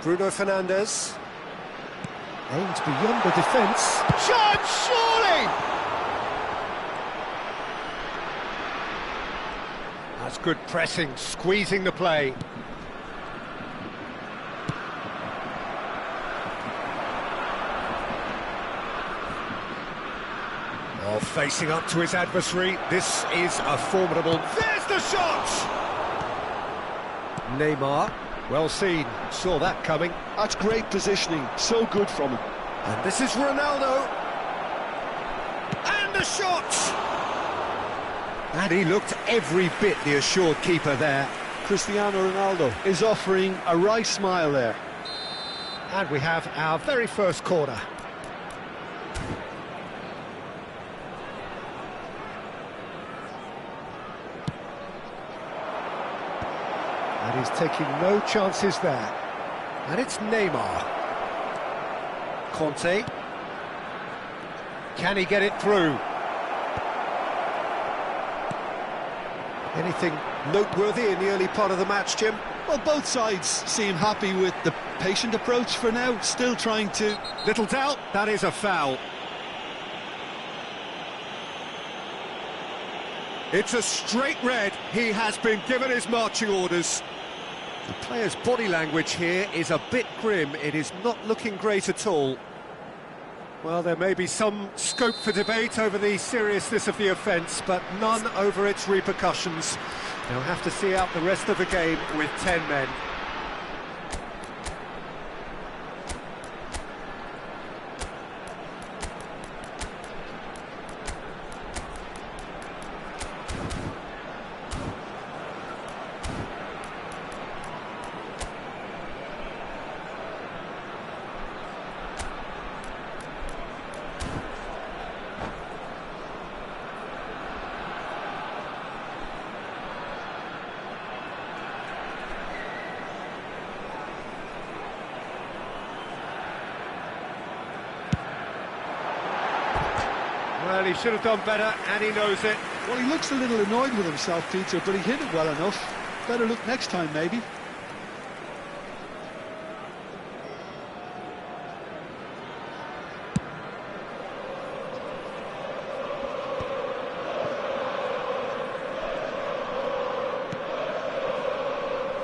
Bruno Fernandes. Aimed beyond the defence. Chance, surely! That's good pressing, squeezing the play. Oh, facing up to his adversary. This is a formidable... There's the shot! Neymar. Well seen, saw that coming. That's great positioning, so good from him. And this is Ronaldo. And the shot! And he looked every bit the assured keeper there. Cristiano Ronaldo is offering a wry smile there. And we have our very first corner. And he's taking no chances there. And it's Neymar. Conte. Can he get it through? Anything noteworthy in the early part of the match, Jim? Well, both sides seem happy with the patient approach for now, still trying to... Little doubt, that is a foul. It's a straight red. He has been given his marching orders. The player's body language here is a bit grim. It is not looking great at all. Well, there may be some scope for debate over the seriousness of the offence, but none over its repercussions. They'll have to see out the rest of the game with 10 men. Well, he should have done better, and he knows it. Well, he looks a little annoyed with himself, Peter, but he hit it well enough. Better look next time, maybe.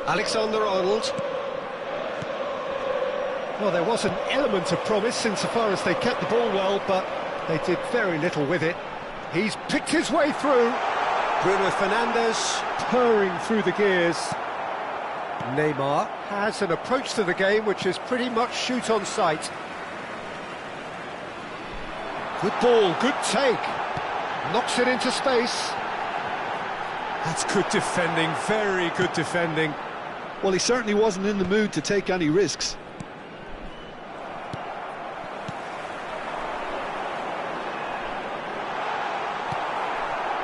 Alexander-Arnold. Well, there was an element of promise insofar as they kept the ball well, but they did very little with it. He's picked his way through. Bruno Fernandes purring through the gears. Neymar has an approach to the game which is pretty much shoot on sight. Good ball, good take. Knocks it into space. That's good defending, very good defending. Well, he certainly wasn't in the mood to take any risks.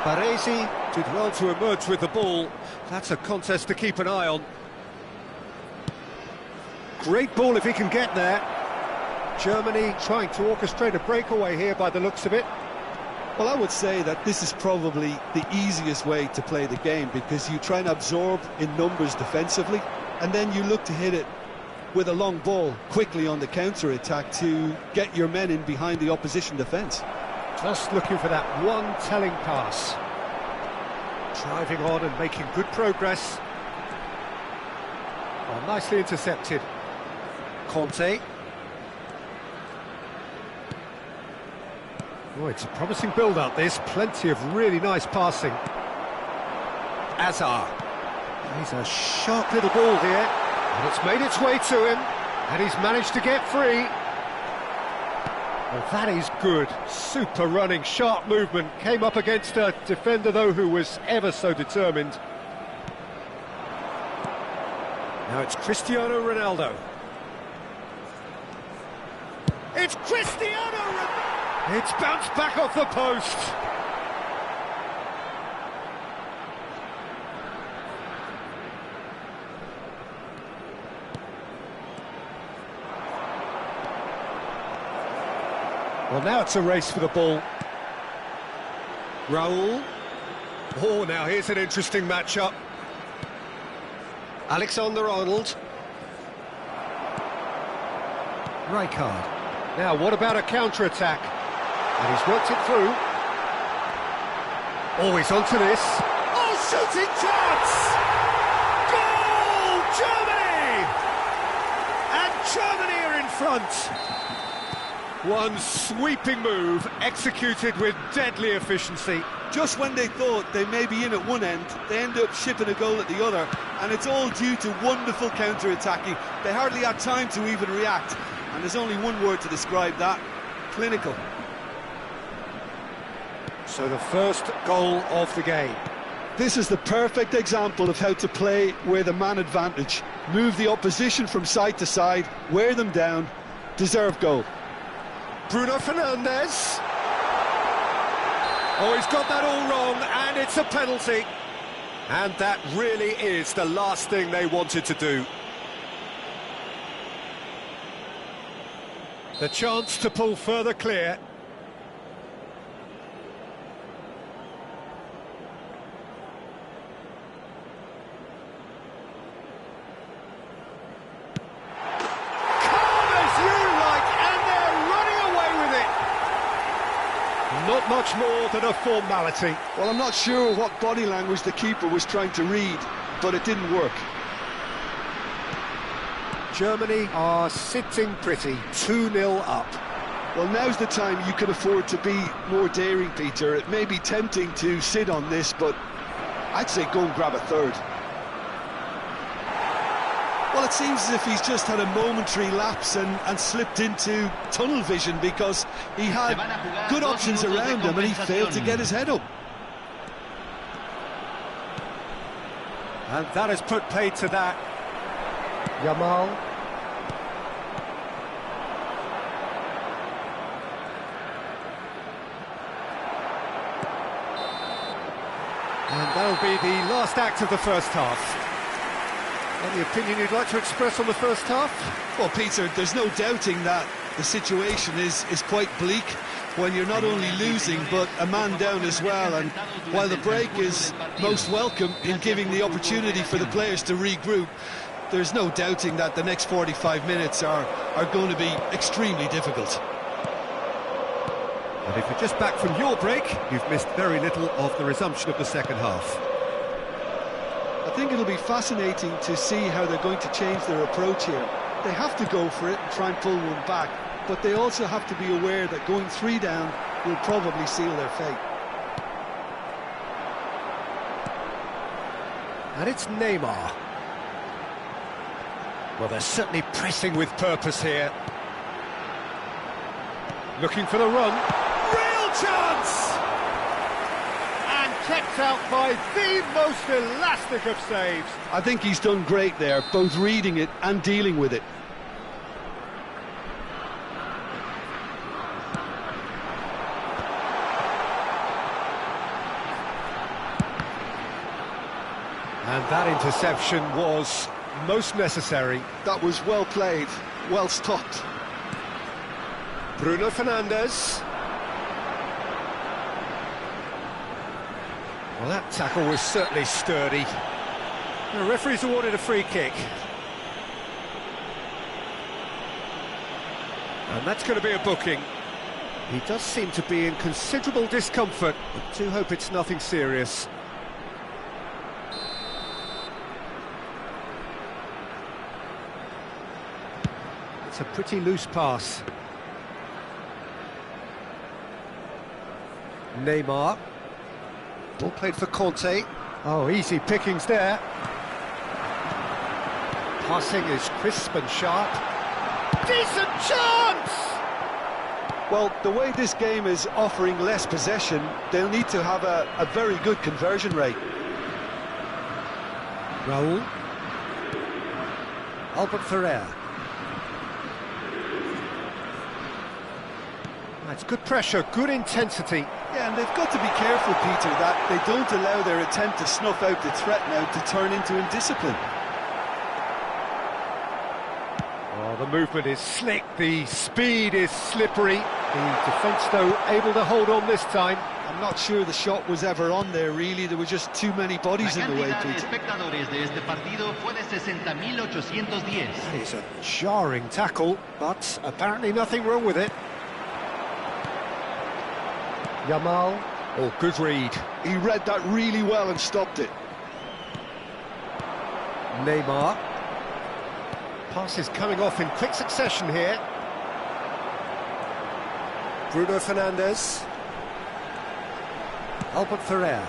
Baresi did well to emerge with the ball. That's a contest to keep an eye on. Great ball if he can get there. Germany trying to orchestrate a breakaway here by the looks of it. Well, I would say that this is probably the easiest way to play the game, because you try and absorb in numbers defensively, and then you look to hit it with a long ball quickly on the counter-attack to get your men in behind the opposition defence. Just looking for that one telling pass. Driving on and making good progress. Well, nicely intercepted. Conte. Oh, it's a promising build-up, this. Plenty of really nice passing. Azar. He's a sharp little ball here. And it's made its way to him. And he's managed to get free. Well, that is good. Super running, sharp movement. Came up against a defender, though, who was ever so determined. Now it's Cristiano Ronaldo. It's Cristiano Ronaldo! It's bounced back off the post. Well, now it's a race for the ball. Raul. Oh, now here's an interesting matchup. Alexander-Arnold. Rijkaard. Now, what about a counter-attack? And he's worked it through. Oh, he's onto this. Oh, shooting chance! Goal! Germany! And Germany are in front. One sweeping move, executed with deadly efficiency. Just when they thought they may be in at one end, they end up shipping a goal at the other, and it's all due to wonderful counter-attacking. They hardly had time to even react, and there's only one word to describe that: clinical. So the first goal of the game. This is the perfect example of how to play with a man advantage. Move the opposition from side to side, wear them down, deserve goal. Bruno Fernandes. Oh, he's got that all wrong, and it's a penalty. And that really is the last thing they wanted to do. The chance to pull further clear. Not much more than a formality. Well, I'm not sure what body language the keeper was trying to read, but it didn't work. Germany are sitting pretty, 2-0 up. Well, now's the time you can afford to be more daring, Peter. It may be tempting to sit on this, but I'd say go and grab a third. Well, it seems as if he's just had a momentary lapse and slipped into tunnel vision, because he had good options around him and he failed to get his head up. And that has put paid to that. Yamal. And that'll be the last act of the first half. Any opinion you'd like to express on the first half? Well, Peter, there's no doubting that the situation is quite bleak when you're not only losing but a man down as well, and while the break is most welcome in giving the opportunity for the players to regroup, there's no doubting that the next 45 minutes are going to be extremely difficult. And if you're just back from your break, you've missed very little of the resumption of the second half. I think it'll be fascinating to see how they're going to change their approach here. They have to go for it and try and pull one back, but they also have to be aware that going 3 down will probably seal their fate. And it's Neymar. Well, they're certainly pressing with purpose here. Looking for the run. Real chance! And kept out by the most elastic of saves. I think he's done great there, both reading it and dealing with it. And that interception was most necessary. That was well played, well stopped. Bruno Fernandes. Well, that tackle was certainly sturdy. The referee's awarded a free kick. And that's going to be a booking. He does seem to be in considerable discomfort. I do hope it's nothing serious. It's a pretty loose pass. Neymar. Ball played for Conte. Oh, easy pickings there. Passing is crisp and sharp. Decent chance! Well, the way this game is offering less possession, they'll need to have a very good conversion rate. Raul. Albert Ferrer. That's good pressure, good intensity. Yeah, and they've got to be careful, Peter, that they don't allow their attempt to snuff out the threat now to turn into indiscipline. Oh, the movement is slick, the speed is slippery. The defence, though, able to hold on this time. I'm not sure the shot was ever on there, really. There were just too many bodies in the way, Peter. That is a jarring tackle, but apparently nothing wrong with it. Yamal. Oh, good read. He read that really well and stopped it. Neymar. Passes coming off in quick succession here. Bruno Fernandes. Albert Ferrer.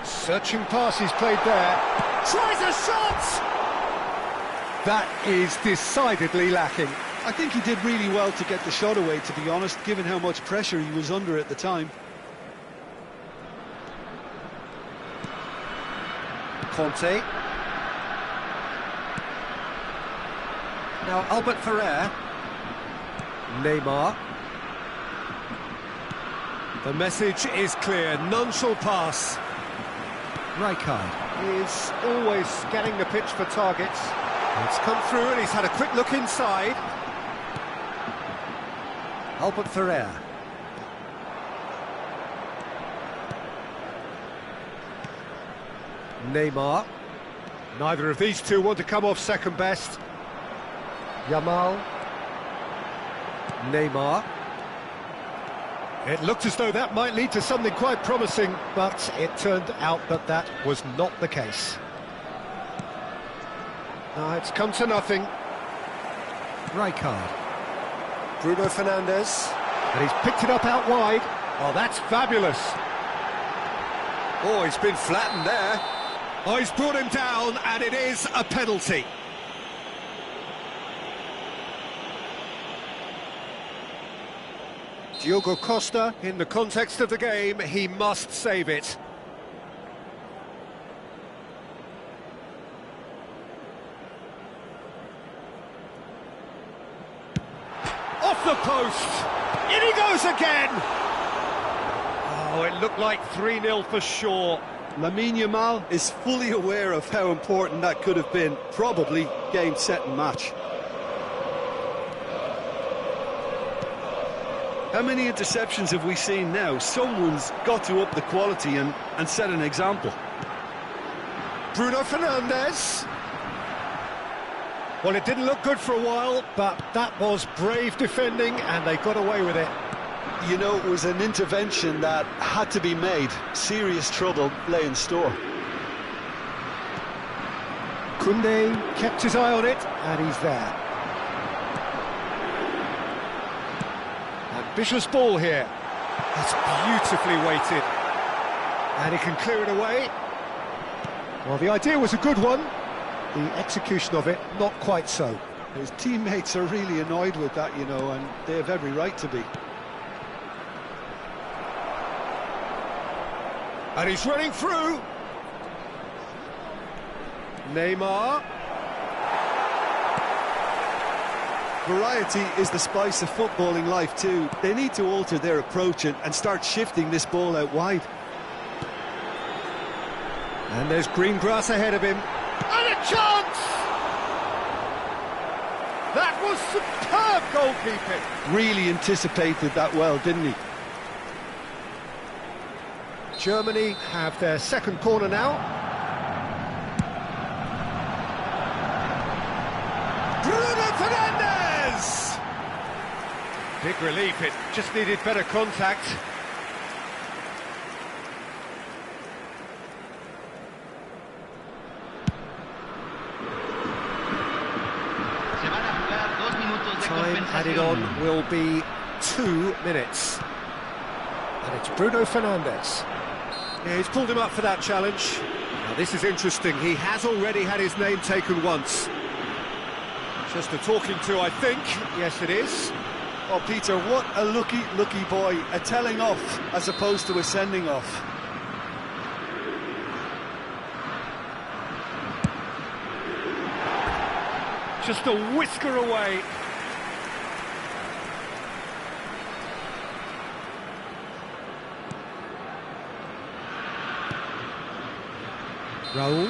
Searching passes played there. Tries a shot! That is decidedly lacking. I think he did really well to get the shot away, to be honest, given how much pressure he was under at the time. Conte. Now Albert Ferrer. Neymar. The message is clear, none shall pass. Rijkaard is always scanning the pitch for targets. It's come through and he's had a quick look inside. Albert Ferrer. Neymar. Neither of these two want to come off second best. Yamal. Neymar. It looked as though that might lead to something quite promising, but it turned out that that was not the case. Now it's come to nothing. Rijkaard. Bruno Fernandes. And he's picked it up out wide. Oh, that's fabulous. Oh, he's been flattened there. Oh, he's brought him down, and it is a penalty. Diogo Costa, in the context of the game, he must save it. Off the post! In he goes again! Oh, it looked like 3-0 for sure. Lamine Yamal is fully aware of how important that could have been. Probably game, set and match. How many interceptions have we seen now? Someone's got to up the quality and set an example. Bruno Fernandes. Well, it didn't look good for a while, but that was brave defending and they got away with it. You know, it was an intervention that had to be made. Serious trouble lay in store. Koundé kept his eye on it and he's there. Ambitious ball here. It's beautifully weighted. And he can clear it away. Well, the idea was a good one. The execution of it, not quite so. His teammates are really annoyed with that, you know, and they have every right to be. And he's running through. Neymar. Variety is the spice of footballing life too. They need to alter their approach and start shifting this ball out wide. And there's green grass ahead of him. And a chance! That was superb goalkeeping. Really anticipated that well, didn't he? Germany have their second corner now. Bruno Fernandes! Big relief, it just needed better contact. Time added on will be 2 minutes. And it's Bruno Fernandes. Yeah, he's pulled him up for that challenge. Now this is interesting, he has already had his name taken once. Just a talking to, I think. Yes, it is. Oh, Peter, what a lucky boy. A telling off as opposed to a sending off. Just a whisker away. Raul.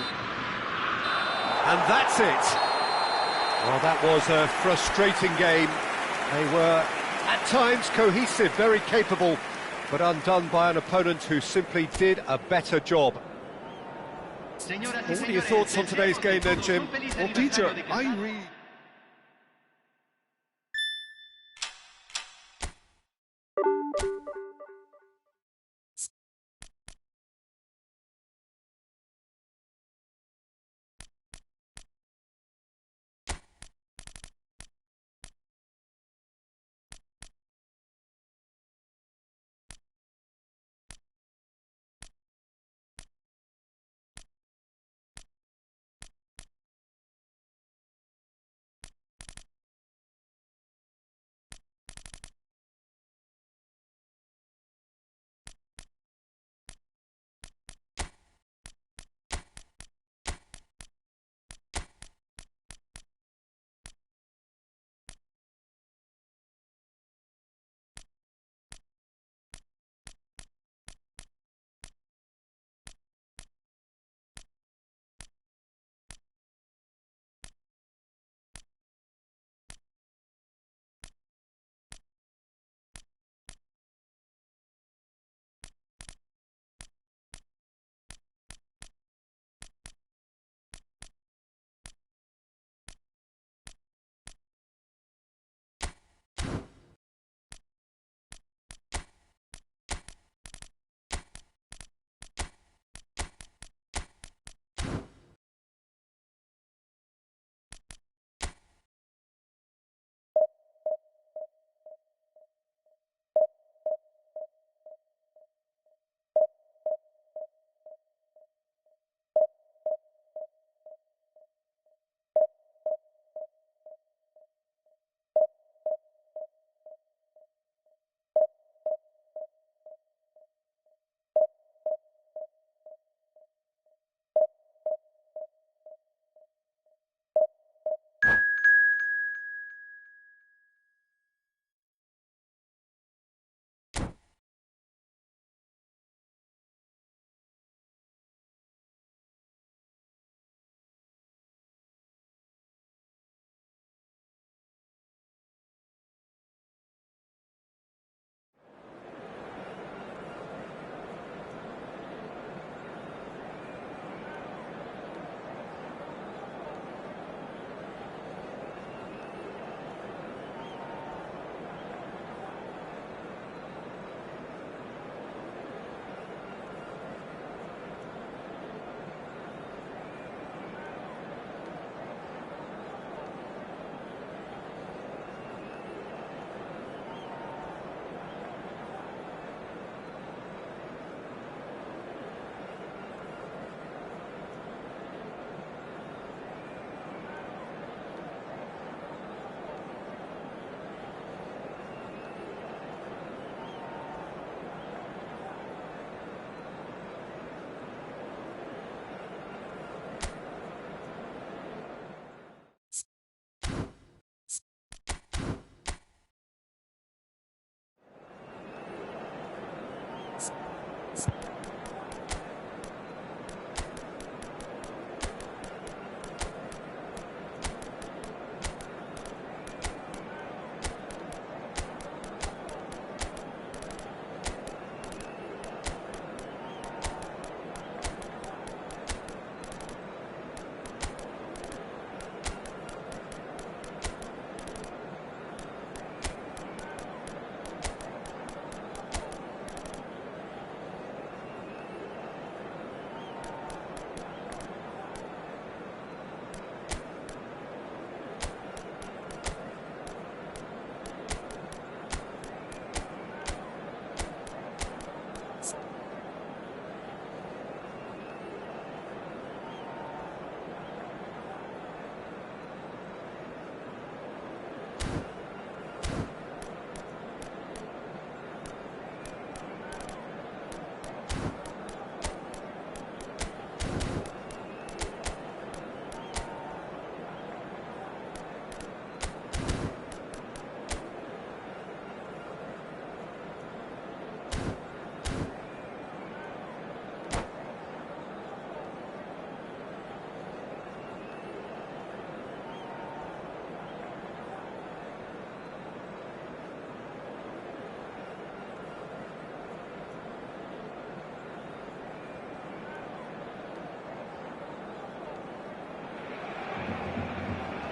And that's it. Well, that was a frustrating game. They were, at times, cohesive, very capable, but undone by an opponent who simply did a better job. What are your thoughts on today's game then, Jim? Well, Peter, I really...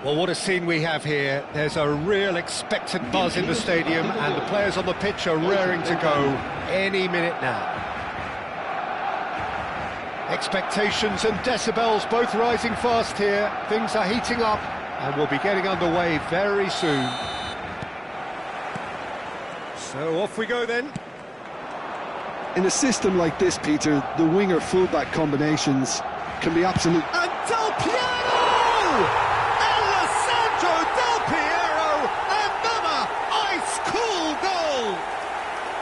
Well, what a scene we have here. There's a real expectant buzz in the stadium, and the players on the pitch are raring to go any minute now. Expectations and decibels both rising fast here. Things are heating up, and we'll be getting underway very soon. So off we go then. In a system like this, Peter, the winger-fullback combinations can be absolute... And Del Piero! Del Piero, another ice-cool goal!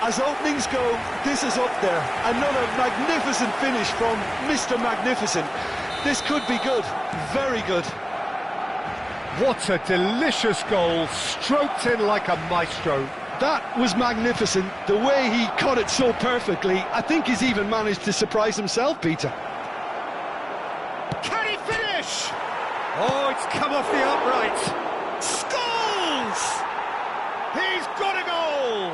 As openings go, this is up there. Another magnificent finish from Mr. Magnificent. This could be good, very good. What a delicious goal, stroked in like a maestro. That was magnificent. The way he cut it so perfectly, I think he's even managed to surprise himself, Peter. Can he finish? Oh, it's come off the upright. Scores! He's got a goal!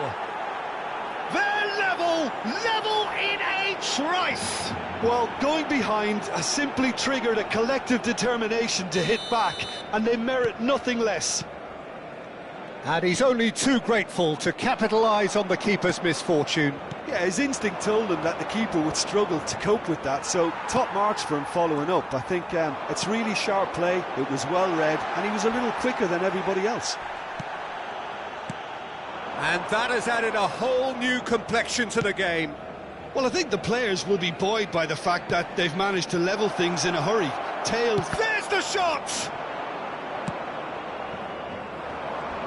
They're level in a trice! Well, going behind has simply triggered a collective determination to hit back, and they merit nothing less. And he's only too grateful to capitalise on the keeper's misfortune. Yeah, his instinct told him that the keeper would struggle to cope with that, so top marks for him following up. I think it's really sharp play, it was well read, and he was a little quicker than everybody else. And that has added a whole new complexion to the game. Well, I think the players will be buoyed by the fact that they've managed to level things in a hurry. Tails. There's the shot!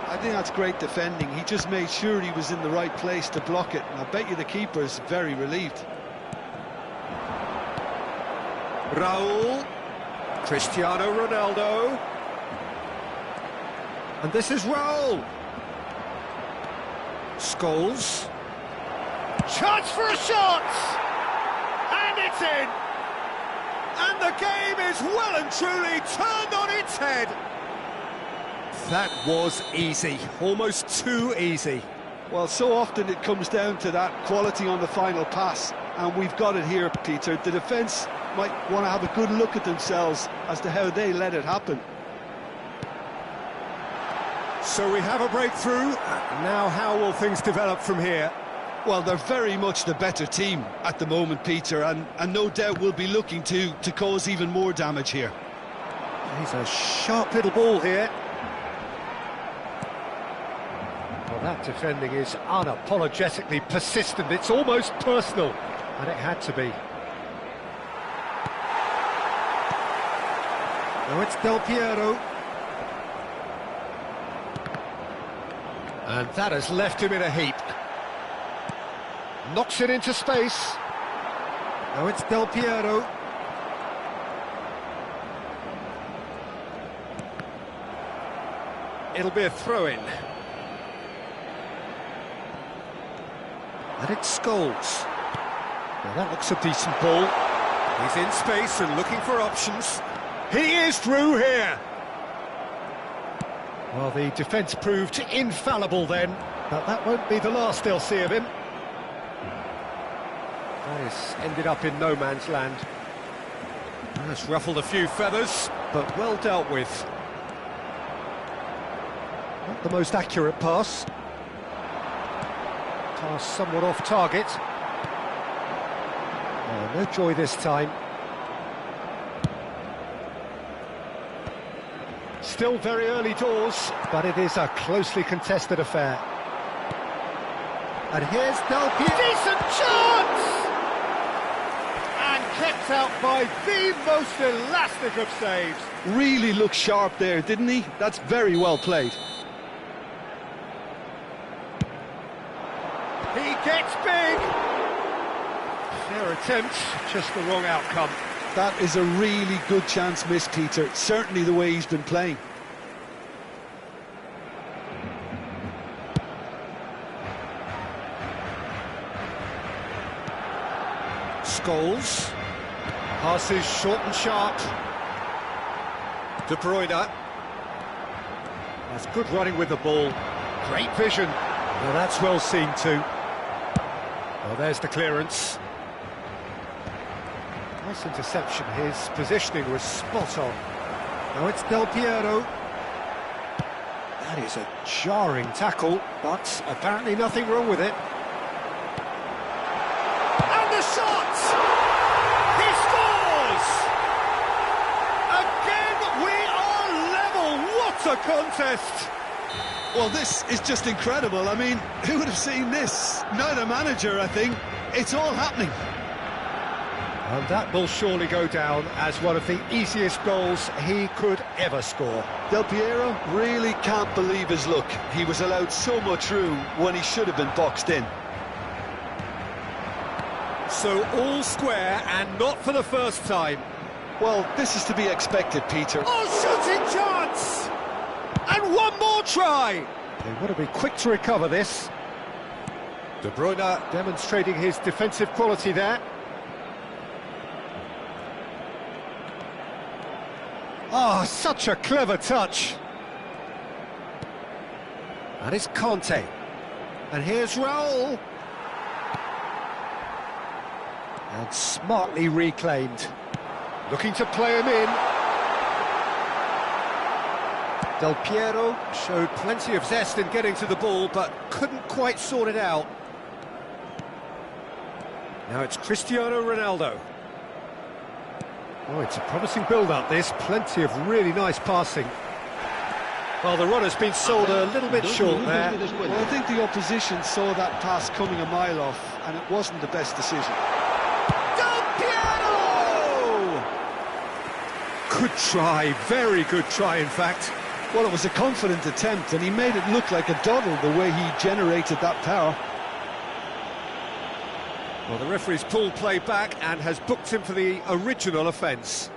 I think that's great defending. He just made sure he was in the right place to block it, and I bet you the keeper's very relieved. Raul, Cristiano Ronaldo, and this is Raul. Scholes, chance for a shot, and it's in. And the game is well and truly turned on its head. That was easy, almost too easy. Well, so often it comes down to that quality on the final pass, and we've got it here, Peter. The defence might want to have a good look at themselves as to how they let it happen. So we have a breakthrough. Now how will things develop from here? Well, they're very much the better team at the moment, Peter, and no doubt will be looking to cause even more damage here. He's a sharp little ball here. Well, that defending is unapologetically persistent. It's almost personal, and it had to be. Now it's Del Piero. And that has left him in a heap. Knocks it into space. Now it's Del Piero. It'll be a throw-in. And it's Scholes. Now that looks a decent ball. He's in space and looking for options. He is through here. Well, the defence proved infallible then, but that won't be the last they'll see of him. That has ended up in no man's land. That's ruffled a few feathers, but well dealt with. Not the most accurate pass. Pass somewhat off target. Oh, no joy this time. Still very early doors, but it is a closely contested affair. And here's Del Piero. Decent chance! And kept out by the most elastic of saves. Really looked sharp there, didn't he? That's very well played. He gets big. Fair attempt, just the wrong outcome. That is a really good chance missed, Peter. Certainly the way he's been playing. Scholes. Passes short and sharp. De Bruyne. That's good running with the ball. Great vision. Well, that's well seen too. Well, there's the clearance. Nice interception. His positioning was spot on. Now it's Del Piero. is a jarring tackle, but apparently nothing wrong with it. And the shot! He scores! Again, we are level. What a contest! Well, this is just incredible. I mean, who would have seen this? Neither manager, I think. It's all happening. And that will surely go down as one of the easiest goals he could ever score. Del Piero really can't believe his luck. He was allowed so much room when he should have been boxed in. So all square, and not for the first time. Well, this is to be expected, Peter. Oh, shooting chance! And one more try! They want to be quick to recover this. De Bruyne demonstrating his defensive quality there. Oh, such a clever touch. And it's Conte. And here's Raul. And smartly reclaimed. Looking to play him in. Del Piero showed plenty of zest in getting to the ball, but couldn't quite sort it out. Now it's Cristiano Ronaldo. Oh, it's a promising build-up, this. Plenty of really nice passing. Well, the run has been sold a little bit short there. Well, I think the opposition saw that pass coming a mile off, and it wasn't the best decision. Del Piero! Good try, very good try, in fact. Well, it was a confident attempt, and he made it look like a doddle the way he generated that power. Well, the referee's pulled play back and has booked him for the original offence.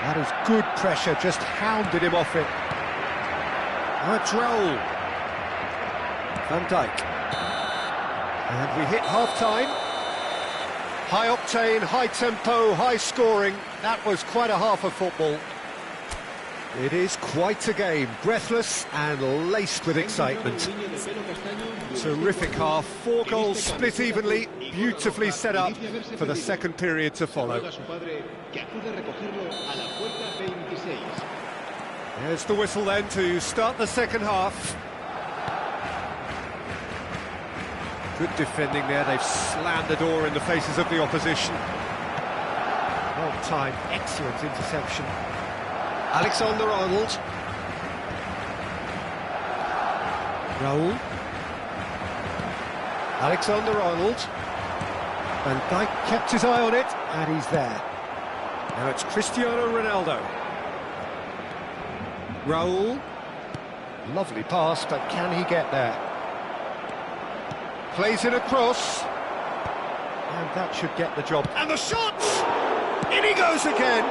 That is good pressure, just hounded him off it. Now it's Raul. Van Dijk. And we hit half-time. High octane, high tempo, high scoring. That was quite a half of football. It is quite a game, breathless and laced with excitement. Terrific half, 4 goals split evenly, beautifully set up for the second period to follow. There's the whistle then to start the second half. Good defending there, they've slammed the door in the faces of the opposition. Well timed, excellent interception. Alexander-Arnold. Raul. Alexander-Arnold. Van Dijk kept his eye on it, and he's there. Now it's Cristiano Ronaldo. Raul. Lovely pass, but can he get there? Plays it across. And that should get the job. And the shot! In he goes again!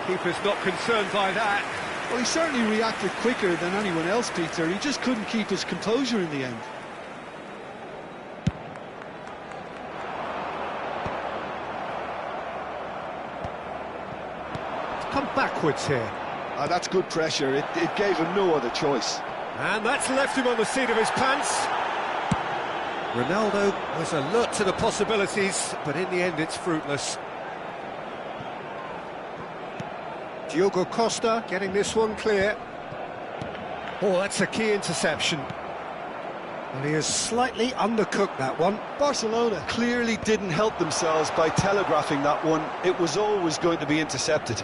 Keeper's not concerned by that. Well, he certainly reacted quicker than anyone else, Peter. He just couldn't keep his composure in the end. It's come backwards here. That's good pressure. It gave him no other choice. And that's left him on the seat of his pants. Ronaldo was alert to the possibilities, but in the end it's fruitless. Diogo Costa getting this one clear. Oh, that's a key interception. And he has slightly undercooked that one. Barcelona clearly didn't help themselves by telegraphing that one. It was always going to be intercepted.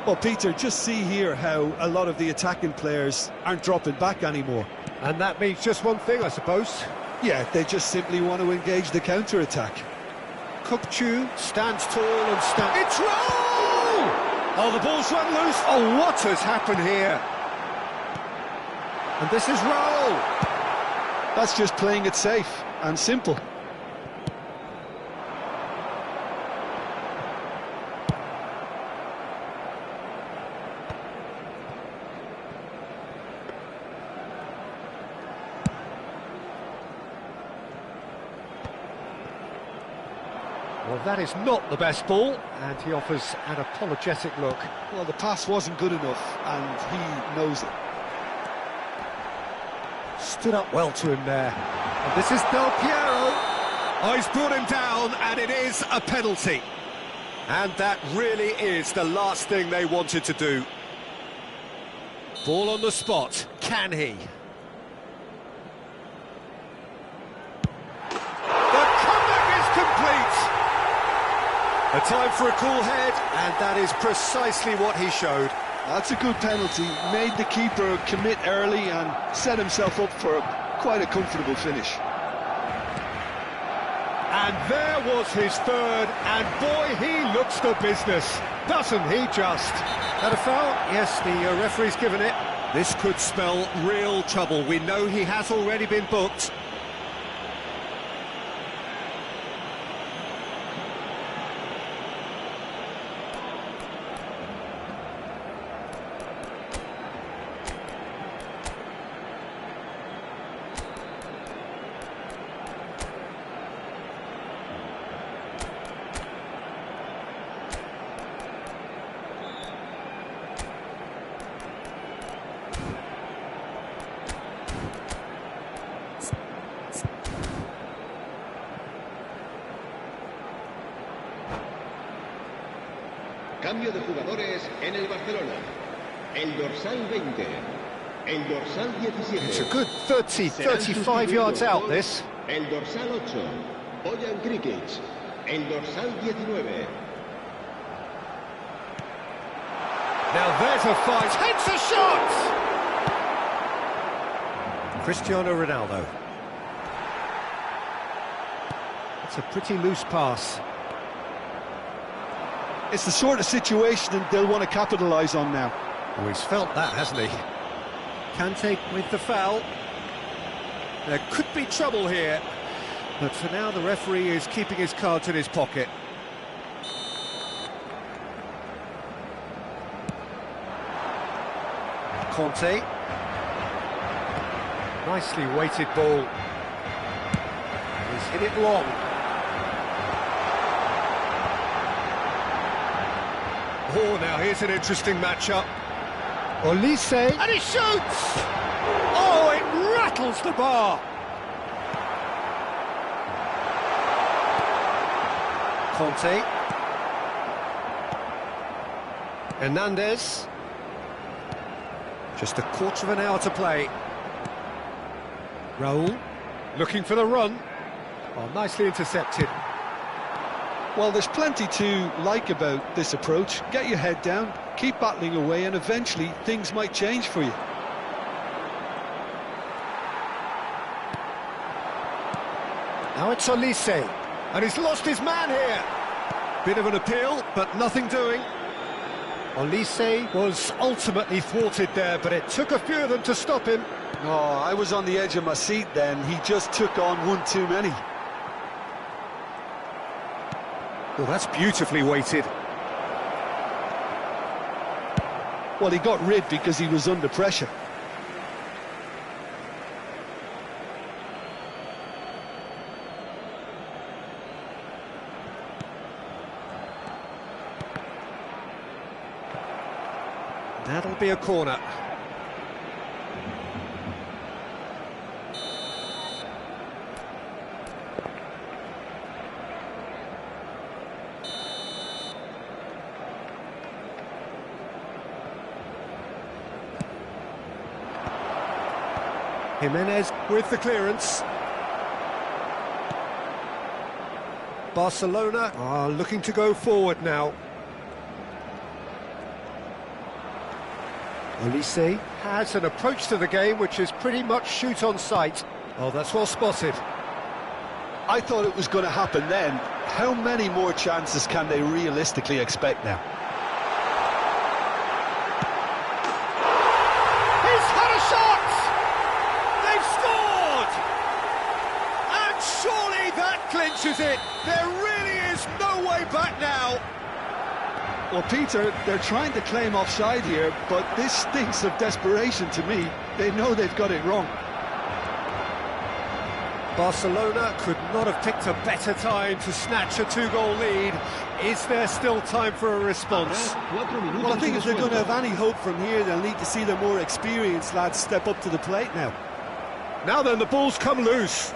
Well, Peter, just see here how a lot of the attacking players aren't dropping back anymore. And that means just one thing, I suppose. Yeah, they just simply want to engage the counter-attack. Kukçu stands tall and It's Raul! Oh, the ball's run loose. Oh, what has happened here? And this is Raul. That's just playing it safe and simple. Well, that is not the best ball, and he offers an apologetic look. Well, the pass wasn't good enough, and he knows it. Stood up well to him there. And this is Del Piero. Oh, he's brought him down, and it is a penalty. And that really is the last thing they wanted to do. Ball on the spot. Can he? The comeback is complete. A time for a cool head, and that is precisely what he showed. That's a good penalty. Made the keeper commit early and set himself up for quite a comfortable finish. And there was his third, and boy, he looks the business, doesn't he just? That a foul? Yes, the referee's given it. This could spell real trouble. We know he has already been booked. Cambio de jugadores en el Barcelona. El dorsal 20. El dorsal 17. It's a good 30, 35 yards out, this. El dorsal 8. Bojan Krikic. El dorsal 19. Now there's a fight. Hits a shot! Cristiano Ronaldo. It's a pretty loose pass. It's the sort of situation that they'll want to capitalise on now. Oh, he's felt that, hasn't he? Kante with the foul. There could be trouble here, but for now the referee is keeping his cards in his pocket. Conte. Nicely weighted ball. He's hit it long. Oh, now here's an interesting matchup. Olise, and he shoots! Oh, it rattles the bar! Conte. Hernandez. Just a quarter of an hour to play. Raul, looking for the run. Oh, nicely intercepted. Well, there's plenty to like about this approach. Get your head down, keep battling away, and eventually things might change for you. Now it's Olise, and he's lost his man here. Bit of an appeal, but nothing doing. Olise was ultimately thwarted there, but it took a few of them to stop him. Oh, I was on the edge of my seat then. He just took on one too many. Well, that's beautifully weighted. Well, he got rid because he was under pressure. That'll be a corner. Jimenez with the clearance. Barcelona are looking to go forward now. Olise has an approach to the game which is pretty much shoot on sight. Oh, that's well spotted. I thought it was going to happen then. How many more chances can they realistically expect now? He's had a shot! They've scored! And surely that clinches it. There really is no way back now. Well, Peter, they're trying to claim offside here, but this stinks of desperation to me. They know they've got it wrong. Barcelona could not have picked a better time to snatch a two-goal lead. Is there still time for a response? Well, I think if they're going to have any hope from here, they'll need to see their more experienced lads step up to the plate now. Now then, the ball's come loose.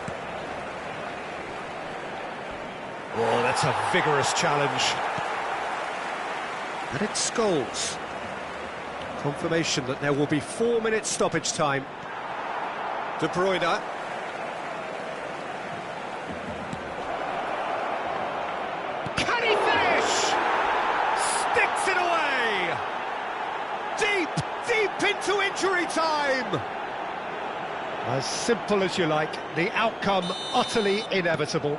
Oh, that's a vigorous challenge. And it's Scholes. Confirmation that there will be 4 minutes stoppage time. De Bruyne. Can he finish? Sticks it away! Deep into injury time! As simple as you like, the outcome utterly inevitable.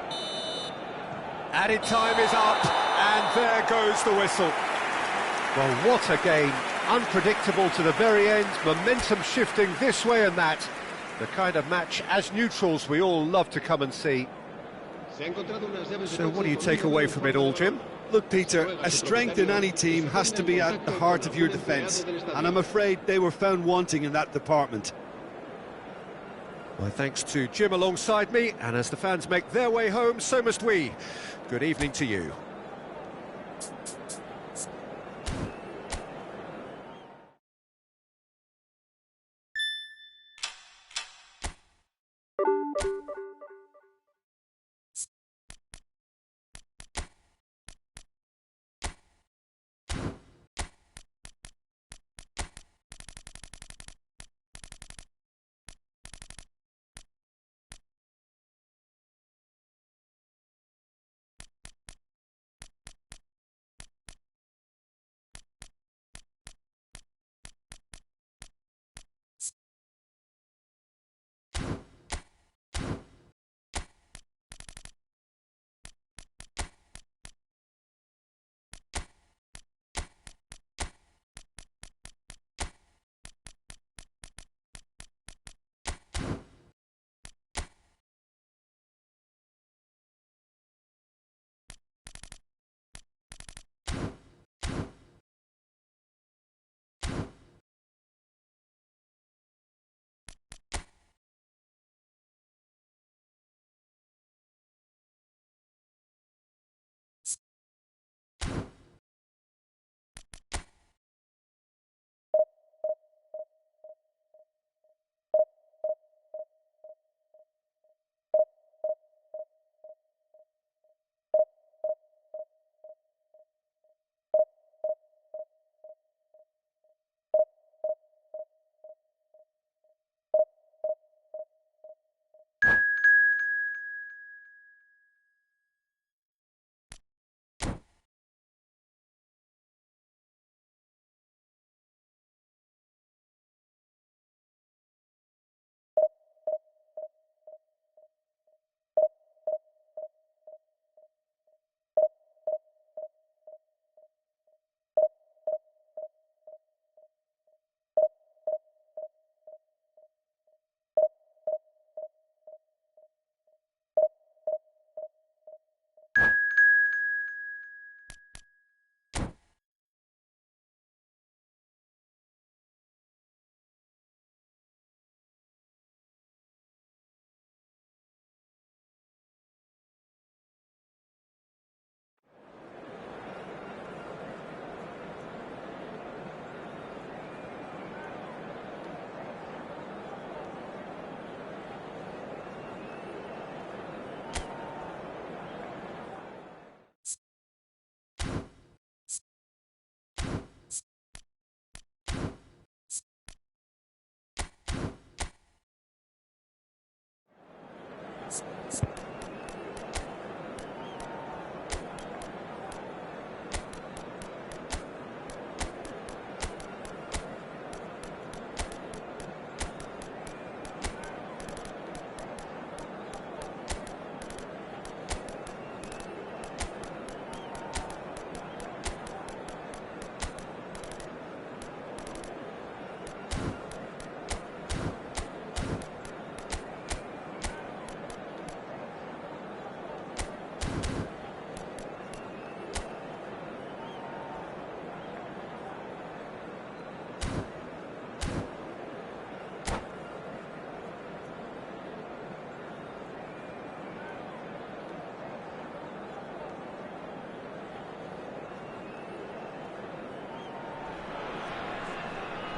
Added time is up, and there goes the whistle. Well, what a game. Unpredictable to the very end, momentum shifting this way and that. The kind of match, as neutrals, we all love to come and see. So what do you take away from it all, Jim? Look, Peter, a strength in any team has to be at the heart of your defence, and I'm afraid they were found wanting in that department. My thanks to Jim alongside me, and as the fans make their way home, so must we. Good evening to you.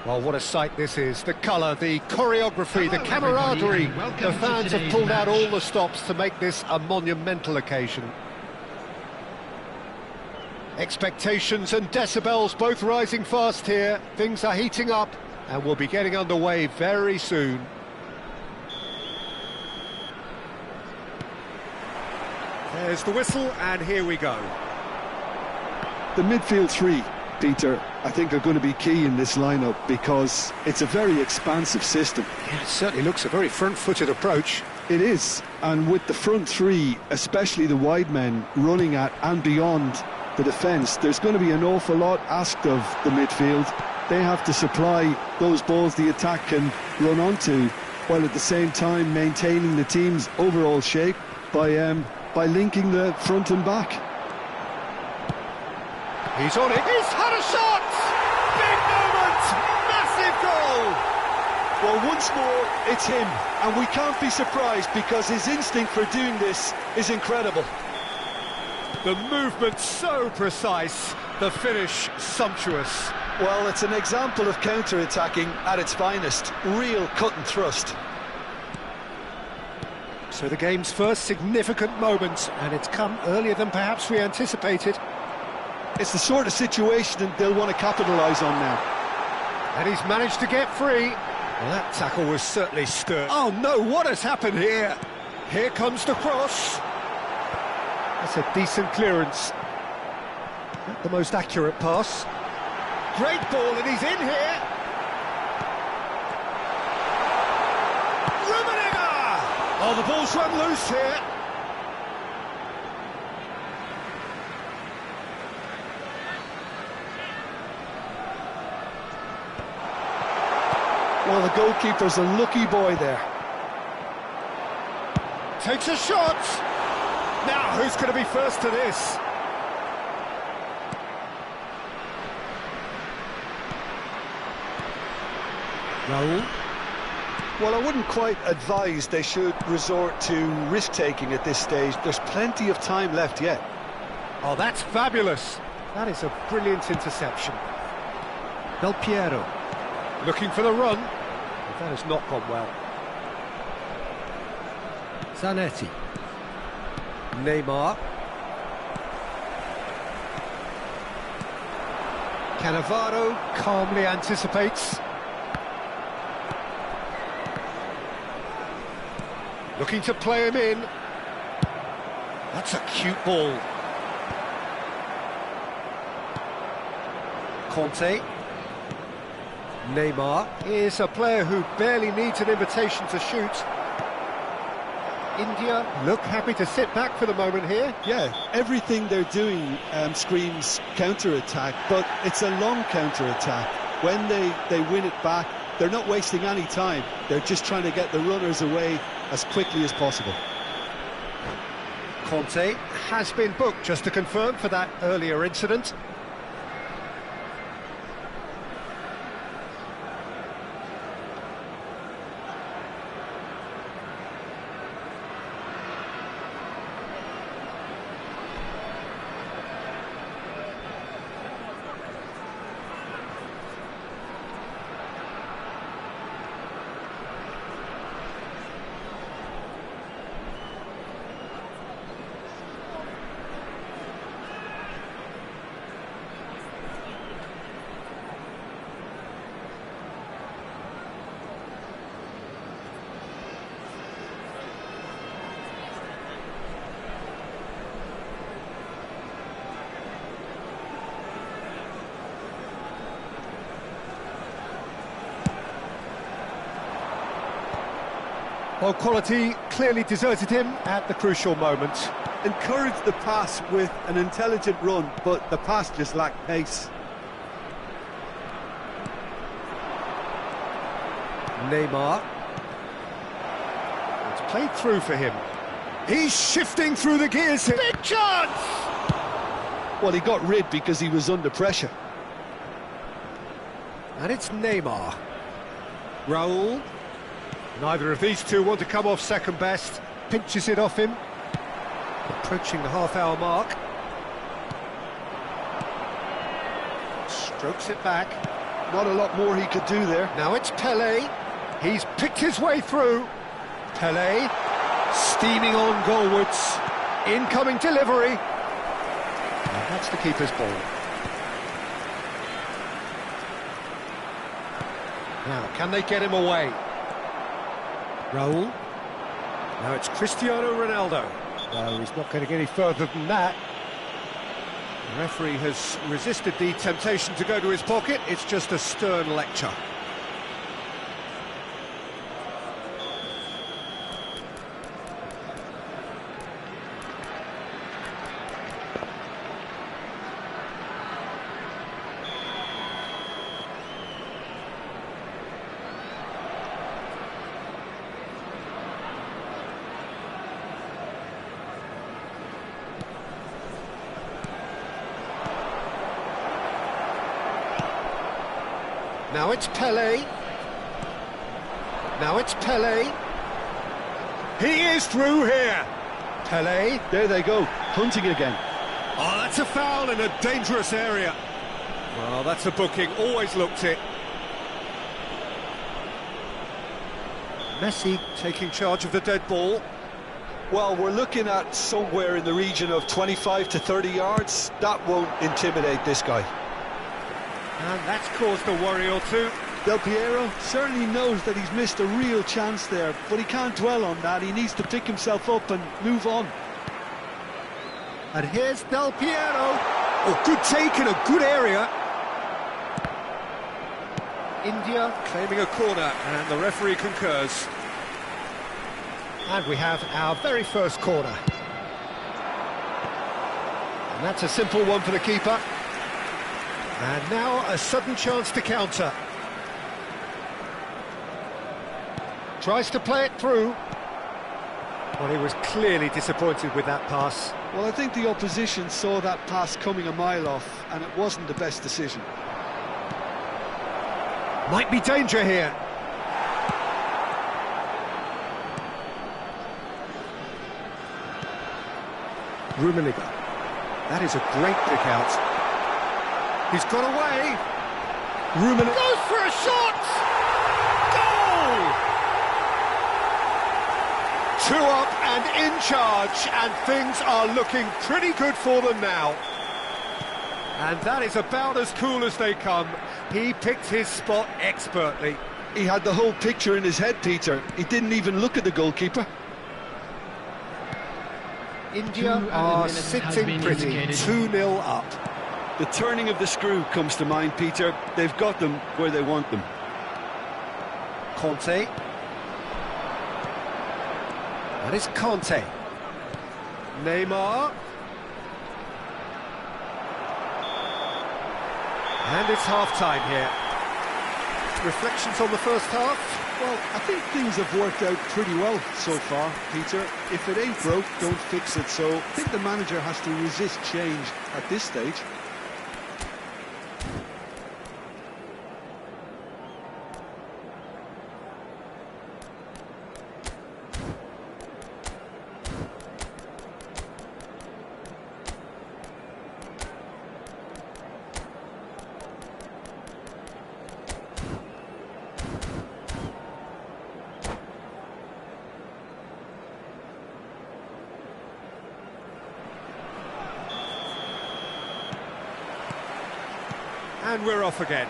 Well, what a sight this is. The colour, the choreography, the camaraderie. The fans have pulled out all the stops to make this a monumental occasion. Expectations and decibels both rising fast here. Things are heating up and we'll be getting underway very soon. There's the whistle and here we go. The midfield three, Peter, I think are going to be key in this lineup because it's a very expansive system. Yeah, it certainly looks a very front-footed approach. It is, and with the front three, especially the wide men, running at and beyond the defence, there's going to be an awful lot asked of the midfield. They have to supply those balls the attack can run onto, while at the same time maintaining the team's overall shape by linking the front and back. He's on it. He's had a shot! Big moment! Massive goal! Well, once more, it's him, and we can't be surprised because his instinct for doing this is incredible. The movement so precise, the finish sumptuous. Well, it's an example of counter-attacking at its finest. Real cut and thrust. So the game's first significant moment, and it's come earlier than perhaps we anticipated. It's the sort of situation they'll want to capitalise on now. And he's managed to get free. Well, that tackle was certainly stern. Oh no, what has happened here? Here comes the cross. That's a decent clearance. Not the most accurate pass. Great ball, and he's in here. Oh, the ball's run loose here. Well, the goalkeeper's a lucky boy there. Takes a shot. Now, who's going to be first to this? Raul. Well, I wouldn't quite advise they should resort to risk-taking at this stage. There's plenty of time left yet. Oh, that's fabulous. That is a brilliant interception. Del Piero. Looking for the run. But that has not gone well. Zanetti. Neymar. Cannavaro calmly anticipates. Looking to play him in. That's a cute ball. Conte. Neymar is a player who barely needs an invitation to shoot. India look happy to sit back for the moment here. Yeah, everything they're doing screams counter-attack, but it's a long counter-attack. When they win it back, they're not wasting any time. They're just trying to get the runners away as quickly as possible. Conte has been booked, just to confirm, for that earlier incident. Well, quality clearly deserted him at the crucial moment. Encouraged the pass with an intelligent run, but the pass just lacked pace. Neymar. It's played through for him. He's shifting through the gears here. Big chance! Well, he got rid because he was under pressure. And it's Neymar. Raul. Neither of these two want to come off second best. Pinches it off him. Approaching the half-hour mark. Strokes it back. Not a lot more he could do there. Now it's Pelé. He's picked his way through. Pelé, steaming on goalwards. Incoming delivery. And that's the keeper's ball. Now, can they get him away? Raul. Now it's Cristiano Ronaldo. No, he's not going to get any further than that. The referee has resisted the temptation to go to his pocket. It's just a stern lecture. Now it's Pelé. Now it's Pelé. He is through here. Pelé. There they go, hunting again. Oh, that's a foul in a dangerous area. Well, that's a booking. Always looked it. Messi taking charge of the dead ball. Well, we're looking at somewhere in the region of 25 to 30 yards. That won't intimidate this guy. And that's caused a worry or two. Del Piero certainly knows that he's missed a real chance there, but he can't dwell on that. He needs to pick himself up and move on. And here's Del Piero. Oh, good take in a good area. India claiming a corner, and the referee concurs. And we have our very first corner. And that's a simple one for the keeper. And now a sudden chance to counter. Tries to play it through. Well, he was clearly disappointed with that pass. Well, I think the opposition saw that pass coming a mile off, and it wasn't the best decision. Might be danger here. Rummenigge. That is a great pick out. He's got away. Rummenigge goes for a shot. Goal! 2 up and in charge, and things are looking pretty good for them now. And that is about as cool as they come. He picked his spot expertly. He had the whole picture in his head, Peter. He didn't even look at the goalkeeper. India are sitting pretty, 2-0 up. The turning of the screw comes to mind, Peter. They've got them where they want them. Conte. That is Conte. Neymar. And it's half-time here. Reflections on the first half? Well, I think things have worked out pretty well so far, Peter. If it ain't broke, don't fix it. So I think the manager has to resist change at this stage. And we're off again.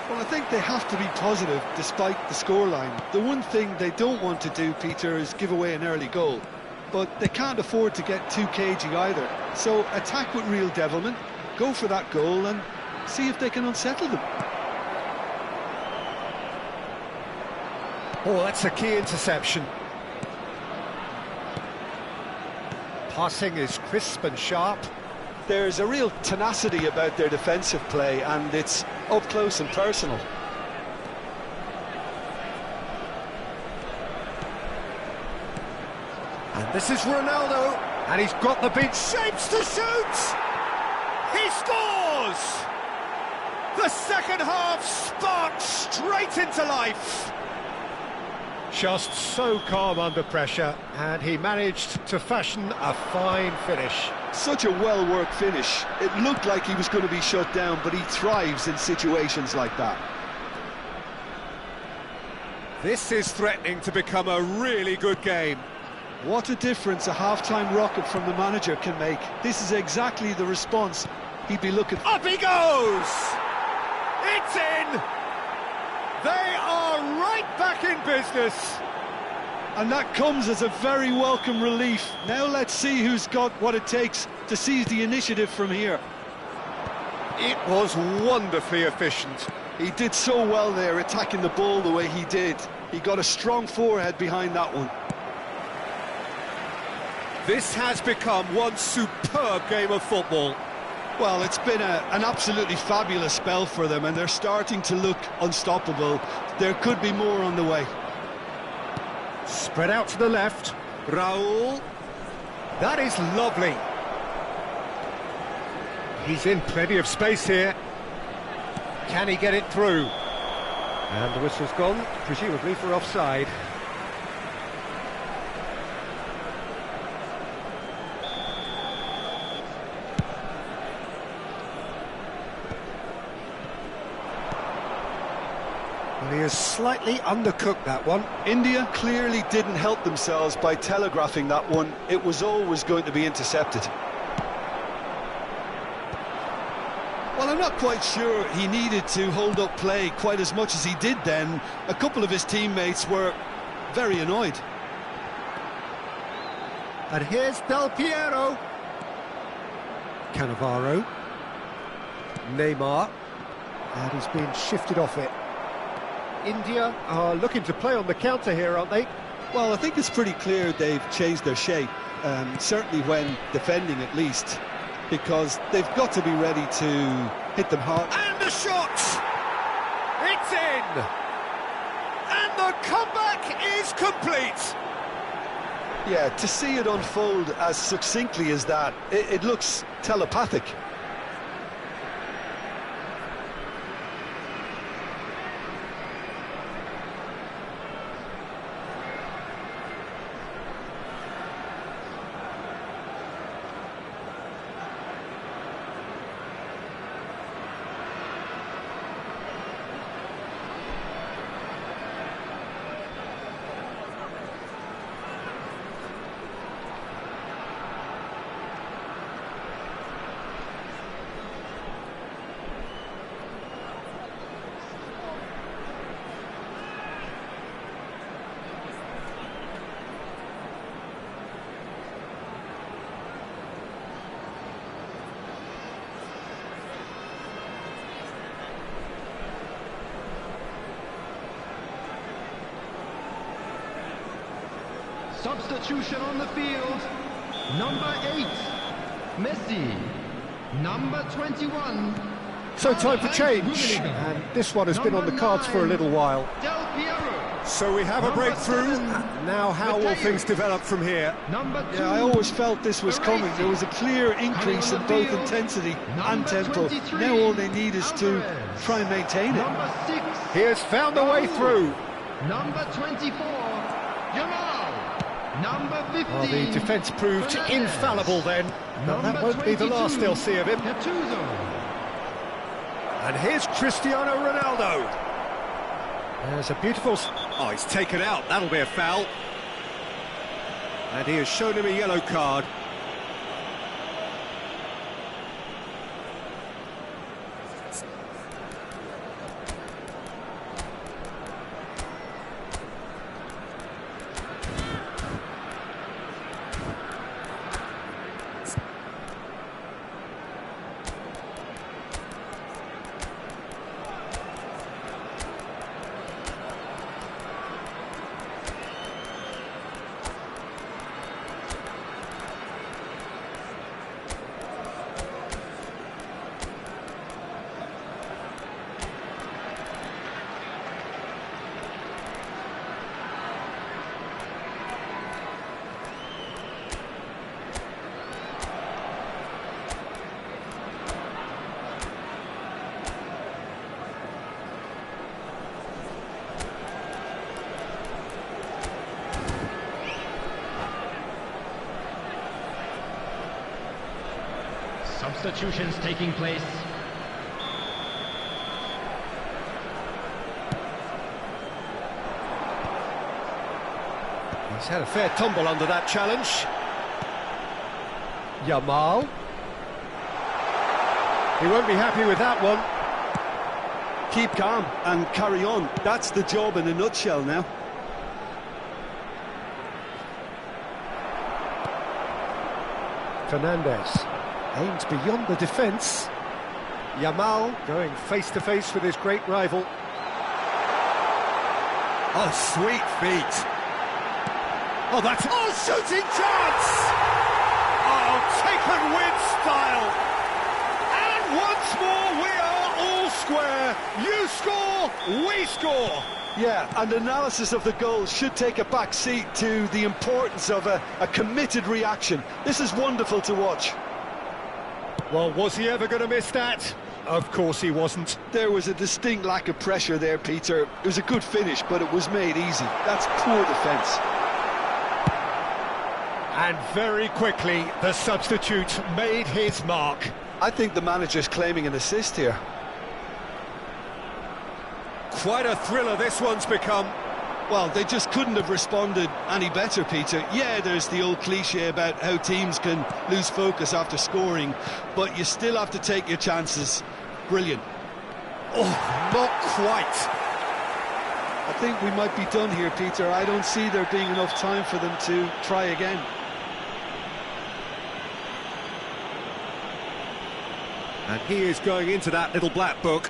Well, I think they have to be positive despite the scoreline. The one thing they don't want to do, Peter, is give away an early goal. But they can't afford to get too cagey either. So attack with real devilment, go for that goal and see if they can unsettle them. Oh, that's a key interception. Passing is crisp and sharp. There's a real tenacity about their defensive play, and it's up close and personal. And this is Ronaldo, and he's got the big shapes to shoot! He scores! The second half sparked straight into life. Just so calm under pressure, and he managed to fashion a fine finish. Such a well-worked finish. It looked like he was going to be shut down, but he thrives in situations like that. This is threatening to become a really good game. What a difference a half-time rocket from the manager can make. This is exactly the response he'd be looking for. Up he goes! It's in! They are right back in business. And that comes as a very welcome relief. Now let's see who's got what it takes to seize the initiative from here. It was wonderfully efficient. He did so well there, attacking the ball the way he did. He got a strong forehead behind that one. This has become one superb game of football. Well, it's been an absolutely fabulous spell for them, and they're starting to look unstoppable. There could be more on the way. Spread out to the left. Raul. That is lovely. He's in plenty of space here. Can he get it through? And the whistle's gone, presumably for offside. Well, he has slightly undercooked that one. India clearly didn't help themselves by telegraphing that one. It was always going to be intercepted. Well, I'm not quite sure he needed to hold up play quite as much as he did then. A couple of his teammates were very annoyed. And here's Del Piero. Cannavaro. Neymar. And he's been shifted off it. India are looking to play on the counter here, aren't they? Well, I think it's pretty clear they've changed their shape, certainly when defending at least, because they've got to be ready to hit them hard. And the shot! It's in! And the comeback is complete! Yeah, to see it unfold as succinctly as that, it looks telepathic. Substitution on the field. Number 8, Messi. Number 21. So time for change, and this one has been on the cards for a little while. Del Piero. So we have a breakthrough. Now how will things develop from here? Number 2. Yeah, I always felt this was coming. There was a clear increase in both intensity and tempo. Now all they need is to try and maintain it. Number 6. He has found a way through. Number 24. Yamal. Number 15. Well, the defence proved infallible then. But that won't be the last they'll see of him. Gattuso. And here's Cristiano Ronaldo. There's a beautiful... Oh, he's taken out. That'll be a foul. And he has shown him a yellow card. Substitutions taking place. He's had a fair tumble under that challenge. Yamal. He won't be happy with that one. Keep calm and carry on. That's the job in a nutshell now. Fernandez aims beyond the defence. Yamal going face-to-face with his great rival. Oh, sweet feet. Oh, that's... Oh, shooting chance! Oh, taken with style. And once more, we are all square. You score, we score. Yeah, and analysis of the goal should take a back seat to the importance of a committed reaction. This is wonderful to watch. Well, was he ever going to miss that? Of course he wasn't. There was a distinct lack of pressure there, Peter. It was a good finish, but it was made easy. That's poor defence. And very quickly, the substitute made his mark. I think the manager's claiming an assist here. Quite a thriller this one's become. Well, they just couldn't have responded any better, Peter. Yeah, there's the old cliche about how teams can lose focus after scoring, but you still have to take your chances. Brilliant. Oh, not quite. I think we might be done here, Peter. I don't see there being enough time for them to try again. And he is going into that little black book.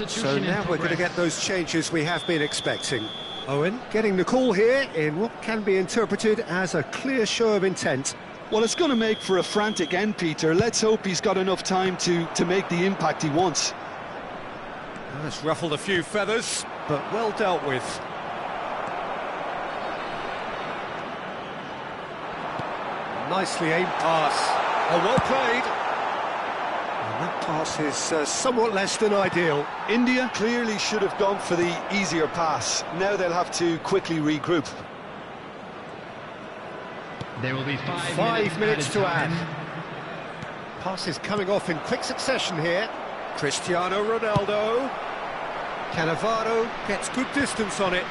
So now we're going to get those changes we have been expecting. Owen getting the call here in what can be interpreted as a clear show of intent. Well, it's going to make for a frantic end, Peter. Let's hope he's got enough time to make the impact he wants. That's ruffled a few feathers, but well dealt with. Nicely aimed pass. Oh, well played. And that pass is somewhat less than ideal. India clearly should have gone for the easier pass. Now they'll have to quickly regroup. There will be 5 minutes to add. Passes coming off in quick succession here. Cristiano Ronaldo. Cannavaro gets good distance on it.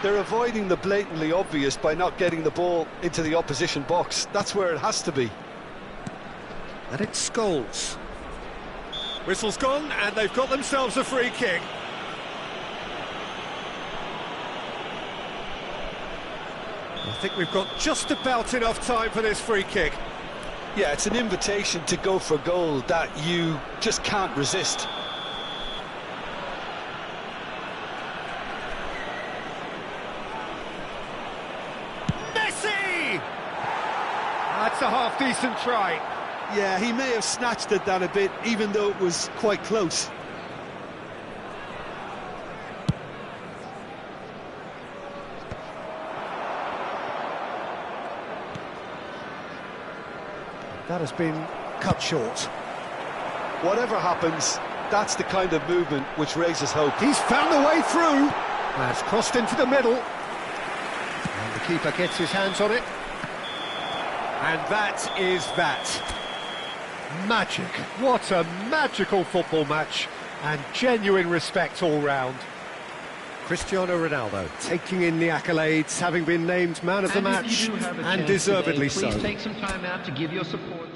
They're avoiding the blatantly obvious by not getting the ball into the opposition box. That's where it has to be. And it's Scholes. Whistle's gone, and they've got themselves a free kick. I think we've got just about enough time for this free kick. Yeah, it's an invitation to go for goal that you just can't resist. Messi! That's a half-decent try. Yeah, he may have snatched at that a bit, even though it was quite close. That has been cut short. Whatever happens, that's the kind of movement which raises hope. He's found a way through. That's crossed into the middle. And the keeper gets his hands on it. And that is that. Magic. What a magical football match. And genuine respect all round. Cristiano Ronaldo taking in the accolades, having been named man of the match, and deservedly so. Please take some time out to give your support.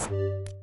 Friendlies.